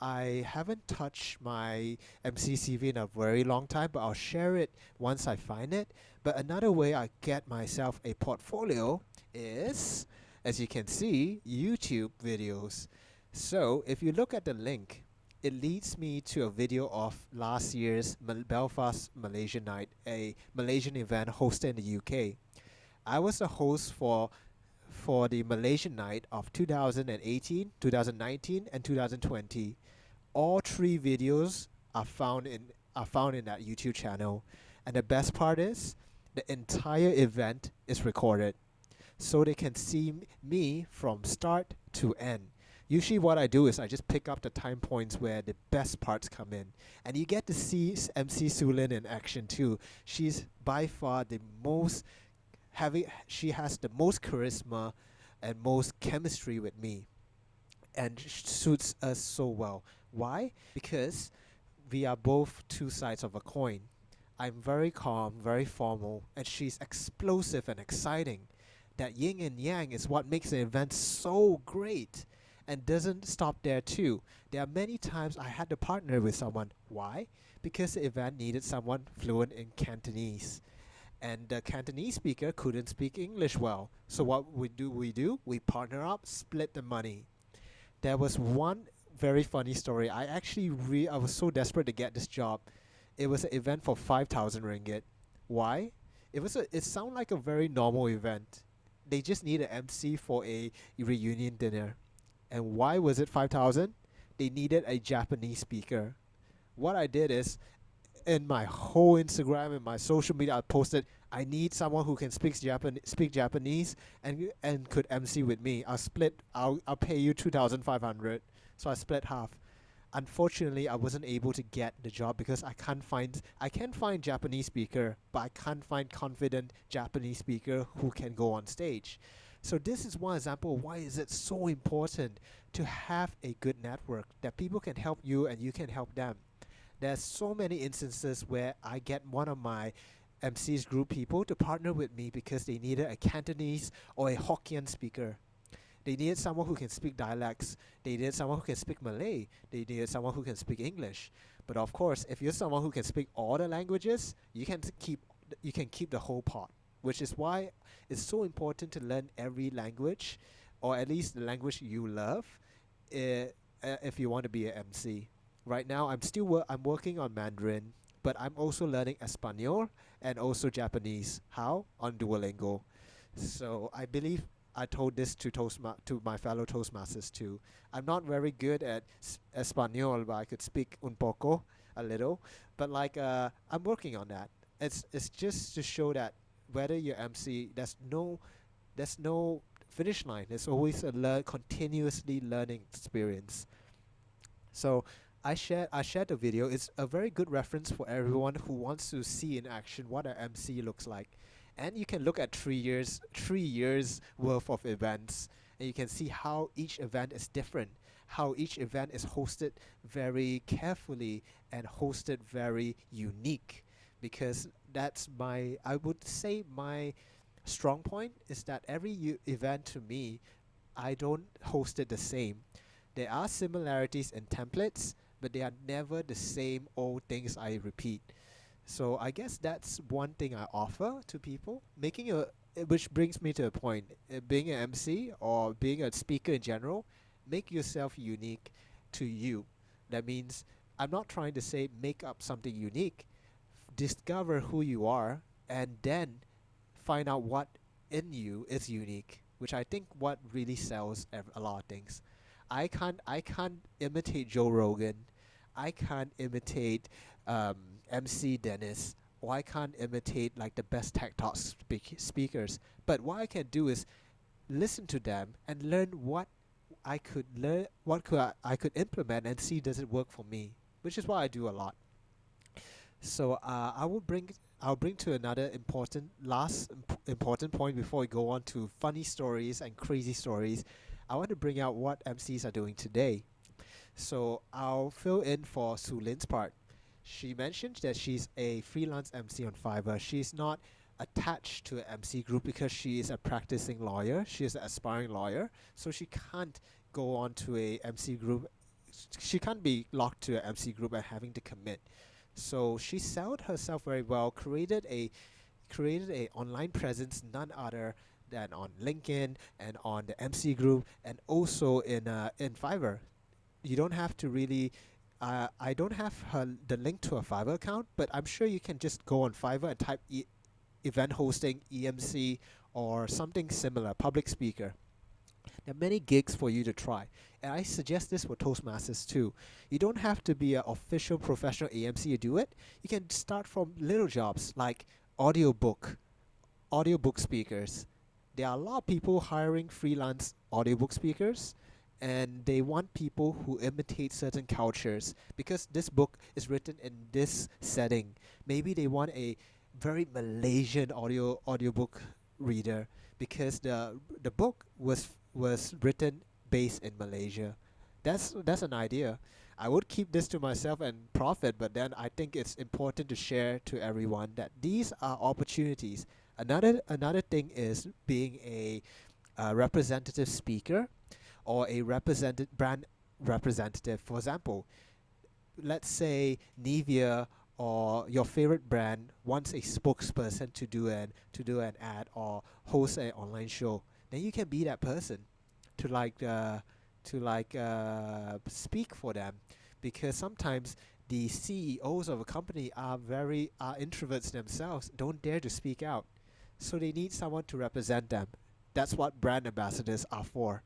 I haven't touched my MC CV in a very long time, but I'll share it once I find it. But another way I get myself a portfolio is, as you can see, YouTube videos. So if you look at the link, it leads me to a video of last year's Belfast Malaysian Night, a Malaysian event hosted in the UK. I was the host for the Malaysian Night of 2018, 2019, and 2020. All three videos are found in that YouTube channel, and the best part is the entire event is recorded, so they can see me from start to end. Usually what I do is I just pick up the time points where the best parts come in. And you get to see MC Sulin in action too. She's by far the most she has the most charisma and most chemistry with me, and suits us so well. Why? Because we are both two sides of a coin. I'm very calm, very formal, and she's explosive and exciting. That yin and yang is what makes the event so great, and doesn't stop there too. There are many times I had to partner with someone. Why? Because the event needed someone fluent in Cantonese, and the Cantonese speaker couldn't speak English well. So what we partner up, split the money. There was one very funny story. I was so desperate to get this job. It was an event for 5,000 ringgit. Why? It sounded like a very normal event. They just need an MC for a reunion dinner. And why was it 5,000? They needed a Japanese speaker. What I did is, in my whole Instagram and my social media, I posted, I need someone who can speak Japanese and could MC with me. I'll pay you 2,500. So I split half. Unfortunately, I wasn't able to get the job because I can find Japanese speaker, but I can't find confident Japanese speaker who can go on stage. So this is one example of why is it so important to have a good network that people can help you and you can help them. There's so many instances where I get one of my MC's group people to partner with me because they needed a Cantonese or a Hokkien speaker. They needed someone who can speak dialects. They needed someone who can speak Malay. They needed someone who can speak English. But of course, if you're someone who can speak all the languages, you can keep the whole pot. Which is why it's so important to learn every language, or at least the language you love, if you want to be an MC. Right now, I'm working on Mandarin, but I'm also learning Espanol and also Japanese. How? On Duolingo. So I believe I told this to my fellow Toastmasters too. I'm not very good at Espanol, but I could speak un poco, a little. But I'm working on that. It's just to show that whether you're MC, there's no finish line. There's always a continuously learning experience. So I shared the video. It's a very good reference for everyone who wants to see in action what an MC looks like. And you can look at 3 years worth of events, and you can see how each event is different, how each event is hosted very carefully and hosted very unique. Because I would say my strong point is that every event to me, I don't host it the same. There are similarities in templates, but they are never the same old things I repeat. So I guess that's one thing I offer to people, which brings me to a point. Being an MC or being a speaker in general, make yourself unique to you. That means I'm not trying to say make up something unique. Discover who you are and then find out what in you is unique, which I think what really sells a lot of things. I can't imitate Joe Rogan. I can't imitate MC Dennis or I can't imitate like the best tech talk speakers. But what I can do is listen to them and learn what I could learn, what I could implement and see does it work for me, which is what I do a lot. So I'll bring to another important point before we go on to funny stories and crazy stories. I want to bring out what MCs are doing today. So I'll fill in for Su Lin's part. She mentioned that she's a freelance MC on Fiverr. She's not attached to an MC group because she is a practicing lawyer. She is an aspiring lawyer, so she can't go on to a MC group. She can't be locked to an MC group and having to commit. So she sold herself very well, created a online presence none other than on LinkedIn and on the MC group and also in Fiverr. You don't have to really. I don't have the link to a Fiverr account, but I'm sure you can just go on Fiverr and type event hosting, EMC, or something similar, public speaker. There are many gigs for you to try. And I suggest this for Toastmasters too. You don't have to be an official professional AMC to do it. You can start from little jobs like audiobook speakers. There are a lot of people hiring freelance audiobook speakers, and they want people who imitate certain cultures because this book is written in this setting. Maybe they want a very Malaysian audiobook reader because the book was written based in Malaysia. That's an idea. I would keep this to myself and profit, but then I think it's important to share to everyone that these are opportunities. Another thing is being a representative speaker or a represented brand representative. For example, let's say Nivea or your favorite brand wants a spokesperson to do an ad or host an online show. Then you can be that person to speak for them, because sometimes the CEOs of a company are introverts themselves, don't dare to speak out, so they need someone to represent them. That's what brand ambassadors are for,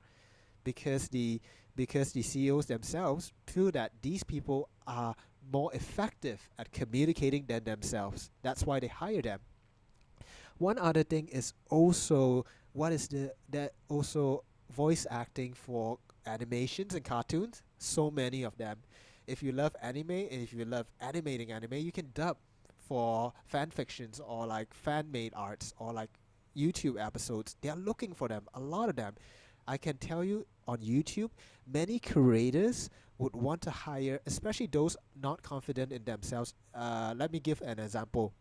because the CEOs themselves feel that these people are more effective at communicating than themselves. That's why they hire them. One other thing is also voice acting for animations and cartoons. So many of them. If you love anime and if you love animating anime, you can dub for fan fictions or like fan made arts or like YouTube episodes. They are looking for them. A lot of them. I can tell you on YouTube, many creators would want to hire, especially those not confident in themselves. Let me give an example.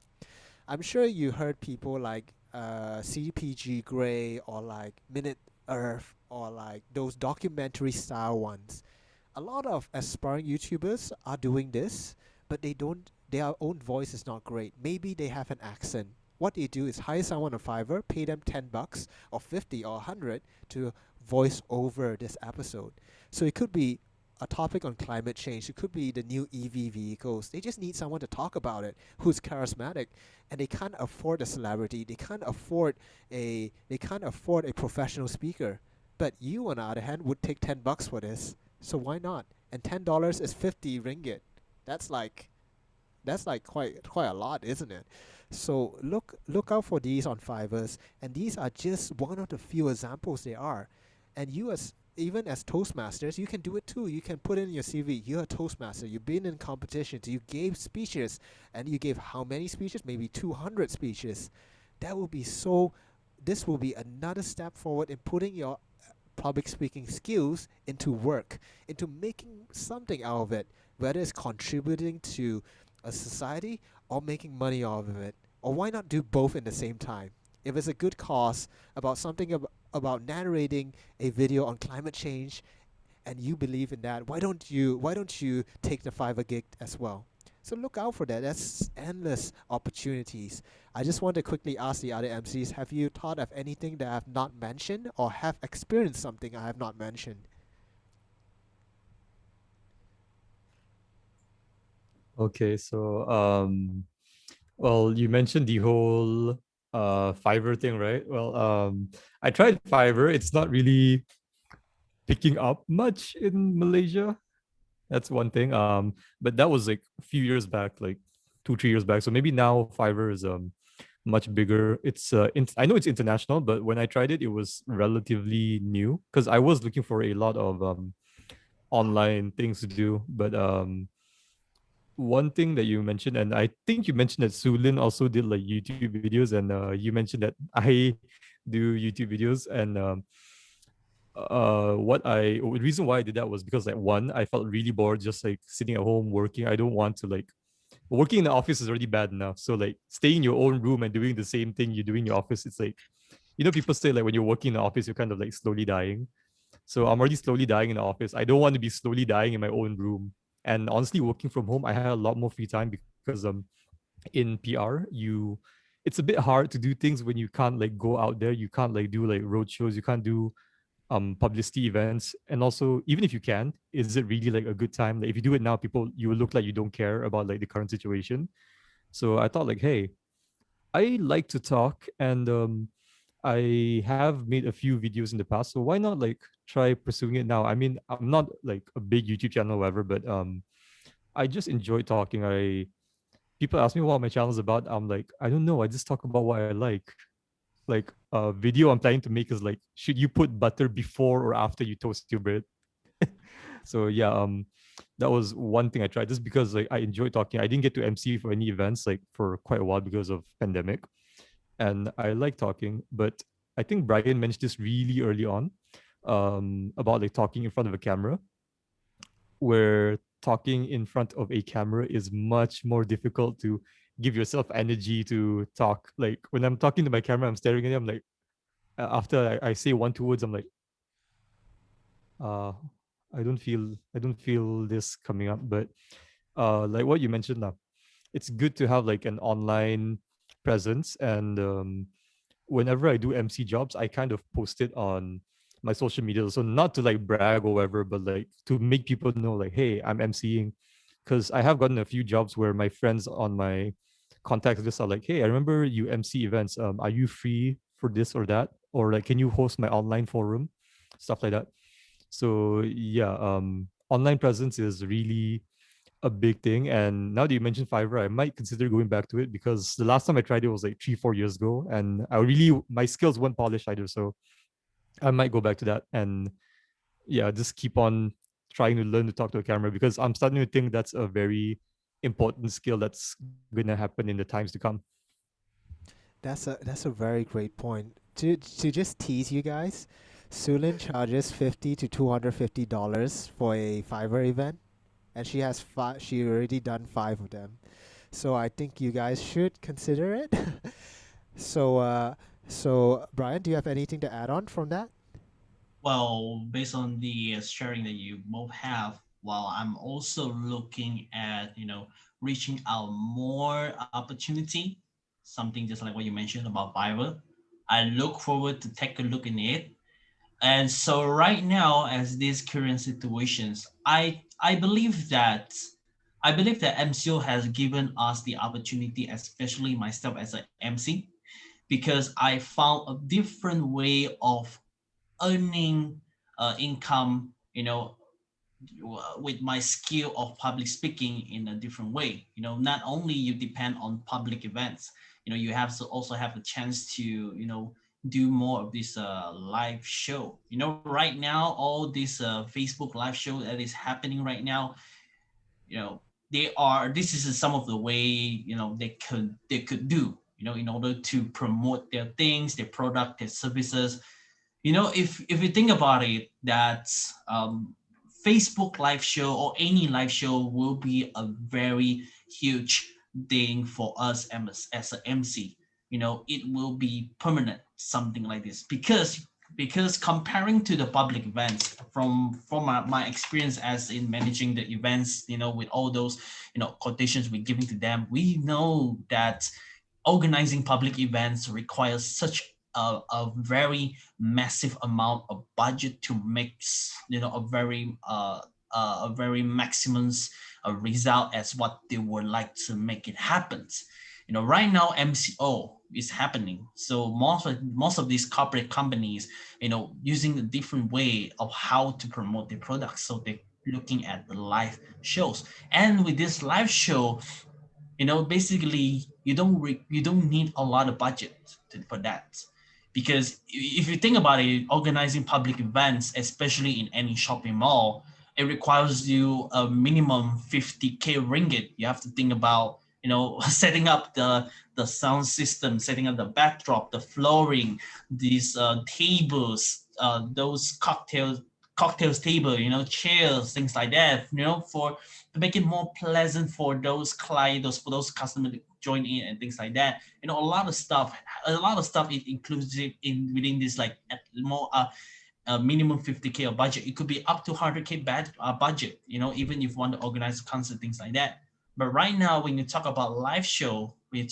I'm sure you heard people like CPG Grey or like Minute Earth or like those documentary style ones. A lot of aspiring YouTubers are doing this, but their own voice is not great. Maybe they have an accent. What they do is hire someone on Fiverr, pay them $10 or 50 or 100 to voice over this episode. So it could be a topic on climate change. It could be the new EV vehicles. They just need someone to talk about it who's charismatic, and they can't afford a celebrity. They can't afford a professional speaker. But you, on the other hand, would take $10 for this. So why not? And $10 is 50 ringgit. That's like quite a lot, isn't it? So look out for these on Fiverr, and these are just one of the few examples there are. And you even as Toastmasters, you can do it too. You can put in your CV, you're a Toastmaster, you've been in competitions, you gave speeches, and you gave how many speeches? Maybe 200 speeches. This will be another step forward in putting your public speaking skills into work, into making something out of it, whether it's contributing to a society or making money out of it. Or why not do both in the same time? If it's a good cause about something about narrating a video on climate change and you believe in that, why don't you take the Fiverr gig as well? So look out for that. That's endless opportunities. I just want to quickly ask the other MCs, have you thought of anything that I have not mentioned or have experienced something I have not mentioned? Okay, so well, you mentioned the whole Fiverr thing, right? Well, I tried Fiverr. It's not really picking up much in Malaysia. That's one thing. But that was like a few years back, like 2-3 years back. So maybe now Fiverr is much bigger. It's I know it's international, but when I tried it, it was relatively new because I was looking for a lot of online things to do. But one thing that you mentioned, and I think you mentioned that Sulin also did like YouTube videos, and you mentioned that I do YouTube videos, and the reason why I did that was because like one, I felt really bored just like sitting at home working. I don't want to like working in the office is already bad enough. So like staying in your own room and doing the same thing you do in your office, it's like, you know, people say like when you're working in the office, you're kind of like slowly dying. So I'm already slowly dying in the office. I don't want to be slowly dying in my own room. And honestly, working from home, I had a lot more free time because in PR, it's a bit hard to do things when you can't like go out there. You can't like do like road shows. You can't do publicity events. And also, even if you can, is it really like a good time? Like if you do it now, people you will look like you don't care about like the current situation. So I thought like, hey, I like to talk, and I have made a few videos in the past, so why not like try pursuing it now? I mean, I'm not like a big YouTube channel or whatever, but I just enjoy talking. People ask me what my channel is about. I'm like, I don't know. I just talk about what I like. Like a video I'm planning to make is like, should you put butter before or after you toast your bread? So yeah, that was one thing I tried just because like I enjoy talking. I didn't get to MC for any events like for quite a while because of pandemic, and I like talking. But I think Brian mentioned this really early on, about like talking in front of a camera, where talking in front of a camera is much more difficult to give yourself energy to talk. Like when I'm talking to my camera, I'm staring at it. I'm like, after I say 1-2 words, I'm like, uh, I don't feel this coming up. But like what you mentioned now, it's good to have like an online presence, and whenever I do MC jobs, I kind of post it on my social media. So not to like brag or whatever, but like to make people know like, hey, I'm MCing. Because I have gotten a few jobs where my friends on my contact list are like, hey, I remember you MC events. Are you free for this or that? Or like, can you host my online forum? Stuff like that. So yeah, online presence is really a big thing. And now that you mentioned Fiverr, I might consider going back to it because the last time I tried it was like 3-4 years ago, and my skills weren't polished either. So I might go back to that and yeah, just keep on trying to learn to talk to a camera because I'm starting to think that's a very important skill that's gonna happen in the times to come. That's a very great point. To just tease you guys, Sulin charges $50 to $250 for a Fiverr event, and she has she already done 5 of them. So I think you guys should consider it. So so Brian, do you have anything to add on from that? Well, based on the sharing that you both have, while I'm also looking at, reaching out more opportunity, something just like what you mentioned about Fiverr, I look forward to take a look in it. And so right now, as these current situations, I believe that MCO has given us the opportunity, especially myself as an MC, because I found a different way of earning income, with my skill of public speaking in a different way. Not only you depend on public events, you have to also have the chance to, do more of this live show. Right now, all this Facebook live show that is happening right now, this is some of the way, they could do, in order to promote their things, their product, their services. If you think about it, that Facebook live show or any live show will be a very huge thing for us as an MC. It will be permanent, something like this, because comparing to the public events, from my experience as in managing the events, with all those, quotations we're giving to them, we know that organizing public events requires such a very massive amount of budget to make, a very maximum result as what they would like to make it happen. Right now MCO is happening, so most of these corporate companies, using a different way of how to promote their products, so they're looking at the live shows. And with this live show, basically you don't need a lot of budget for that, because if you think about it, organizing public events, especially in any shopping mall, it requires you a minimum 50K ringgit. You have to think about setting up the sound system, setting up the backdrop, the flooring, these tables, those cocktails table, chairs, things like that, for to make it more pleasant for those clients, for those customers to join in and things like that. A lot of stuff it includes it in within this like more minimum 50K of budget. It could be up to 100K budget, even if you want to organize a concert, things like that. But right now, when you talk about live show, it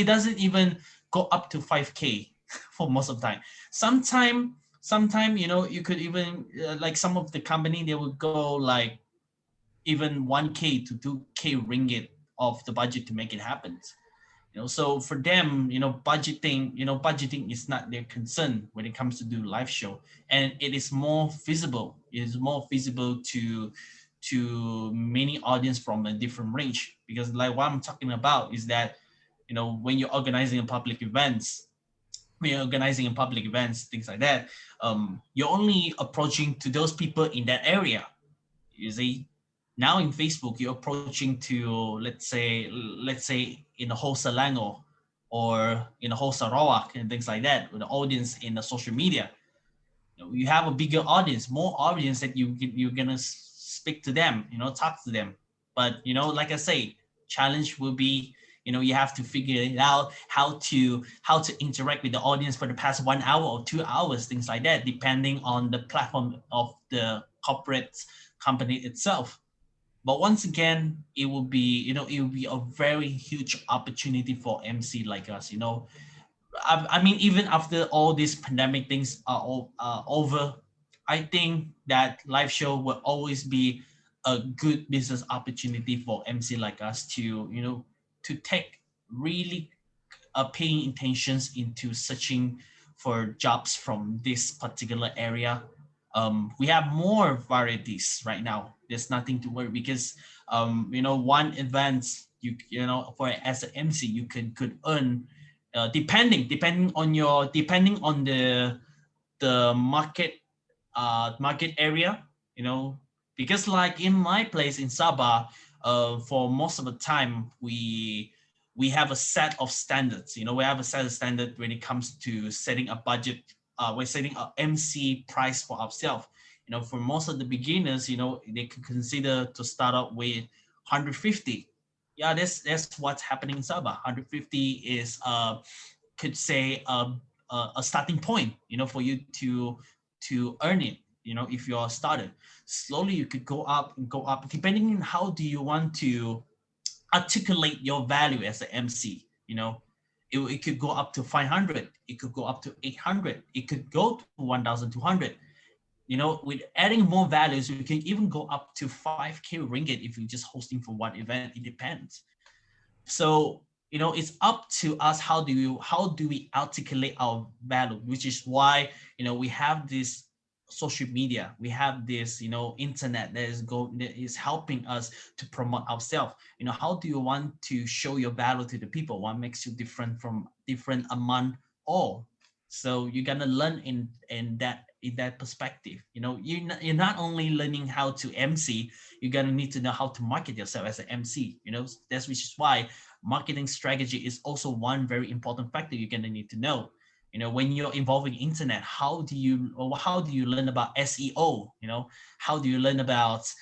doesn't even go up to 5K for most of the time. Sometime, you could even like some of the company, they will go like even 1K to 2K ringgit of the budget to make it happen. So for them, budgeting is not their concern when it comes to do live show, and it is more feasible. It is more feasible to many audience from a different range, because like what I'm talking about is that when you're organizing a public events, things like that, you're only approaching to those people in that area. You see, now in Facebook, you're approaching to let's say in the whole Selangor or in the whole Sarawak and things like that, with the audience in the social media. You have a bigger audience, more audience that you're gonna speak to them, talk to them. But like I say, challenge will be, you have to figure it out how to interact with the audience for the past 1 hour or 2 hours, things like that, depending on the platform of the corporate company itself. But once again, it will be a very huge opportunity for MC like us. I mean, even after all these pandemic things are all over, I think that live show will always be a good business opportunity for MC like us to to take really paying intentions into searching for jobs from this particular area. We have more varieties right now. There's nothing to worry, because one event for as an MC you could earn depending on the market area, because like in my place in Sabah, for most of the time we have a set of standards. We have a set of standard when it comes to setting a budget. We're setting a MC price for ourselves. For most of the beginners, they could consider to start out with 150. Yeah, that's what's happening in Sabah. 150 is could say a starting point, for you to earn it. If you're a starter, slowly you could go up and go up, depending on how do you want to articulate your value as an MC. It could go up to 500, it could go up to 800, it could go to 1,200. With adding more values, you can even go up to 5K ringgit if you're just hosting for one event. It depends. So it's up to us, how do we articulate our value, which is why we have this social media, we have this internet that is helping us to promote ourselves. How do you want to show your value to the people? What makes you different among all? So you're gonna learn in that perspective. You're not only learning how to MC, you're gonna need to know how to market yourself as an MC. That's which is why marketing strategy is also one very important factor you're gonna need to know. When you're involving internet, how do you learn about SEO? How do you learn about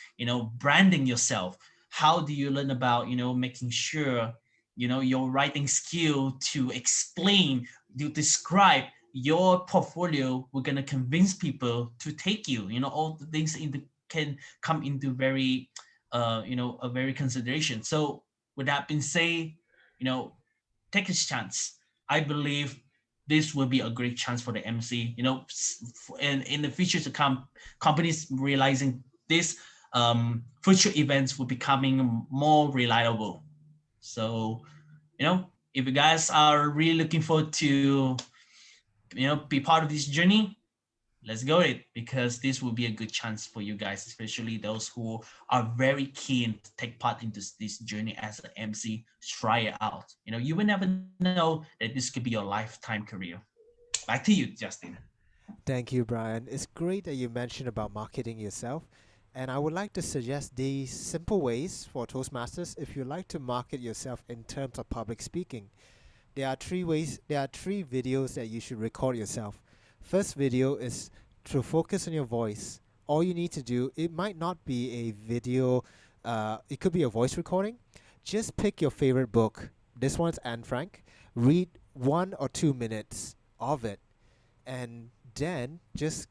branding yourself? How do you learn about making sure your writing skill to explain, to describe your portfolio, we're gonna convince people to take you. All the things can come into very a very consideration. So with that being said, take this chance. I believe this will be a great chance for the MC. And in the future to come, companies realizing this, future events will becoming more reliable. So, if you guys are really looking forward to, be part of this journey, let's go it, because this will be a good chance for you guys, especially those who are very keen to take part in this journey as an MC. Try it out. You will never know that this could be your lifetime career. Back to you, Justin. Thank you, Brian. It's great that you mentioned about marketing yourself. And I would like to suggest these simple ways for Toastmasters if you like to market yourself in terms of public speaking. There are three videos that you should record yourself. First video is to focus on your voice. All you need to do, it might not be a video, it could be a voice recording. Just pick your favorite book. This one's Anne Frank. Read 1 or 2 minutes of it, and then just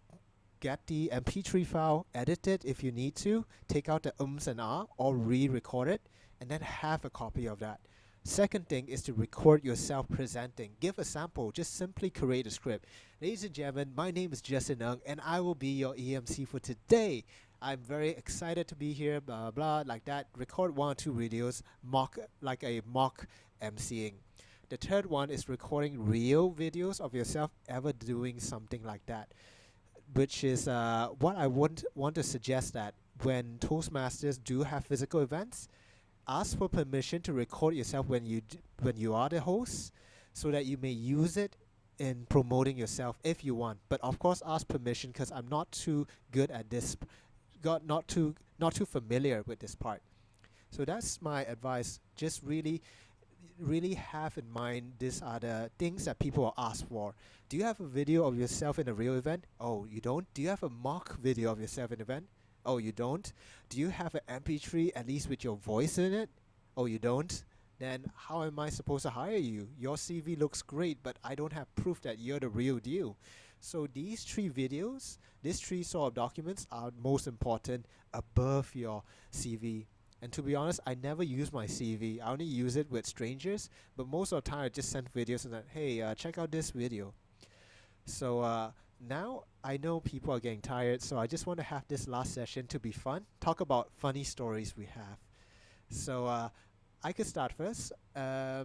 get the MP3 file, edit it if you need to, take out the ums and ah, or re-record it, and then have a copy of that. Second thing is to record yourself presenting. Give a sample. Just simply create a script. Ladies and gentlemen, my name is Justin Ng, and I will be your EMC for today. I'm very excited to be here, blah, blah, like that. Record 1 or 2 videos, like a mock MCing. The third one is recording real videos of yourself ever doing something like that, which is what I want to suggest, that when Toastmasters do have physical events, ask for permission to record yourself when you are the host, so that you may use it in promoting yourself if you want. But of course, ask permission, because I'm not too good at this, not too familiar with this part. So that's my advice. Just really have in mind, these are the things that people will ask for. Do you have a video of yourself in a real event? Oh, you don't? Do you have a mock video of yourself in an event? Oh, you don't? Do you have an MP3 at least with your voice in it? Oh, you don't? Then how am I supposed to hire you? Your CV looks great, but I don't have proof that you're the real deal. So these 3 videos, these 3 sort of documents are most important above your CV. And to be honest, I never use my CV. I only use it with strangers, but most of the time I just send videos and that, hey, check out this video. So now I know people are getting tired, so I just want to have this last session to be fun. Talk about funny stories we have. So I could start first. I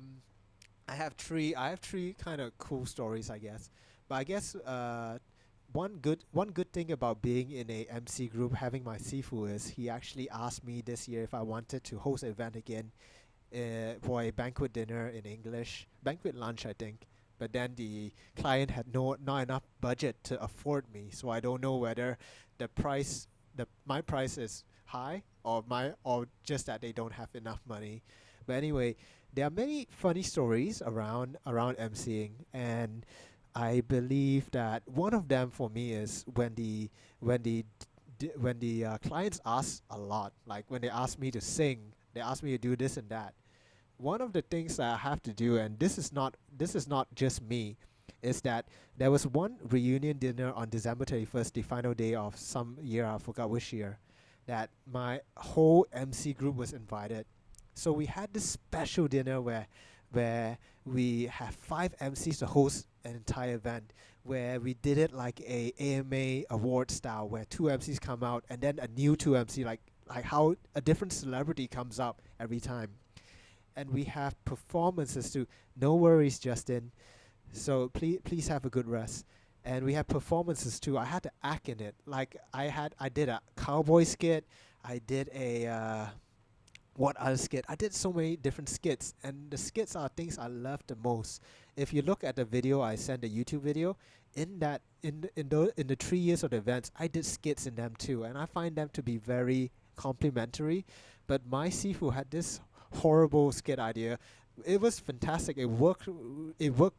have three kind of cool stories, I guess. But I guess one good thing about being in a MC group, having my Sifu, is he actually asked me this year if I wanted to host an event again for a banquet dinner in English, banquet lunch, I think. But then the client had not enough budget to afford me, so I don't know whether my price is high, or just that they don't have enough money. But anyway, there are many funny stories around MCing, and I believe that one of them for me is when the clients ask a lot, like when they ask me to sing, they ask me to do this and that. One of the things that I have to do, and this is not just me, is that there was one reunion dinner on December 31st, the final day of some year, I forgot which year, that my whole MC group was invited. So we had this special dinner where we have 5 MCs to host an entire event, where we did it like a AMA award style, where 2 MCs come out and then a new 2 MC, like how a different celebrity comes up every time. And we have performances too. No worries, Justin. So please have a good rest. And we have performances too. I had to act in it. Like I did a cowboy skit. I did a what other skit? I did so many different skits, and the skits are things I love the most. If you look at the video I sent, the YouTube video, in the 3 years of the events, I did skits in them too, and I find them to be very complimentary. But my Sifu had this horrible skit idea. It was fantastic. It worked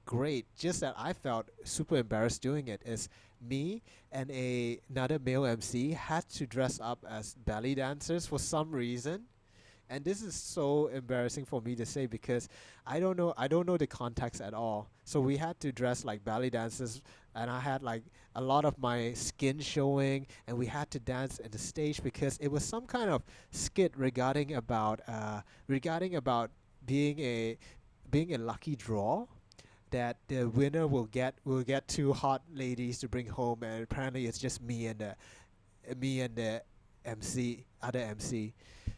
great. Just that I felt super embarrassed doing it. Is me and another male MC had to dress up as belly dancers for some reason. And this is so embarrassing for me to say, because I don't know the context at all. So we had to dress like ballet dancers, and I had like a lot of my skin showing, and we had to dance in the stage because it was some kind of skit regarding about being a lucky draw, that the winner will get 2 hot ladies to bring home, and apparently it's just me and the other MC.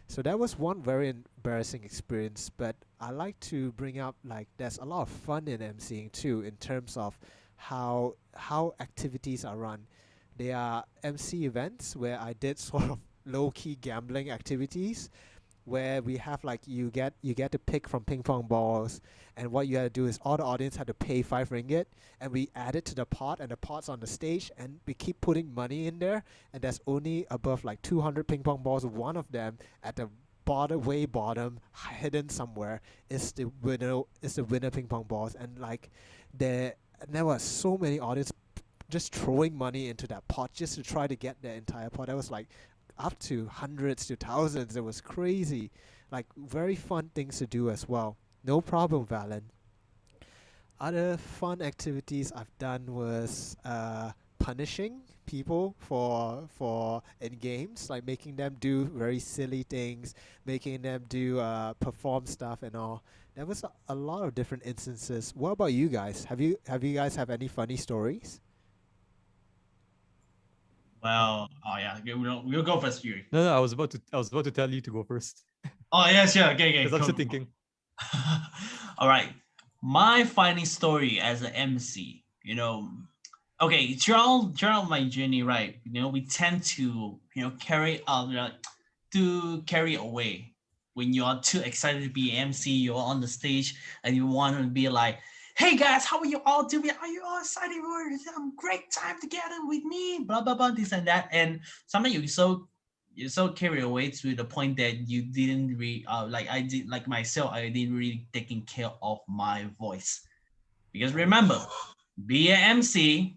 So that was one very embarrassing experience, but I like to bring up, like, there's a lot of fun in MCing too, in terms of how activities are run. They are MC events where I did sort of low-key gambling activities where we have like you get to pick from ping pong balls, and what you had to do is all the audience had to pay 5 ringgit, and we add it to the pot, and the pot's on the stage, and we keep putting money in there, and there's only above like 200 ping pong balls. One of them at the way bottom, hidden somewhere, is the winner ping pong balls, and like there were so many audience just throwing money into that pot just to try to get the entire pot. That was like up to hundreds to thousands. It was crazy. Like very fun things to do as well. No problem, Valen. Other fun activities I've done was punishing people for in games, like making them do very silly things, making them do perform stuff and all. There was a lot of different instances. What about you guys? Have you guys have any funny stories? Well, oh yeah, okay, we'll go first, Fury. No, I was about to tell you to go first. Oh yeah, sure, okay. Because I'm still thinking. All right, my funny story as an MC, okay, throughout my journey, right? We tend to, carry out, to carry away. When you are too excited to be an MC, you're on the stage and you want to be like, hey guys, how are you all doing? Are you all excited for some great time together with me? Blah blah blah, this and that. And sometimes you're so carried away to the point that you didn't really like myself, I didn't really taking care of my voice. Because remember, be an MC,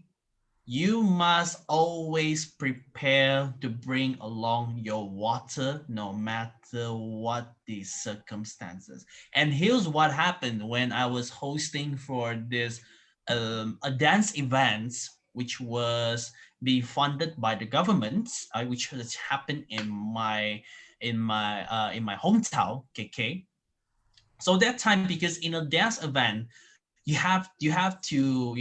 you must always prepare to bring along your water no matter what the circumstances. And here's what happened when I was hosting for this a dance event, which was being funded by the government, which has happened in my hometown, KK. So that time, because in a dance event, you have to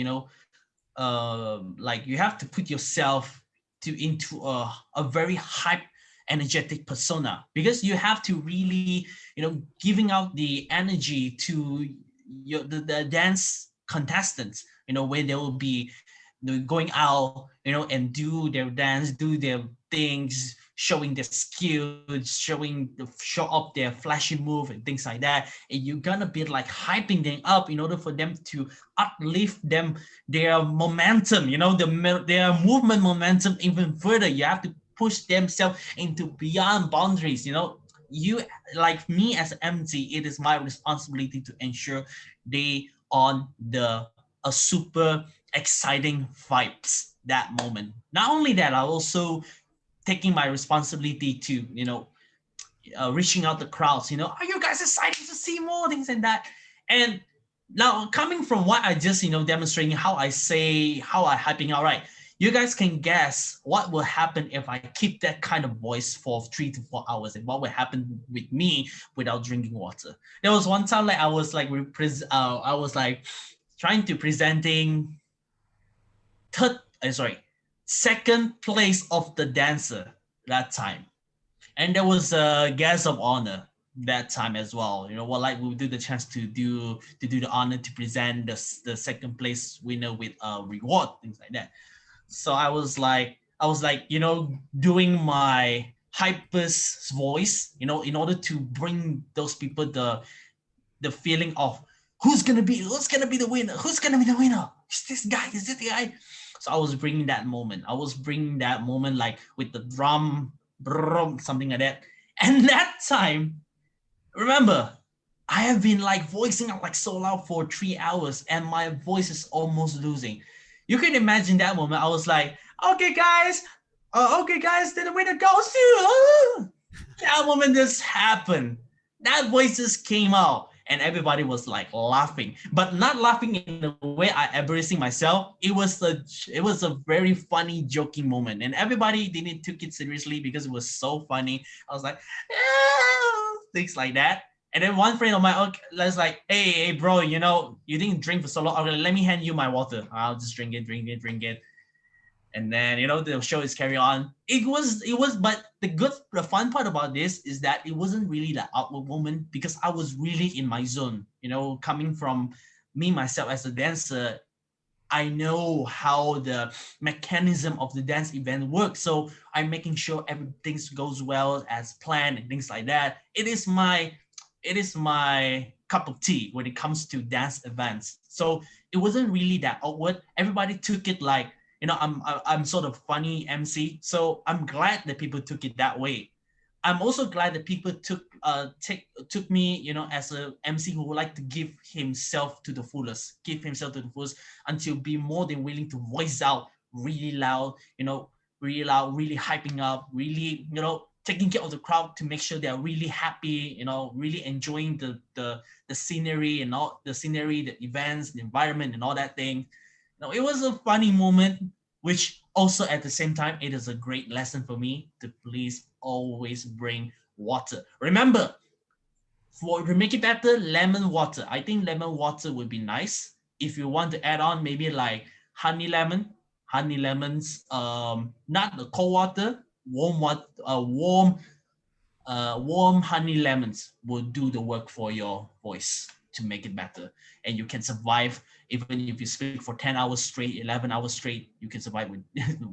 you have to put yourself into a very hype energetic persona, because you have to really giving out the energy to the dance contestants, where they will be going out and do their dance, do their things, showing their skills, show up their flashy move and things like that. And you're gonna be like hyping them up in order for them to uplift their momentum, their movement momentum even further. You have to push themselves into beyond boundaries. You, like me as an MC, it is my responsibility to ensure they on a super exciting vibes that moment. Not only that, I also taking my responsibility to reaching out the crowds. Are you guys excited to see more things and that? And now coming from what I just demonstrating how I hyping out, right? You guys can guess what will happen if I keep that kind of voice for 3 to 4 hours, and what will happen with me without drinking water. There was one time I was like trying to presenting second place of the dancer that time, and there was a guest of honor that time as well. We'll do the chance to do the honor to present the second place winner with a reward, things like that. So I was like doing my hypest voice, in order to bring those people the feeling of who's gonna be the winner, is this the guy. So I was bringing that moment. Like with the drum, something like that. And that time, remember, I have been like voicing out like so loud for 3 hours, and my voice is almost losing. You can imagine that moment. I was like, okay guys, then the winner goes to. That moment just happened. That voice just came out. And everybody was like laughing, but not laughing in the way I embarrassing myself. It was a very funny, joking moment, and everybody didn't took it seriously because it was so funny. I was like, things like that. And then one friend of mine was like, hey, bro, you didn't drink for so long. Okay, let me hand you my water. I'll just drink it. And then the show is carry on. It was, but the fun part about this is that it wasn't really the outward moment, because I was really in my zone. Coming from me myself as a dancer, I know how the mechanism of the dance event works. So I'm making sure everything goes well as planned and things like that. It is my cup of tea when it comes to dance events. So it wasn't really that awkward. Everybody took it like, I'm sort of funny MC. So I'm glad that people took it that way. I'm also glad that people took me, as a MC who would like to give himself to the fullest until be more than willing to voice out really loud, really hyping up, really, taking care of the crowd to make sure they're really happy, really enjoying the scenery and all the scenery, the events, the environment and all that thing. It was a funny moment, which also at the same time, it is a great lesson for me to please always bring water. Remember, to make it better, lemon water. I think lemon water would be nice. If you want to add on maybe like honey lemons, not the cold water, warm honey lemons will do the work for your voice to make it better. And you can survive even if you speak for 10 hours straight, 11 hours straight, you can survive with,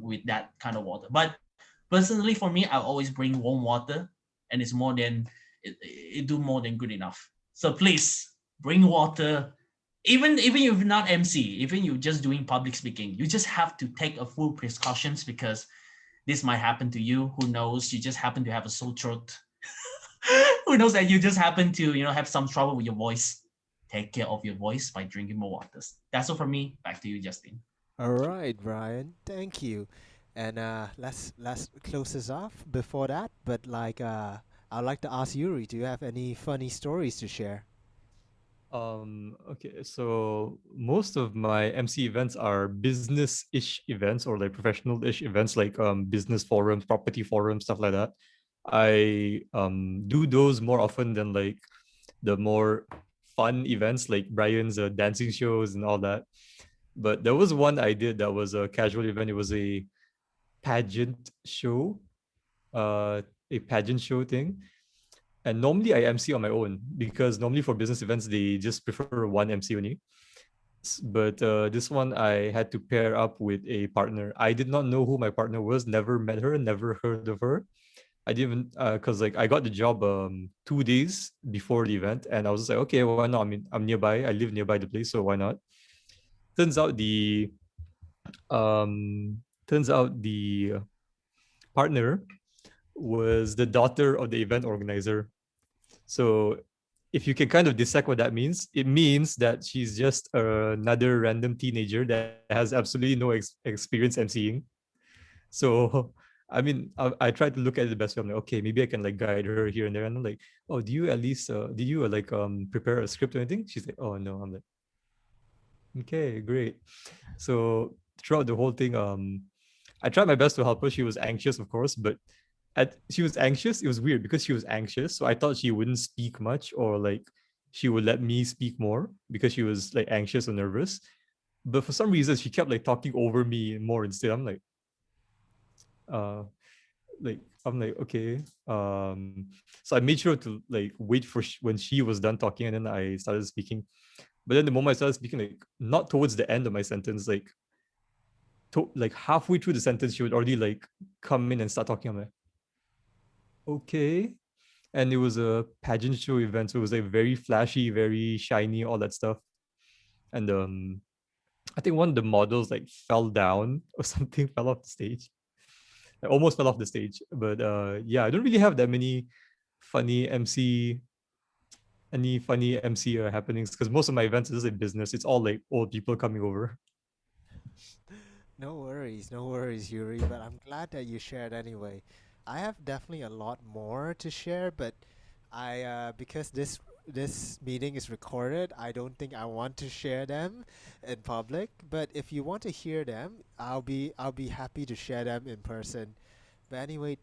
with that kind of water. But personally for me, I always bring warm water and it do more than good enough. So please bring water. Even if you're not MC, even you're just doing public speaking, you just have to take a full precautions because this might happen to you. Who knows? You just happen to have a sore throat. Who knows that you just happen to, have some trouble with your voice. Take care of your voice by drinking more waters. That's all from me. Back to you, Justin. All right, Brian. Thank you. And let's close this off before that. But I'd like to ask Yuri, do you have any funny stories to share? Okay, so most of my MC events are business-ish events or like professional-ish events like business forums, property forums, stuff like that. I do those more often than like the more fun events like Brian's dancing shows and all that. But there was one I did that was a casual event. It was a pageant show, uh, a pageant show thing. And normally I MC on my own because normally for business events they just prefer one MC only. But this one I had to pair up with a partner. I did not know who my partner was, never met her, never heard of her. I didn't because like I got the job 2 days before the event, and I was just like, okay, why not? I mean, I'm nearby. I live nearby the place, so why not? Turns out the partner was the daughter of the event organizer. So if you can kind of dissect what that means, it means that she's just another random teenager that has absolutely no experience MCing. So, I mean, I tried to look at it the best way. I'm like, okay, maybe I can like guide her here and there. And I'm like, oh, do you at least, did you prepare a script or anything? She's like, oh no. I'm like, okay, great. So throughout the whole thing, I tried my best to help her. She was anxious, of course, but she was anxious. It was weird because she was anxious. So I thought she wouldn't speak much or like she would let me speak more because she was like anxious or nervous. But for some reason, she kept like talking over me more instead. I'm uh, I'm like, okay. So I made sure to like wait for when she was done talking, and then I started speaking. But then the moment I started speaking, like not towards the end of my sentence, like halfway through the sentence, she would already like come in and start talking. I'm like, okay. And it was a pageant show event, so it was like very flashy, very shiny, all that stuff. And I think one of the models like fell down or something, fell off the stage. I almost fell off the stage. But yeah, I don't really have that many funny MC happenings because most of my events is a business. It's all like old people coming over. No worries, Yuri. But I'm glad that you shared anyway. I have definitely a lot more to share, but because this meeting is recorded, I don't think I want to share them in public. But if you want to hear them, I'll be happy to share them in person. But anyway,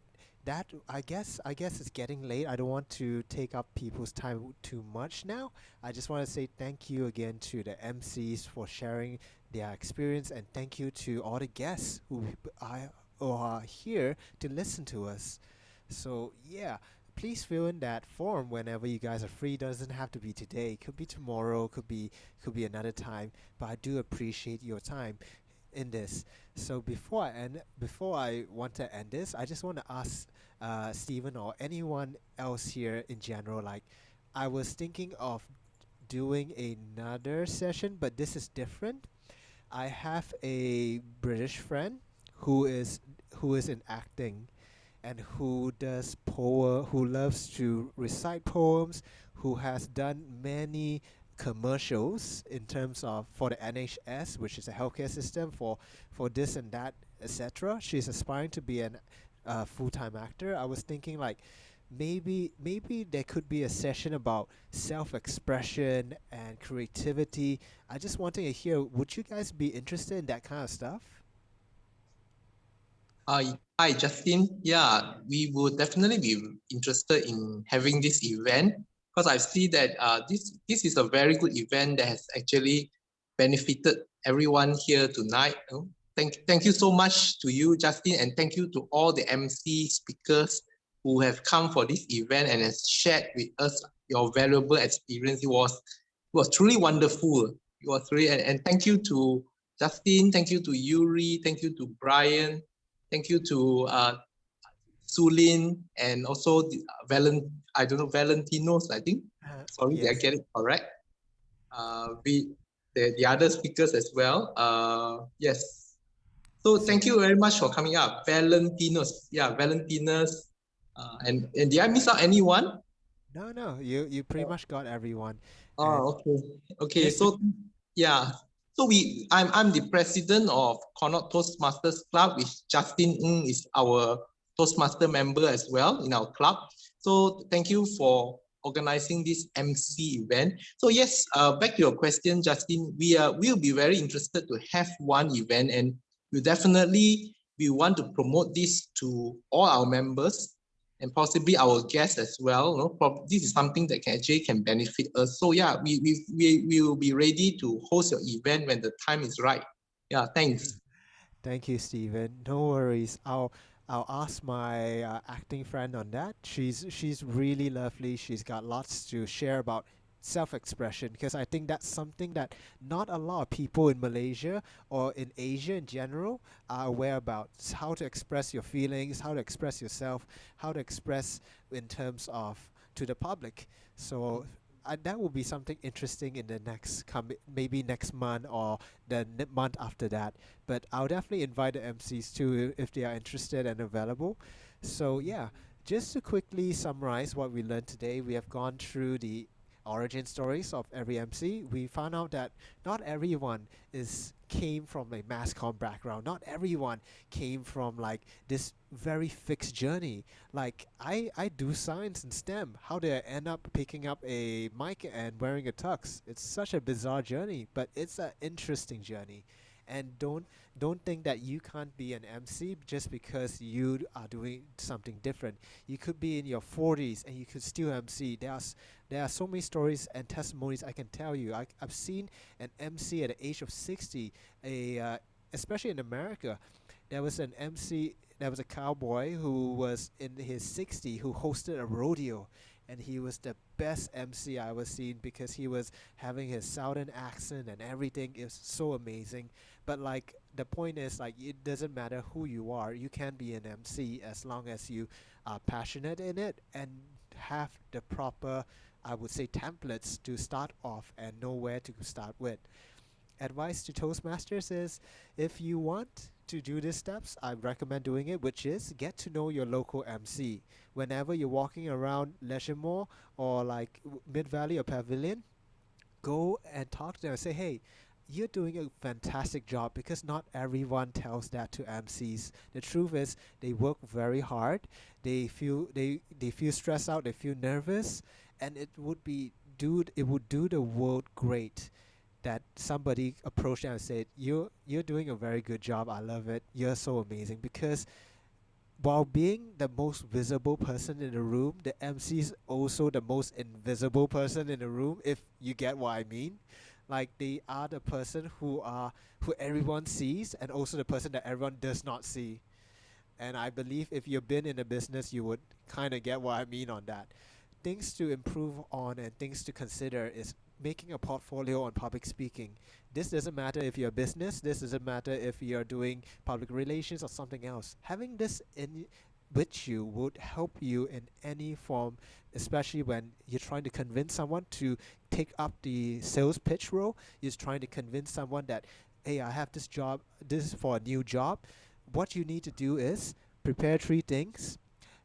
that I guess it's getting late. I don't want to take up people's time too much now. I just want to say thank you again to the MCs for sharing their experience, and thank you to all the guests who are here to listen to us. So yeah, please fill in that form whenever you guys are free. Doesn't have to be today. Could be tomorrow. Could be another time. But I do appreciate your time in this. So before I want to end this, I just want to ask Stephen or anyone else here in general. Like, I was thinking of doing another session, but this is different. I have a British friend who is in acting and who who loves to recite poems, who has done many commercials in terms of for the NHS, which is a healthcare system for this and that, etc. She's aspiring to be an full-time actor. I was thinking like maybe there could be a session about self-expression and creativity. I just wanted to hear, would you guys be interested in that kind of stuff? Hi, Justin. Yeah, we would definitely be interested in having this event because I see that this is a very good event that has actually benefited everyone here tonight. Thank you so much to you, Justin, and thank you to all the MC speakers who have come for this event and has shared with us your valuable experience. It was truly wonderful. It was really, and thank you to Justin, thank you to Yuri, thank you to Brian, thank you to Sulin, and also Valentinos, I think. Sorry, did I Yes. get it correct? The other speakers as well. Yes. So thank you very much for coming up. Valentinos. Yeah, Valentinos. And did I miss out anyone? No, you pretty much got everyone. Oh, okay. Okay, so yeah. So I'm the president of Connaught Toastmasters Club, which Justin Ng is our Toastmaster member as well in our club. So thank you for organizing this MC event. So yes, back to your question, Justin, we'll be very interested to have one event, and we want to promote this to all our members and possibly our guests as well. This is something that can benefit us. So yeah, we will be ready to host your event when the time is right. Yeah, thanks. Thank you, Stephen. No worries. I'll ask my acting friend on that. She's really lovely. She's got lots to share about self-expression, because I think that's something that not a lot of people in Malaysia or in Asia in general are aware about. It's how to express your feelings, how to express yourself, how to express in terms of to the public. So that will be something interesting in the maybe next month or the month after that. But I'll definitely invite the MCs too if they are interested and available. So yeah, just to quickly summarize what we learned today, we have gone through the origin stories of every MC. We found out that not everyone came from a mass comm background. Not everyone came from like this very fixed journey. Like I do science and STEM. How did I end up picking up a mic and wearing a tux? It's such a bizarre journey, but it's an interesting journey. And don't think that you can't be an MC just because you are doing something different. You could be in your 40s and you could still MC. There are so many stories and testimonies I can tell you. I've seen an MC at the age of 60, especially in America. There was an MC, there was a cowboy who was in his 60s who hosted a rodeo. And he was the best MC I ever seen because he was having his southern accent and everything. It was so amazing. But like the point is, like, it doesn't matter who you are. You can be an MC as long as you are passionate in it and have the proper, I would say, templates to start off and know where to start with. Advice to Toastmasters is, if you want to do these steps, I recommend doing it, which is get to know your local MC. Whenever you're walking around Leisure Mall or like Mid Valley or Pavilion, go and talk to them and say, hey, you're doing a fantastic job, because not everyone tells that to MCs. The truth is they work very hard. They feel stressed out, they feel nervous, and it would do the world great that somebody approached them and said, you're doing a very good job. I love it. You're so amazing. Because while being the most visible person in the room, the MC is also the most invisible person in the room, if you get what I mean. Like, they are the person who everyone sees, and also the person that everyone does not see. And I believe if you've been in a business, you would kind of get what I mean on that. Things to improve on and things to consider is making a portfolio on public speaking. This doesn't matter if you're a business, this doesn't matter if you're doing public relations or something else. Having this in with you would help you in any form, especially when you're trying to convince someone to take up the sales pitch role. You're trying to convince someone that, hey, I have this job, this is for a new job. What you need to do is prepare three things.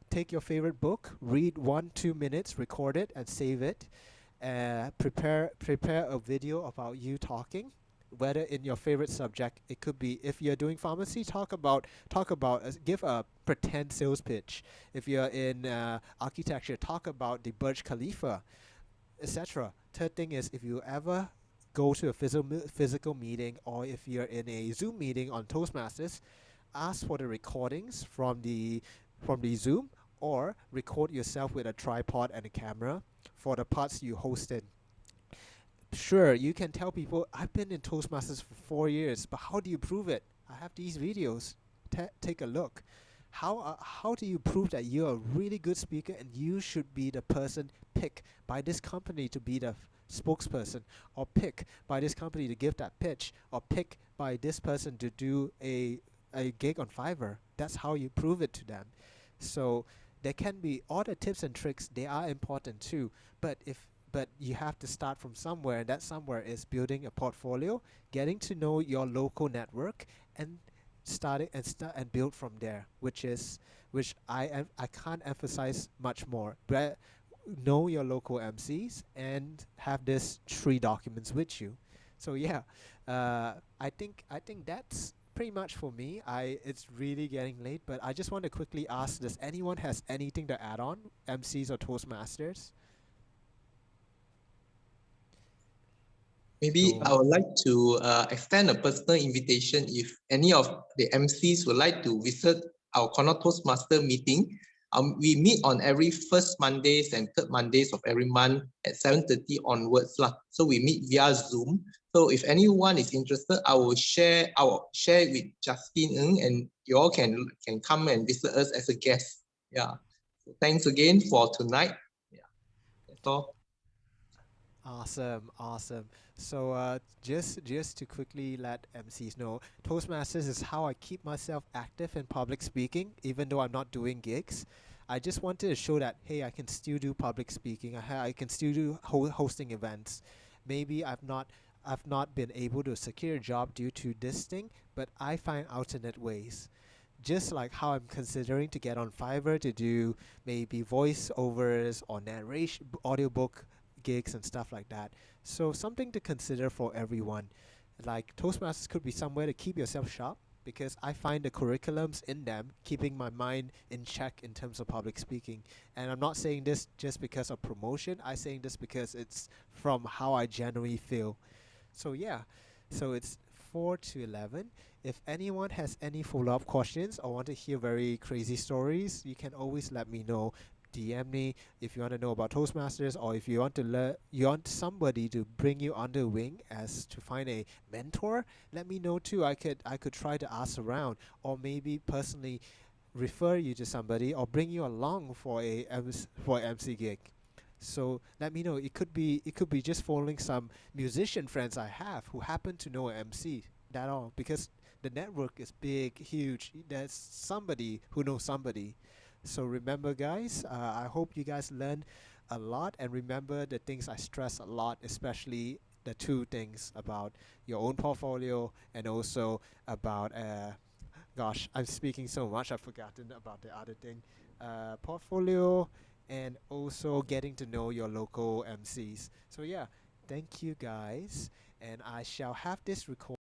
Take your favorite book, read 1-2 minutes, record it and save it. Prepare a video about you talking, whether in your favorite subject. It could be, if you're doing pharmacy, give a pretend sales pitch. If you're in architecture, talk about the Burj Khalifa, etc. Third thing is, if you ever go to a physical meeting, or if you're in a Zoom meeting on Toastmasters, ask for the recordings from the Zoom, or record yourself with a tripod and a camera for the parts you hosted. Sure, you can tell people, I've been in Toastmasters for 4 years, but how do you prove it? I have these videos. Take a look. How do you prove that you're a really good speaker and you should be the person picked by this company to be the spokesperson, or picked by this company to give that pitch, or picked by this person to do a gig on Fiverr? That's how you prove it to them. So there can be all the tips and tricks. They are important too, but you have to start from somewhere, and that somewhere is building a portfolio, getting to know your local network, and start and build from there, which I can't emphasize much more. But know your local MCs and have this 3 documents with you. So yeah, I think that's pretty much for me. It's really getting late, but I just want to quickly ask: does anyone has anything to add on, MCs or Toastmasters? Maybe I would like to extend a personal invitation if any of the MCs would like to visit our Corner Toastmaster meeting. We meet on every first Mondays and third Mondays of every month at 7:30 onwards. So we meet via Zoom. So if anyone is interested, I will share with Justin Ng, and you all can come and visit us as a guest. Yeah. So thanks again for tonight. Yeah. That's all. Awesome. So just to quickly let MCs know, Toastmasters is how I keep myself active in public speaking, even though I'm not doing gigs. I just wanted to show that, hey, I can still do public speaking. I can still do hosting events. Maybe I've not been able to secure a job due to this thing, but I find alternate ways. Just like how I'm considering to get on Fiverr to do maybe voiceovers or narration, audiobook gigs and stuff like that. So something to consider for everyone. Like Toastmasters could be somewhere to keep yourself sharp, because I find the curriculums in them keeping my mind in check in terms of public speaking. And I'm not saying this just because of promotion. I'm saying this because it's from how I genuinely feel. So yeah, so it's 4 to 11. If anyone has any follow-up questions or want to hear very crazy stories, you can always let me know. DM me if you want to know about Toastmasters, or if you want to you want somebody to bring you under the wing as to find a mentor. Let me know too. I could try to ask around, or maybe personally refer you to somebody, or bring you along for MC gig. So let me know. It could be just following some musician friends I have who happen to know an MC. That all, because the network is big, huge. There's somebody who knows somebody. So remember, guys, I hope you guys learn a lot, and remember the things I stress a lot, especially the 2 things about your own portfolio, and also about gosh, I'm speaking so much I've forgotten about the other thing. Portfolio, and also getting to know your local MCs. So yeah, thank you guys, and I shall have this recorded